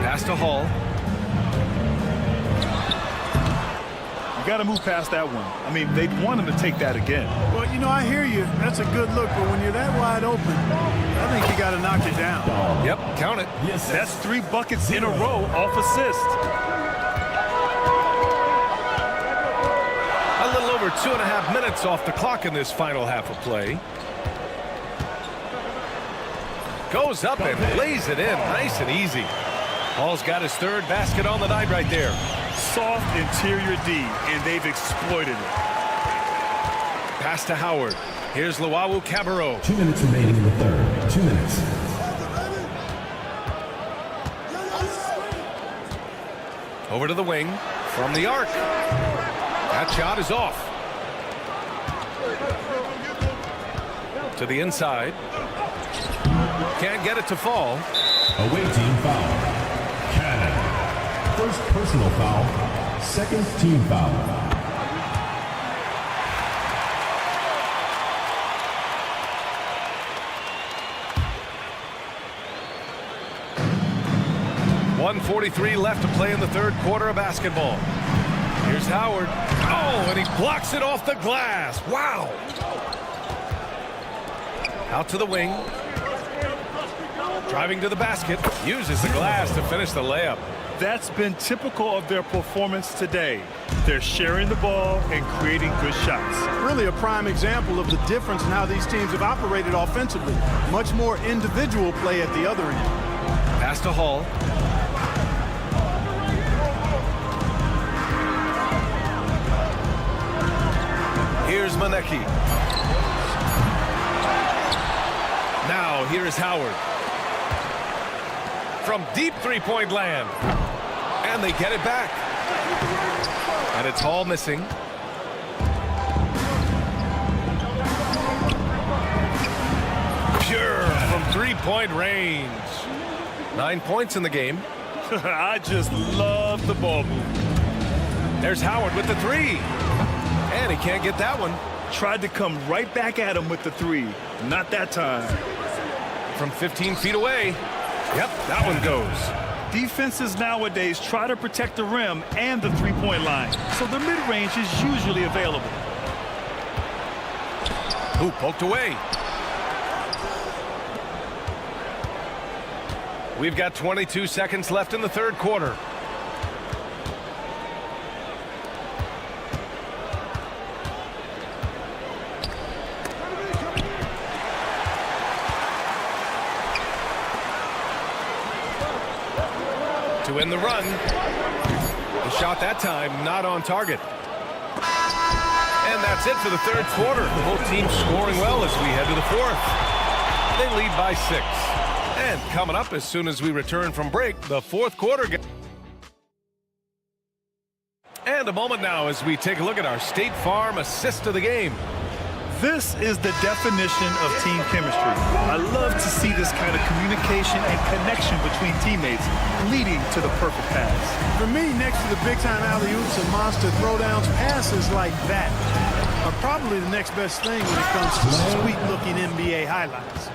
Pass to Hall. You got to move past that one. I mean, they'd want him to take that again. Well, you know, I hear you. That's a good look, but when you're that wide open, I think you got to knock it down. Yep, count it. Yes. That's 3 buckets in a row off assist. A little over 2.5 minutes off the clock in this final half of play. Goes up and lays it in nice and easy. Hall's got his 3rd basket on the night right there. Soft interior D, and they've exploited it. Pass to Howard. Here's Luau Cabarro. 2 minutes remaining in the third. 2 minutes. Over to the wing from the arc. That shot is off. To the inside. Can't get it to fall. Away team foul. Cannon. First personal foul. Second team foul. .143 left to play in the third quarter of basketball. Here's Howard. Oh, and he blocks it off the glass. Wow. Out to the wing. Driving to the basket. Uses the glass to finish the layup. That's been typical of their performance today. They're sharing the ball and creating good shots. Really a prime example of the difference in how these teams have operated offensively. Much more individual play at the other end. Pass to Hall. Here's Manecki. Now here is Howard. From deep three-point land. And they get it back. And it's Hall missing. Pure from three-point range. 9 points in the game. I just love the ball movement. There's Howard with the 3. And he can't get that one. Tried to come right back at him with the 3. Not that time. From 15 feet away. Yep, that one goes. Defenses nowadays try to protect the rim and the three-point line, so the mid-range is usually available. Ooh, poked away. We've got 22 seconds left in the third quarter. To win the run. The shot that time not on target. And that's it for the third quarter. Both teams scoring well as we head to the fourth. They lead by 6. And coming up as soon as we return from break, the fourth quarter. And a moment now as we take a look at our State Farm assist of the game. This is the definition of team chemistry. I love to see this kind of communication and connection between teammates leading to the perfect pass. For me, next to the big-time alley-oops and monster throwdowns, passes like that are probably the next best thing when it comes to sweet-looking NBA highlights.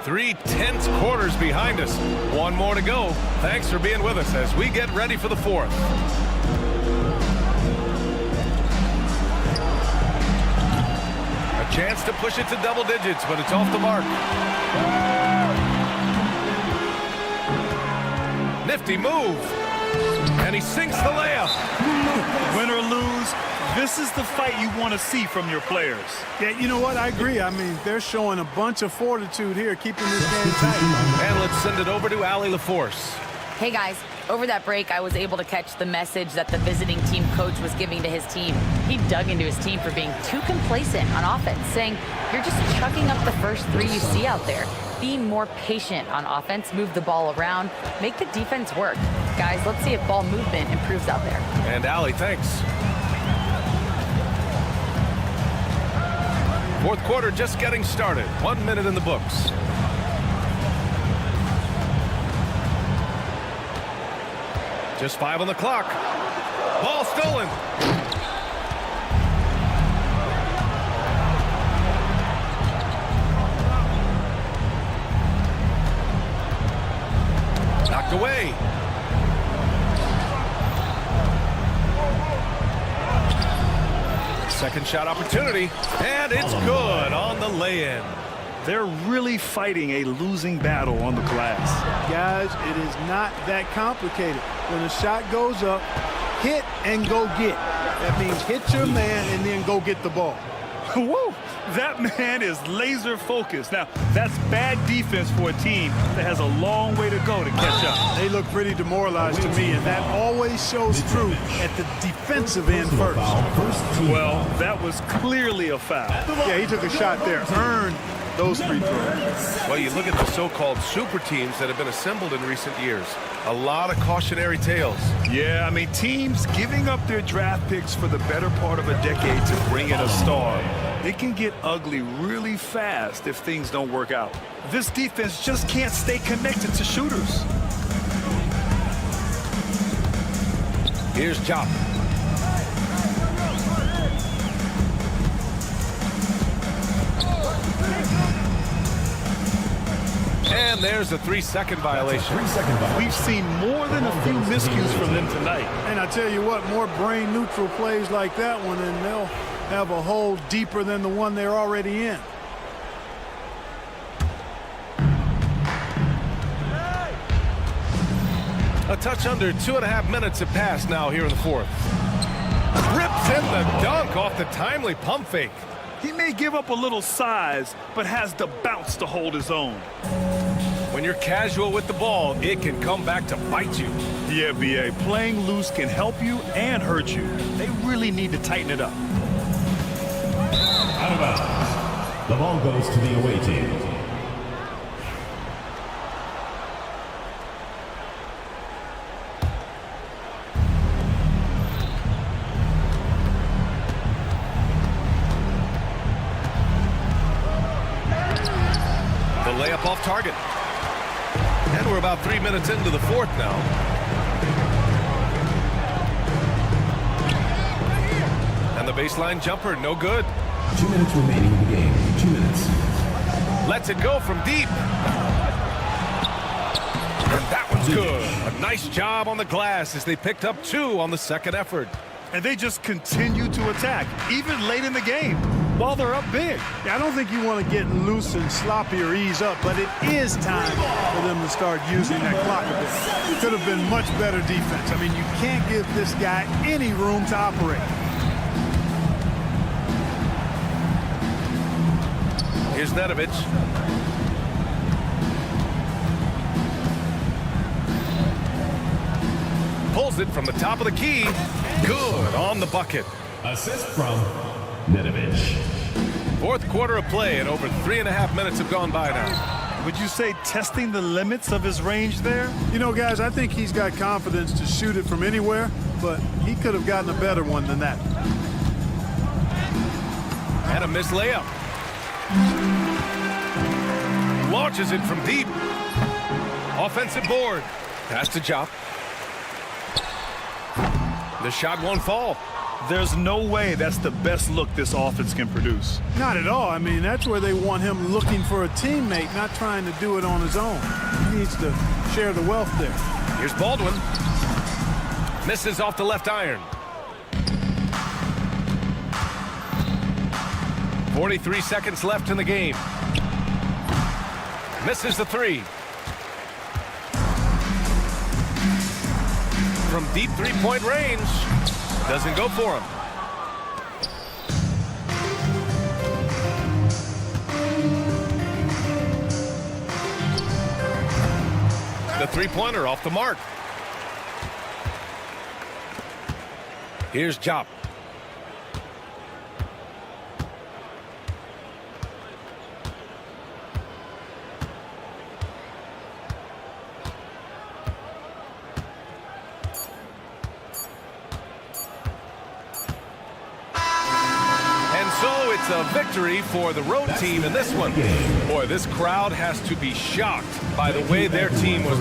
3 tense quarters behind us. One more to go. Thanks for being with us as we get ready for the fourth. A chance to push it to double digits, but it's off the mark. Nifty move. And he sinks the layup. Win or lose, this is the fight you want to see from your players. Yeah, you know what? I agree. I mean, they're showing a bunch of fortitude here, keeping this game tight. And let's send it over to Allie LaForce. Hey guys, over that break, I was able to catch the message that the visiting team coach was giving to his team. He dug into his team for being too complacent on offense, saying, you're just chucking up the first three you see out there. Be more patient on offense, move the ball around, make the defense work. Guys, let's see if ball movement improves out there. And Allie, thanks. Fourth quarter just getting started. 1 minute in the books. Just 5 on the clock. Ball stolen. Knocked away. Second shot opportunity, and it's good on the lay-in. They're really fighting a losing battle on the glass. Guys, it is not that complicated. When a shot goes up, hit and go get. That means hit your man and then go get the ball. Woo! That man is laser focused. Now, that's bad defense for a team that has a long way to go to catch up. They look pretty demoralized to me, and that always shows through at the defensive end first. Well, that was clearly a foul. Yeah, he took a shot there, earned those free throws. Well, you look at the so-called super teams that have been assembled in recent years. A lot of cautionary tales. Yeah, I mean, teams giving up their draft picks for the better part of a decade to bring in a star. It can get ugly really fast if things don't work out. This defense just can't stay connected to shooters. Here's Jop. And there's a 3-second violation. We've seen more than a few miscues from them tonight. And I tell you what, more brain-neutral plays like that one, and they'll have a hole deeper than the one they're already in. A touch under 2.5 minutes have passed now here in the fourth. Rips in the dunk off the timely pump fake. He may give up a little size, but has the bounce to hold his own. When you're casual with the ball, it can come back to bite you. Yeah, B.A., playing loose can help you and hurt you. They really need to tighten it up. Out of bounds. The ball goes to the away team. The layup off target. And we're about 3 minutes into the fourth now. And the baseline jumper, no good. 2 minutes remaining in the game. 2 minutes. Lets it go from deep. And that one's good. A nice job on the glass as they picked up 2 on the second effort. And they just continue to attack, even late in the game, while they're up big. Yeah, I don't think you want to get loose and sloppy or ease up, but it is time for them to start using that clock a bit. It could have been much better defense. I mean, you can't give this guy any room to operate. Here's Nedovich. Pulls it from the top of the key. Good on the bucket. Assist from Nedovich. Fourth quarter of play, and over 3.5 minutes have gone by now. Would you say testing the limits of his range there? You know, guys, I think he's got confidence to shoot it from anywhere, but he could have gotten a better one than that. And a missed layup. Launches it from deep. Offensive board. Pass to Jop. The shot won't fall. There's no way that's the best look this offense can produce. Not at all. I mean, that's where they want him looking for a teammate, not trying to do it on his own. He needs to share the wealth there. Here's Baldwin. Misses off the left iron. 43 seconds left in the game. Misses the 3. from deep three-point range. Doesn't go for him. The three-pointer off the mark. Here's Jop. It's a victory for the road team in this one. Boy, this crowd has to be shocked by the way their team was.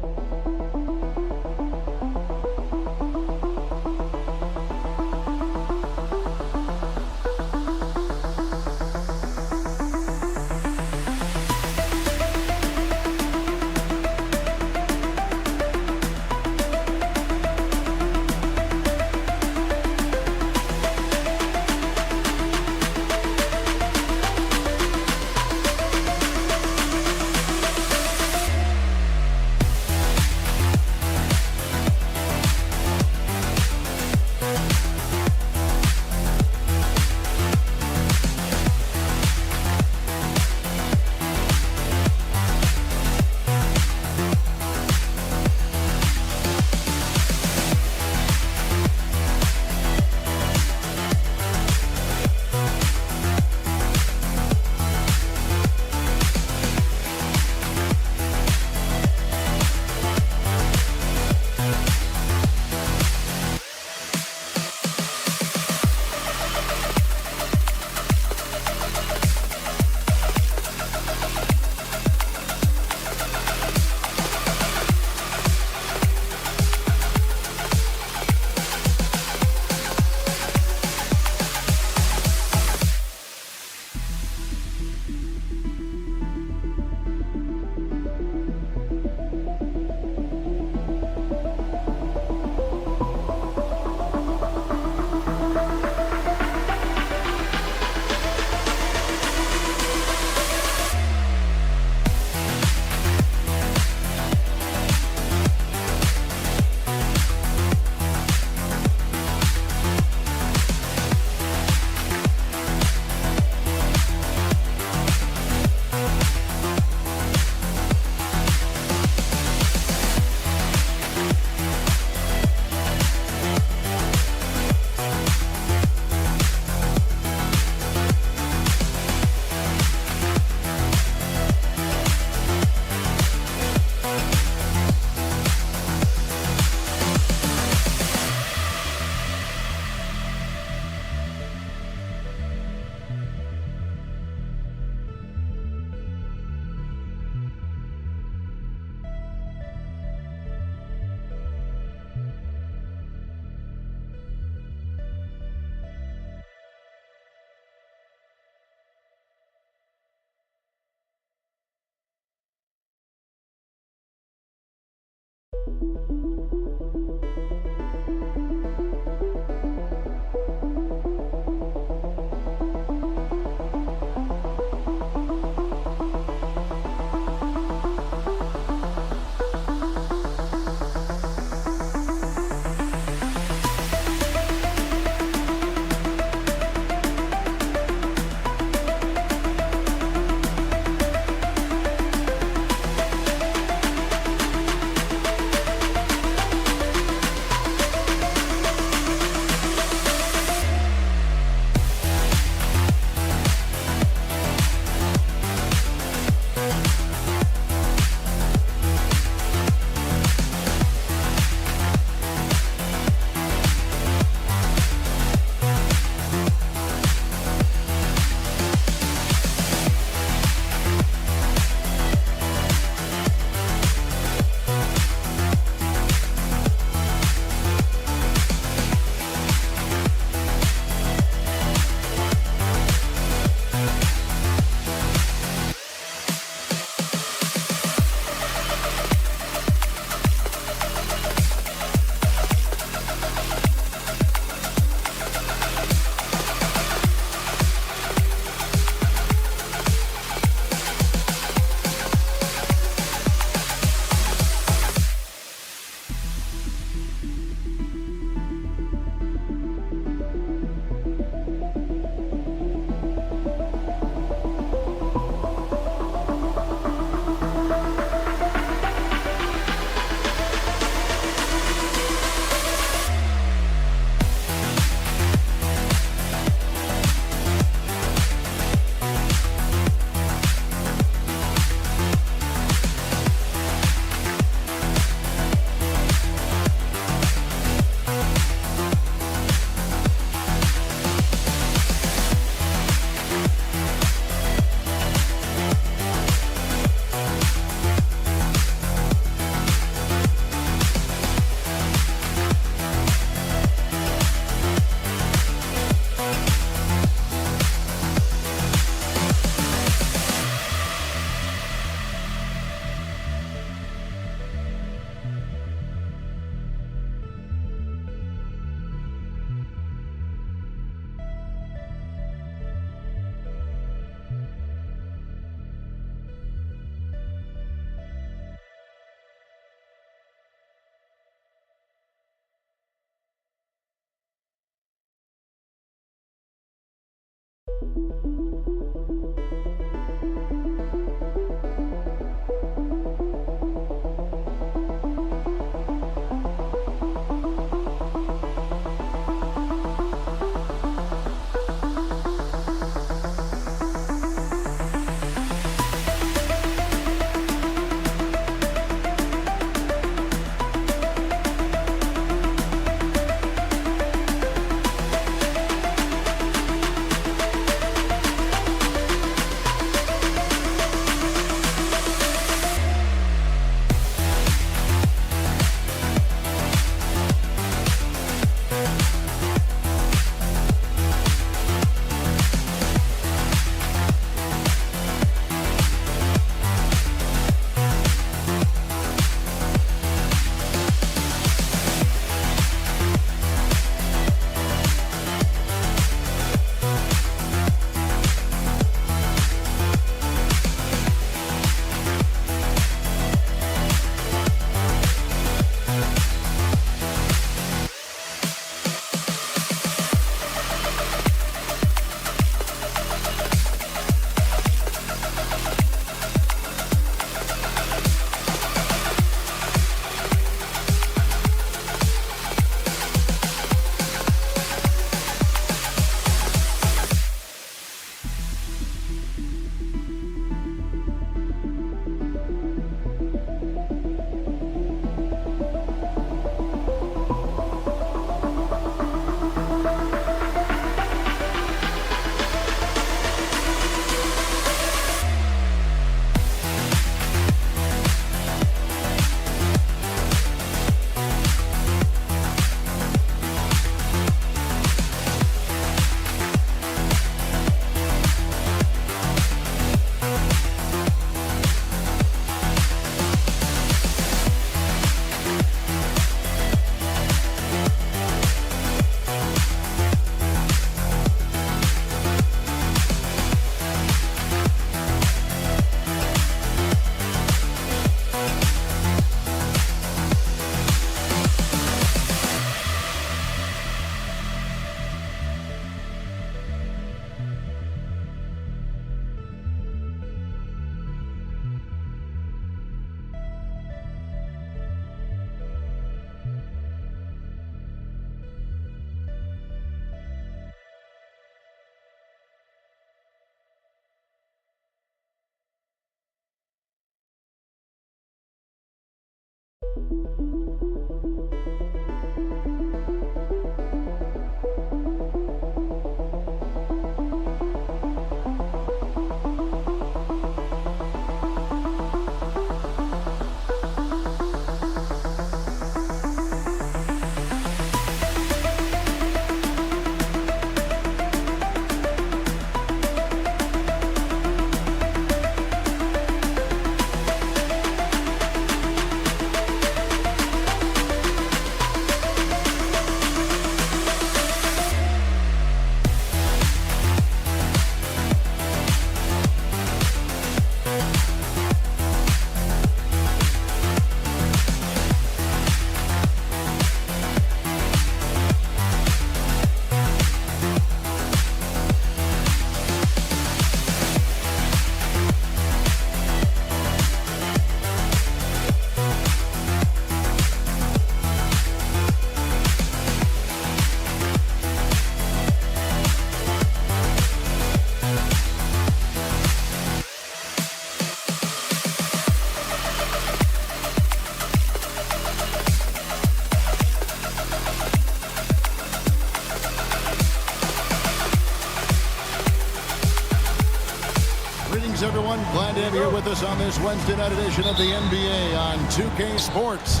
Greetings, everyone. Glad to have you here with us on this Wednesday night edition of the NBA on 2K Sports.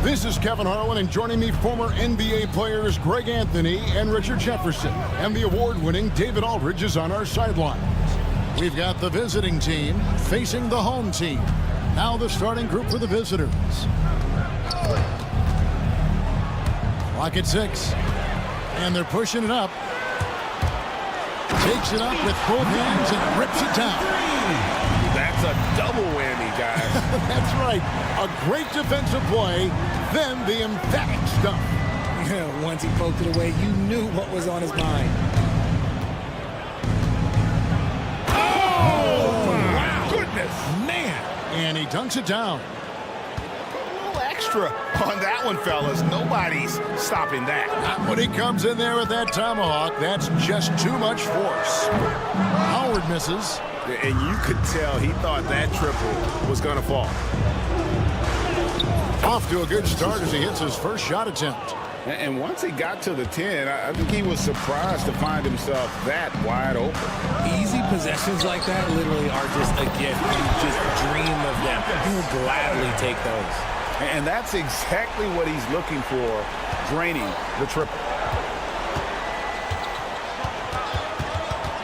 This is Kevin Harlan, and joining me, former NBA players Greg Anthony and Richard Jefferson. And the award-winning David Aldridge is on our sidelines. We've got the visiting team facing the home team. Now the starting group for the visitors. Clock at 6. And they're pushing it up. Takes it up with both hands and rips it down. That's a double whammy, guys. That's right. A great defensive play, then the emphatic stuff. Yeah, once he poked it away, you knew what was on his mind. Oh, my goodness. Man. And he dunks it down. A little extra on that one, fellas. Nobody's stopping that. Not when he comes in there with that tomahawk. That's just too much force. Howard misses. And you could tell he thought that triple was going to fall. Off to a good start as he hits his first shot attempt. And once he got to the 10, I think he was surprised to find himself that wide open. Easy possessions like that literally are just a gift. You just dream of them. You will gladly take those. And that's exactly what he's looking for draining the triple.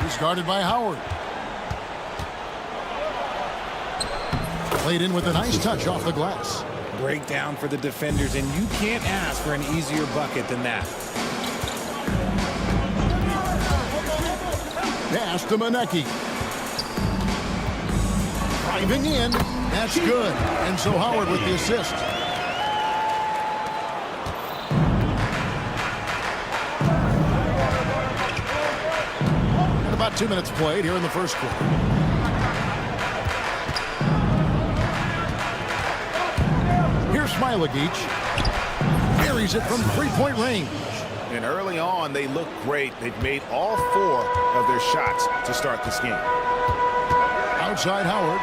He's guarded by Howard. Played in with a nice touch off the glass. Breakdown for the defenders, and you can't ask for an easier bucket than that. Pass to Monecki. Driving in. That's good. And so Howard with the assist. And about 2 minutes played here in the first quarter. Here's Smilagic. Buries it from three-point range. And early on, they look great. They've made all 4 of their shots to start this game. Outside Howard.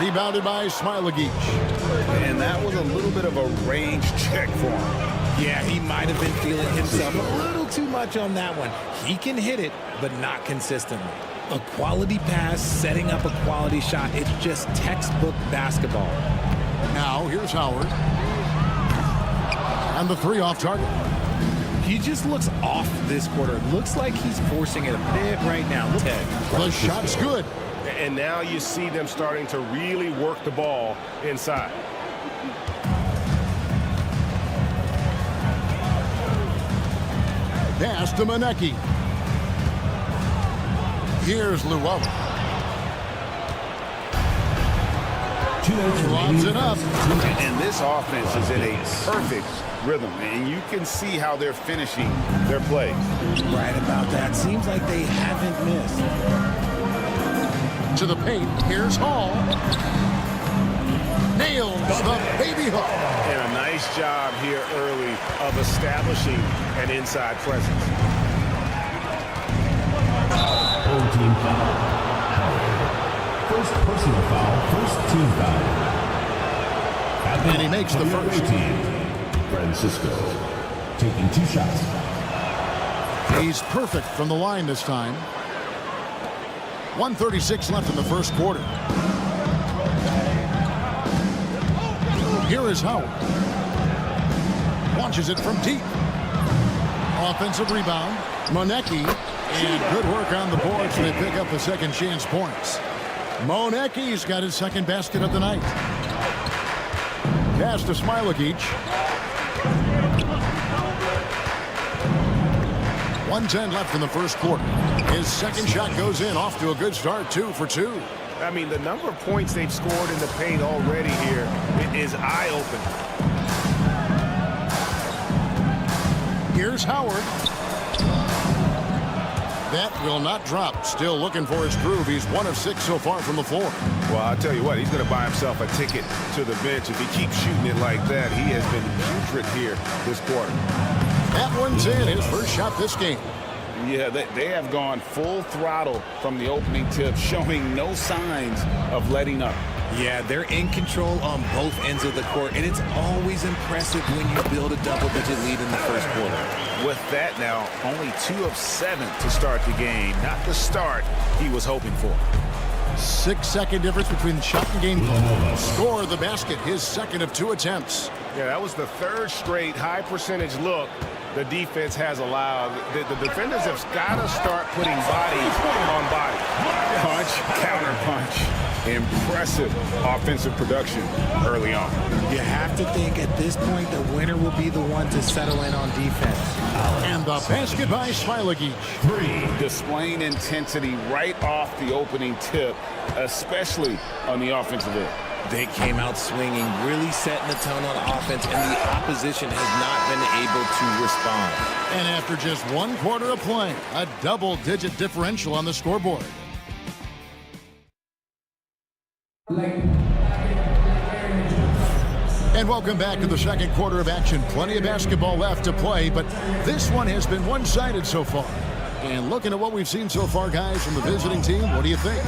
Rebounded by Smilagic. And that was a little bit of a range check for him. Yeah, he might have been feeling himself a little too much on that one. He can hit it, but not consistently. A quality pass, setting up a quality shot. It's just textbook basketball. Now, here's Howard. And the 3 off target. He just looks off this quarter. Looks like he's forcing it a bit right now. Ted. The shot's good. And now you see them starting to really work the ball inside. Pass to Monecki. Here's Llewellyn. Lobs it up. And this offense is in a perfect rhythm, and you can see how they're finishing their plays. Right about that. Seems like they haven't missed. To the paint. Here's Hall. Nails the baby hook. And a nice job here early of establishing an inside presence. Home team foul. Howard. First personal foul, first team foul. And he makes the first. Team. Francisco taking 2 shots. He's perfect from the line this time. 1:36 left in the first quarter. Here is Howard. Launches it from deep. Offensive rebound. Monecki. And good work on the boards. They pick up the second chance points. Monecki's got his second basket of the night. Pass to Smilagic. 1:10 left in the first quarter. His second shot goes in, off to a good start, 2 for 2. I mean, the number of points they've scored in the paint already here is eye-opening. Here's Howard. That will not drop. Still looking for his groove. He's 1 of 6 so far from the floor. Well, I'll tell you what, he's going to buy himself a ticket to the bench. If he keeps shooting it like that, he has been putrid here this quarter. That one's in. His first shot this game. Yeah, they have gone full throttle from the opening tip, showing no signs of letting up. Yeah, they're in control on both ends of the court, and it's always impressive when you build a double-digit lead in the first quarter. With that now, only 2 of 7 to start the game. Not the start he was hoping for. 6-second difference between shot and game. Score the basket, his second of 2 attempts. Yeah, that was the 3rd straight high-percentage look the defense has allowed. The defenders have got to start putting body on body. Punch, counter punch. Impressive offensive production early on. You have to think at this point the winner will be the one to settle in on defense. And the basket by Smilagic. 3. Displaying intensity right off the opening tip, especially on the offensive end. They came out swinging, really setting the tone on offense, and the opposition has not been able to respond. And after just 1 quarter of play, a double-digit differential on the scoreboard. And welcome back to the second quarter of action. Plenty of basketball left to play, but this one has been one-sided so far. And looking at what we've seen so far, guys, from the visiting team, what do you think?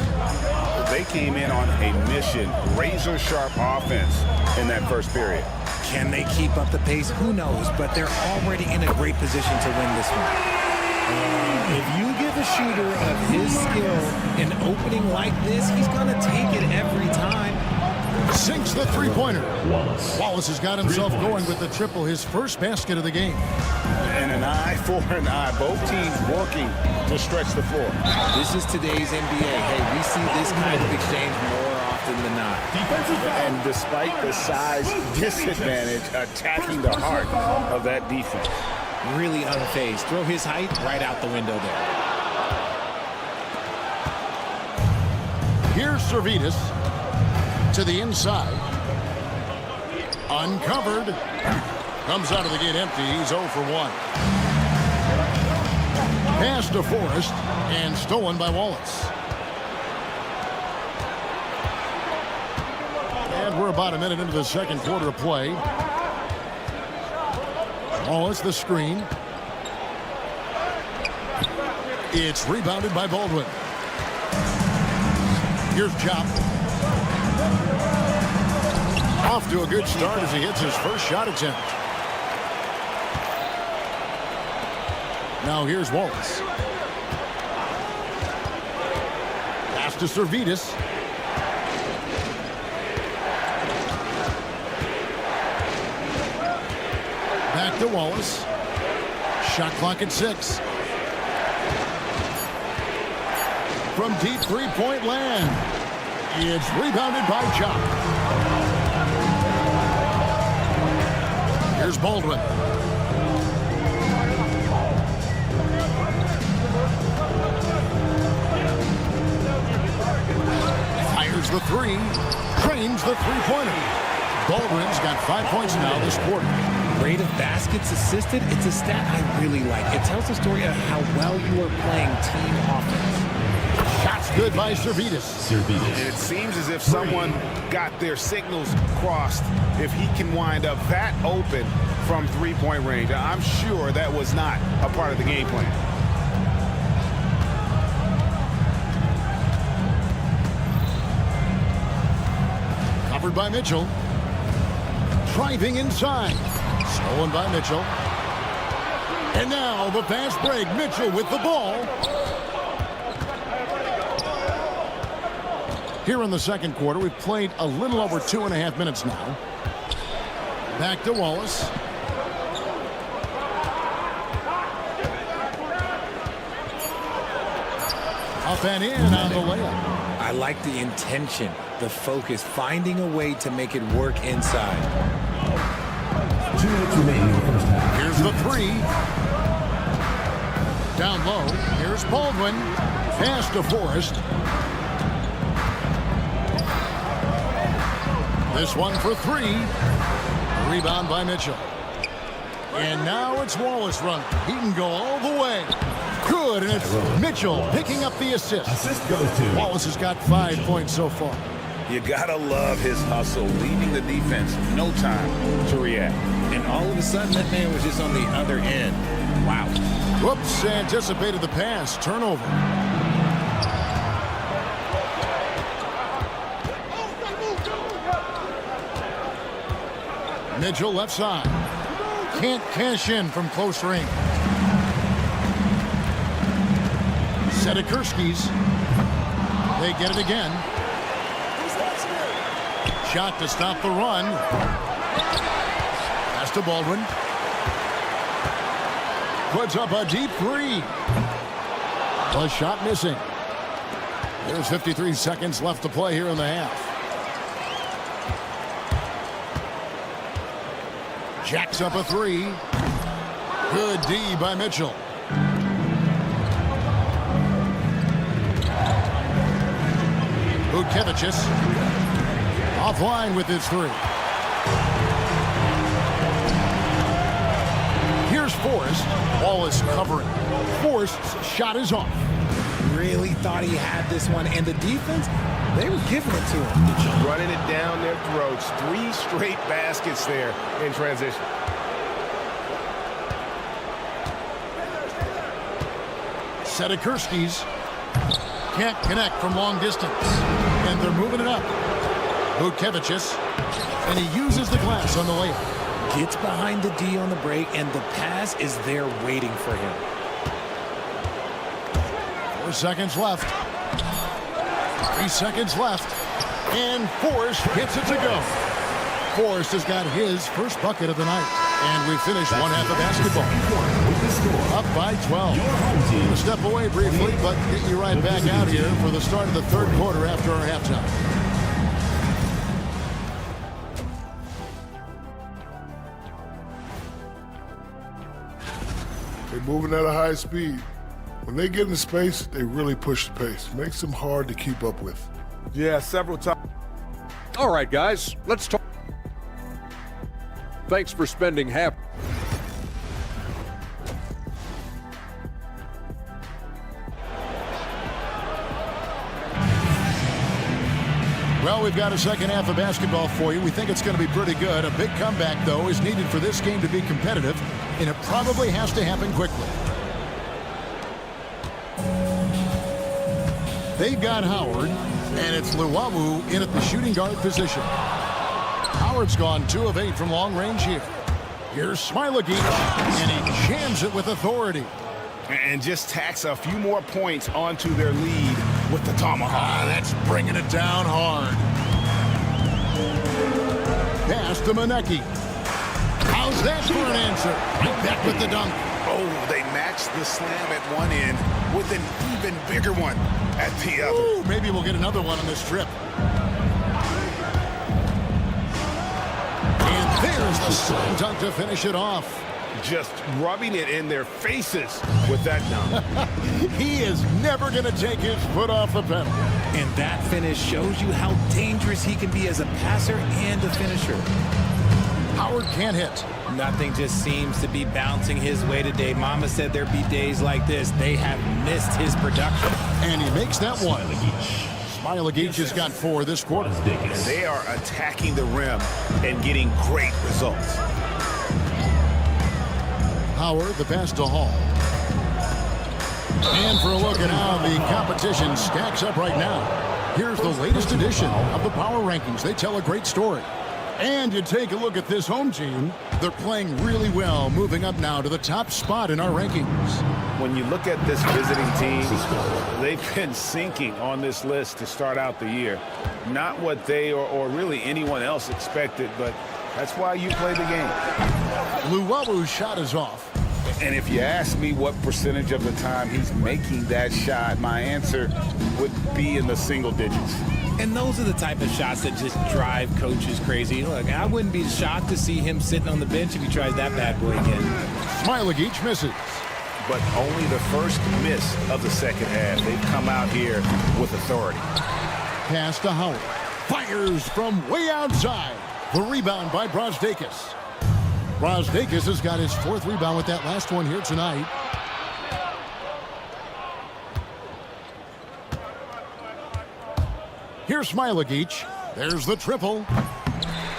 They came in on a mission, razor-sharp offense in that first period. Can they keep up the pace? Who knows? But they're already in a great position to win this one. If you give a shooter of his skill an opening like this, he's going to take it every time. Sinks the three-pointer. Wallace has got himself going with the triple, his first basket of the game. And an eye for an eye. Both teams working to stretch the floor. This is today's NBA. Hey, we see this kind of exchange more often than not. And despite the size disadvantage, attacking the heart of that defense. Really unfazed. Throw his height right out the window there. Here's Servetus to the inside. Uncovered. Comes out of the gate empty. He's 0 for 1. Pass to Forrest and stolen by Wallace. And we're about a minute into the second quarter of play. Wallace the screen. It's rebounded by Baldwin. Here's Chop. Off to a good start as he hits his first shot attempt. Now here's Wallace. Pass to Servetus. Back to Wallace. Shot clock at 6. From deep three-point land. It's rebounded by Chop. Here's Baldwin. Fires the three. Trains the three-pointer. Baldwin's got 5 points now this quarter. Rate of baskets assisted, it's a stat I really like. It tells the story of how well you are playing team offense. Shots good by Servetus. It seems as if someone got their signals crossed if he can wind up that open from three-point range. I'm sure that was not a part of the game plan. Covered by Mitchell. Driving inside. Stolen by Mitchell. And now the fast break. Mitchell with the ball. Here in the second quarter, we've played a little over 2.5 minutes now. Back to Wallace. Up and in on the layup. I like the intention, the focus, finding a way to make it work inside. 2 minutes remaining in the first half. Here's the three. Down low. Here's Baldwin. Pass to Forrest. This one for 3. Rebound by Mitchell. And now it's Wallace running. He can go all the way. Good, and it's Mitchell picking up the assist. Assist goes to Wallace has got 5 points so far. You gotta love his hustle, leaving the defense no time to react. And all of a sudden, that man was just on the other end. Wow. Whoops, anticipated the pass. Turnover. Mitchell left side. Can't cash in from close range. Sedekirski's. They get it again. Shot to stop the run. Pass to Baldwin. Puts up a deep three. The shot missing. There's 53 seconds left to play here in the half. Jacks up a three. Good D by Mitchell. Vucevic offline with his three. Here's Forrest. Wallace covering. Forrest's shot is off. Really thought he had this one, and the defense, they were giving it to him. Running it down their throats. 3 straight baskets there in transition. Sedekirski's can't connect from long distance. And they're moving it up. Vucevic, and he uses the glass on the layup. Gets behind the D on the break, and the pass is there waiting for him. 4 seconds left. 3 seconds left. And Forrest gets it to go. Forrest has got his first bucket of the night. And we finish one half of basketball. Up by 12. We'll step away briefly, but get you right back out here for the start of the third quarter after our halftime. They're moving at a high speed. When they get in space, they really push the pace. Makes them hard to keep up with. Yeah, several times. All right, guys, let's talk. Thanks for spending half. Well, we've got a second half of basketball for you. We think it's going to be pretty good. A big comeback, though, is needed for this game to be competitive, and it probably has to happen quickly. They've got Howard, and it's Luwawu in at the shooting guard position. Howard's gone 2 of 8 from long range here. Here's Smilagich, and he jams it with authority. And just tacks a few more points onto their lead with the tomahawk. That's bringing it down hard. Pass to Manecki. How's that for an answer? Right back with the dunk. Oh, they matched the slam at one end with an even bigger one at the other. Ooh, maybe we'll get another one on this trip. And there's the slam dunk to finish it off. Just rubbing it in their faces with that dunk. He is never going to take his foot off the pedal. And that finish shows you how dangerous he can be as a passer and a finisher. Howard can't hit. Nothing just seems to be bouncing his way today. Mama said there'd be days like this. They have missed his production. And he makes that one. Smilagich has got 4 this quarter. And they are attacking the rim and getting great results. Howard, the pass to Hall. And for a look at how the competition stacks up right now. Here's the latest edition of the Power Rankings. They tell a great story. And you take a look at this home team. They're playing really well, moving up now to the top spot in our rankings. When you look at this visiting team, they've been sinking on this list to start out the year. Not what they or really anyone else expected, but that's why you play the game. Luwalu's shot is off. And if you ask me what percentage of the time he's making that shot, my answer would be in the single digits. And those are the type of shots that just drive coaches crazy. Look, I wouldn't be shocked to see him sitting on the bench if he tries that bad boy again. Smilagich misses. But only the first miss of the second half. They've come out here with authority. Pass to Howard. Fires from way outside. The rebound by Brosdakis. Brosdakis has got his 4th rebound with that last one here tonight. Here's Smilagich. There's the triple.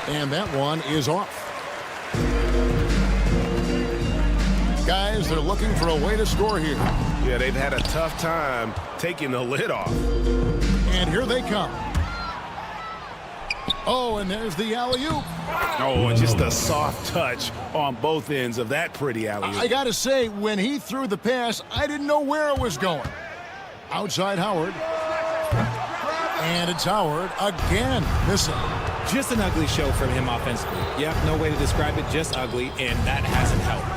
And that one is off. Guys, they're looking for a way to score here. Yeah, they've had a tough time taking the lid off. And here they come. Oh, and there's the alley-oop. Oh, and just a soft touch on both ends of that pretty alley-oop. I got to say, when he threw the pass, I didn't know where it was going. Outside Howard. And it's Howard again missing. Just an ugly show from him offensively. Yep, no way to describe it, just ugly, and that hasn't helped.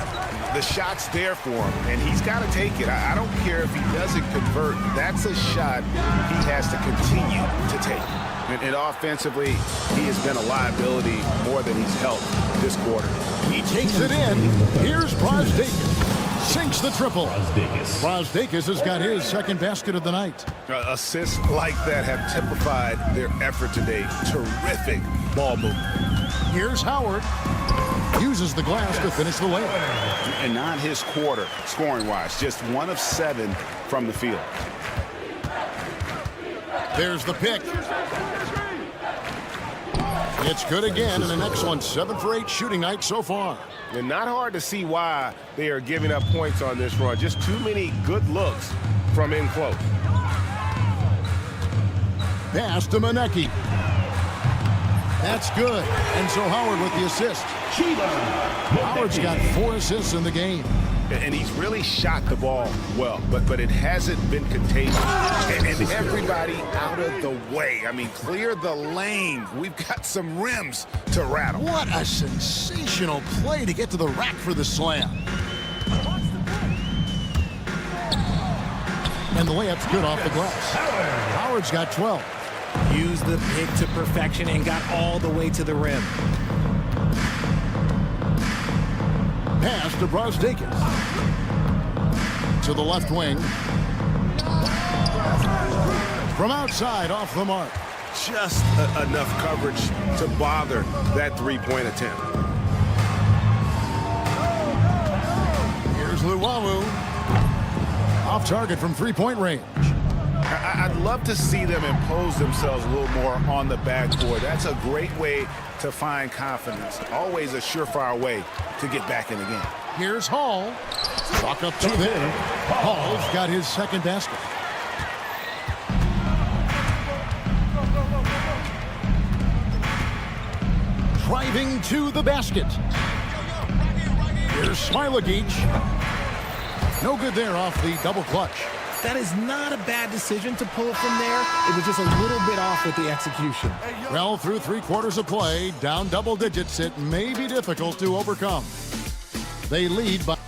The shot's there for him, and he's got to take it. I don't care if he doesn't convert. That's a shot he has to continue to take. And offensively, he has been a liability more than he's helped this quarter. He takes it in. Here's Brosdakis. Sinks the triple. Brosdakis has got his 2nd basket of the night. Assists like that have typified their effort today. Terrific ball movement. Here's Howard. Uses the glass to finish the layup. And not his quarter, scoring-wise. Just 1 of 7 from the field. There's the pick. It's good again, and the next one, 7 for 8 shooting night so far. And not hard to see why they are giving up points on this run. Just too many good looks from in close. Pass to Manecki. That's good. And so Howard with the assist. Howard's got 4 assists in the game. And he's really shot the ball well, but it hasn't been contagious. And everybody out of the way. I mean, clear the lane. We've got some rims to rattle. What a sensational play to get to the rack for the slam. And the layup's good off the glass. Howard's got 12. Used the pick to perfection and got all the way to the rim. Pass to Brosdakis. To the left wing. From outside, off the mark. Just enough coverage to bother that three-point attempt. Here's Luwawu. Off target from three-point range. I'd love to see them impose themselves a little more on the backboard. That's a great way to find confidence. Always a surefire way to get back in the game. Here's Hall. Chalk up 2 there. Hall's got his second basket. Driving to the basket. Here's Smilagic. No good there off the double clutch. That is not a bad decision to pull it from there. It was just a little bit off with the execution. Well, through 3 quarters of play, down double digits, it may be difficult to overcome. They lead by...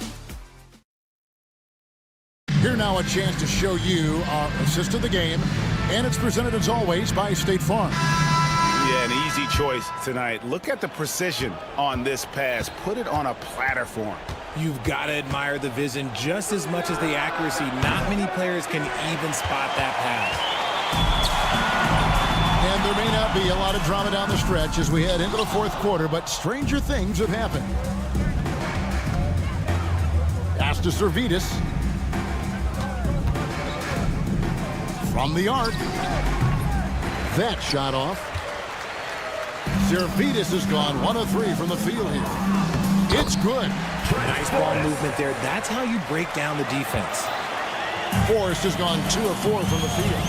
Here now a chance to show you our assist of the game, and it's presented as always by State Farm. Yeah, an easy choice tonight. Look at the precision on this pass. Put it on a platter for him. You've got to admire the vision just as much as the accuracy. Not many players can even spot that pass. And there may not be a lot of drama down the stretch as we head into the 4th quarter, but stranger things have happened. Pass to Servetus. From the arc. That shot off. Servetus has gone 1 of 3 from the field here. It's good. Nice ball movement there. That's how you break down the defense. Forrest has gone 2 of 4 from the field.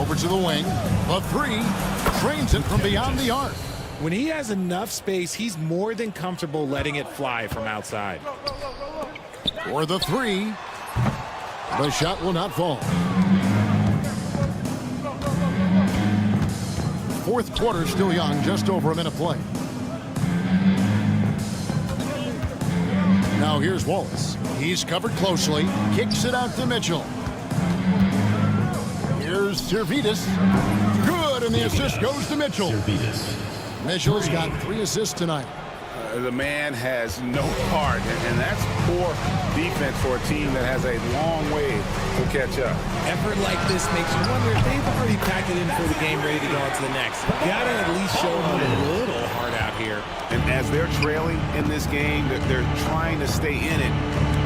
Over to the wing. A 3. Trains it from beyond the arc. When he has enough space, he's more than comfortable letting it fly from outside. For the 3. The shot will not fall. 4th quarter still young, just over a minute play. Now here's Wallace. He's covered closely. Kicks it out to Mitchell. Here's Servetus. Good, and the assist goes to Mitchell. Mitchell's got 3 assists tonight. The man has no heart, and that's poor defense for a team that has a long way to catch up. Effort like this makes you wonder if they've already packed it in for the game, ready to go on to the next. Gotta at least show them a little heart out here. And as they're trailing in this game, they're trying to stay in it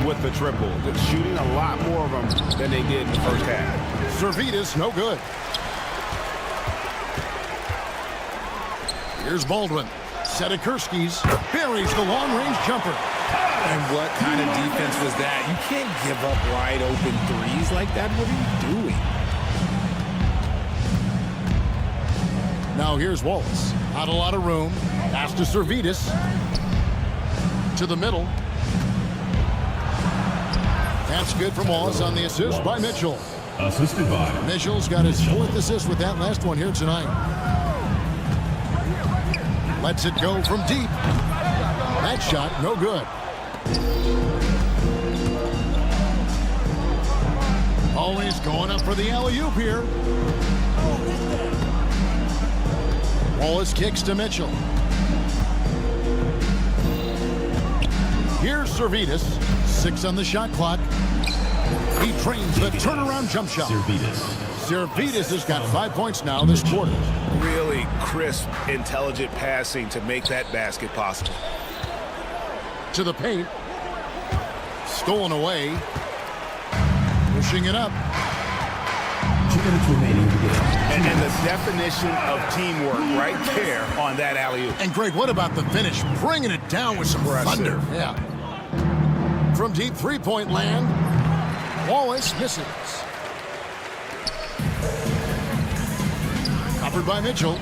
with the triple. They're shooting a lot more of them than they did in the first half. Servetus, no good. Here's Baldwin. Sedekursky's buries the long-range jumper. And what kind of defense was that? You can't give up wide open threes like that. What are you doing? Now here's Wallace. Not a lot of room. Pass to Servetus. To the middle. That's good from Wallace on the assist by Mitchell. Assisted by Mitchell's got his 4th assist with that last one here tonight. Lets it go from deep. That shot, no good. Always going up for the alley-oop here. Wallace kicks to Mitchell. Here's Servetus. 6 on the shot clock. He trains the turnaround jump shot. Servetus has got 5 points now this quarter. Really crisp, intelligent passing to make that basket possible. To the paint. Stolen away. Pushing it up. 2 minutes remaining in the game. And the definition of teamwork right there on that alley-oop. And Greg, what about the finish? Bringing it down with some thunder. Yeah. From deep 3-point land, Wallace misses. offered by Mitchell.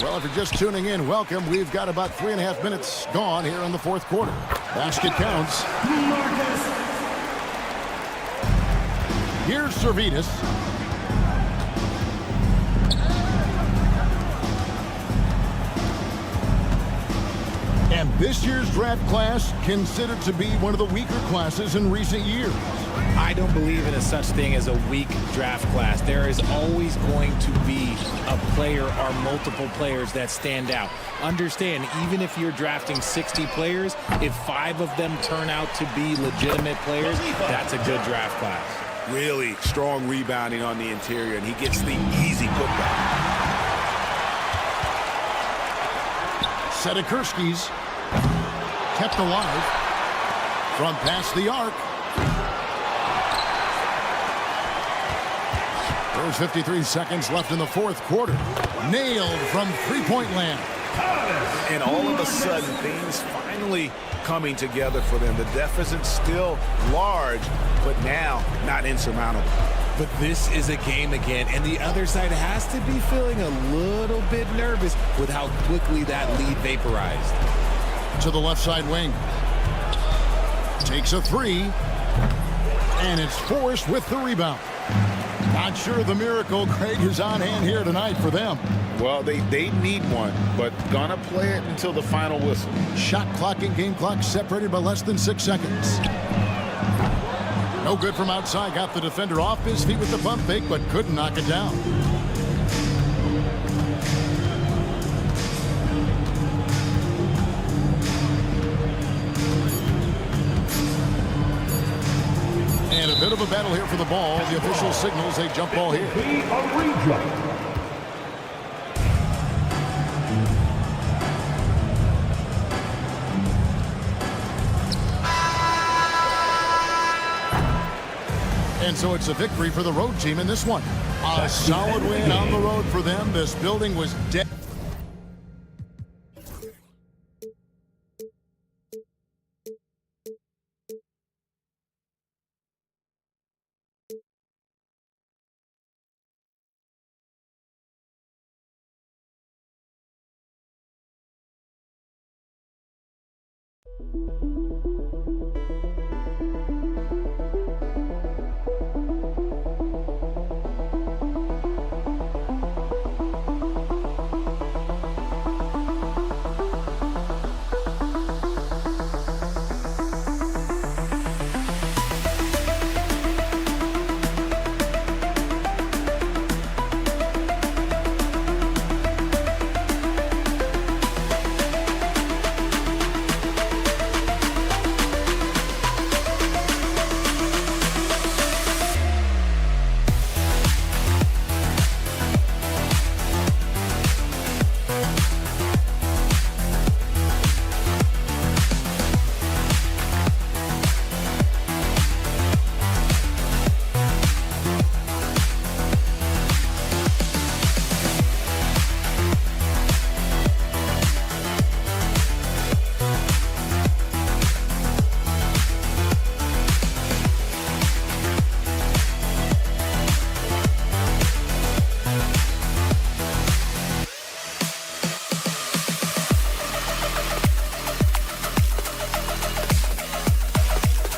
Well, if you're just tuning in, welcome. We've got about 3.5 minutes gone here in the fourth quarter. Basket counts. Here's Servetus. And this year's draft class considered to be one of the weaker classes in recent years. I don't believe in a such thing as a weak draft class. There is always going to be a player or multiple players that stand out. Understand, even if you're drafting 60 players, if 5 of them turn out to be legitimate players, that's a good draft class. Really strong rebounding on the interior, and he gets the easy putback. Sedikurski's kept alive from past the arc. There's 53 seconds left in the fourth quarter. Nailed from three-point land. And all of a sudden, things finally coming together for them. The deficit's still large, but now not insurmountable. But this is a game again, and the other side has to be feeling a little bit nervous with how quickly that lead vaporized. To the left side wing. Takes a three, and it's forced with the rebound. Not sure the miracle, Craig, is on hand here tonight for them. Well, they need one, but gonna play it until the final whistle. Shot clock and game clock separated by less than 6 seconds. No good from outside. Got the defender off his feet with the pump fake, but couldn't knock it down. And a bit of a battle here for the ball. The official signals a jump ball here. And so it's a victory for the road team in this one. A solid win on the road for them. This building was dead.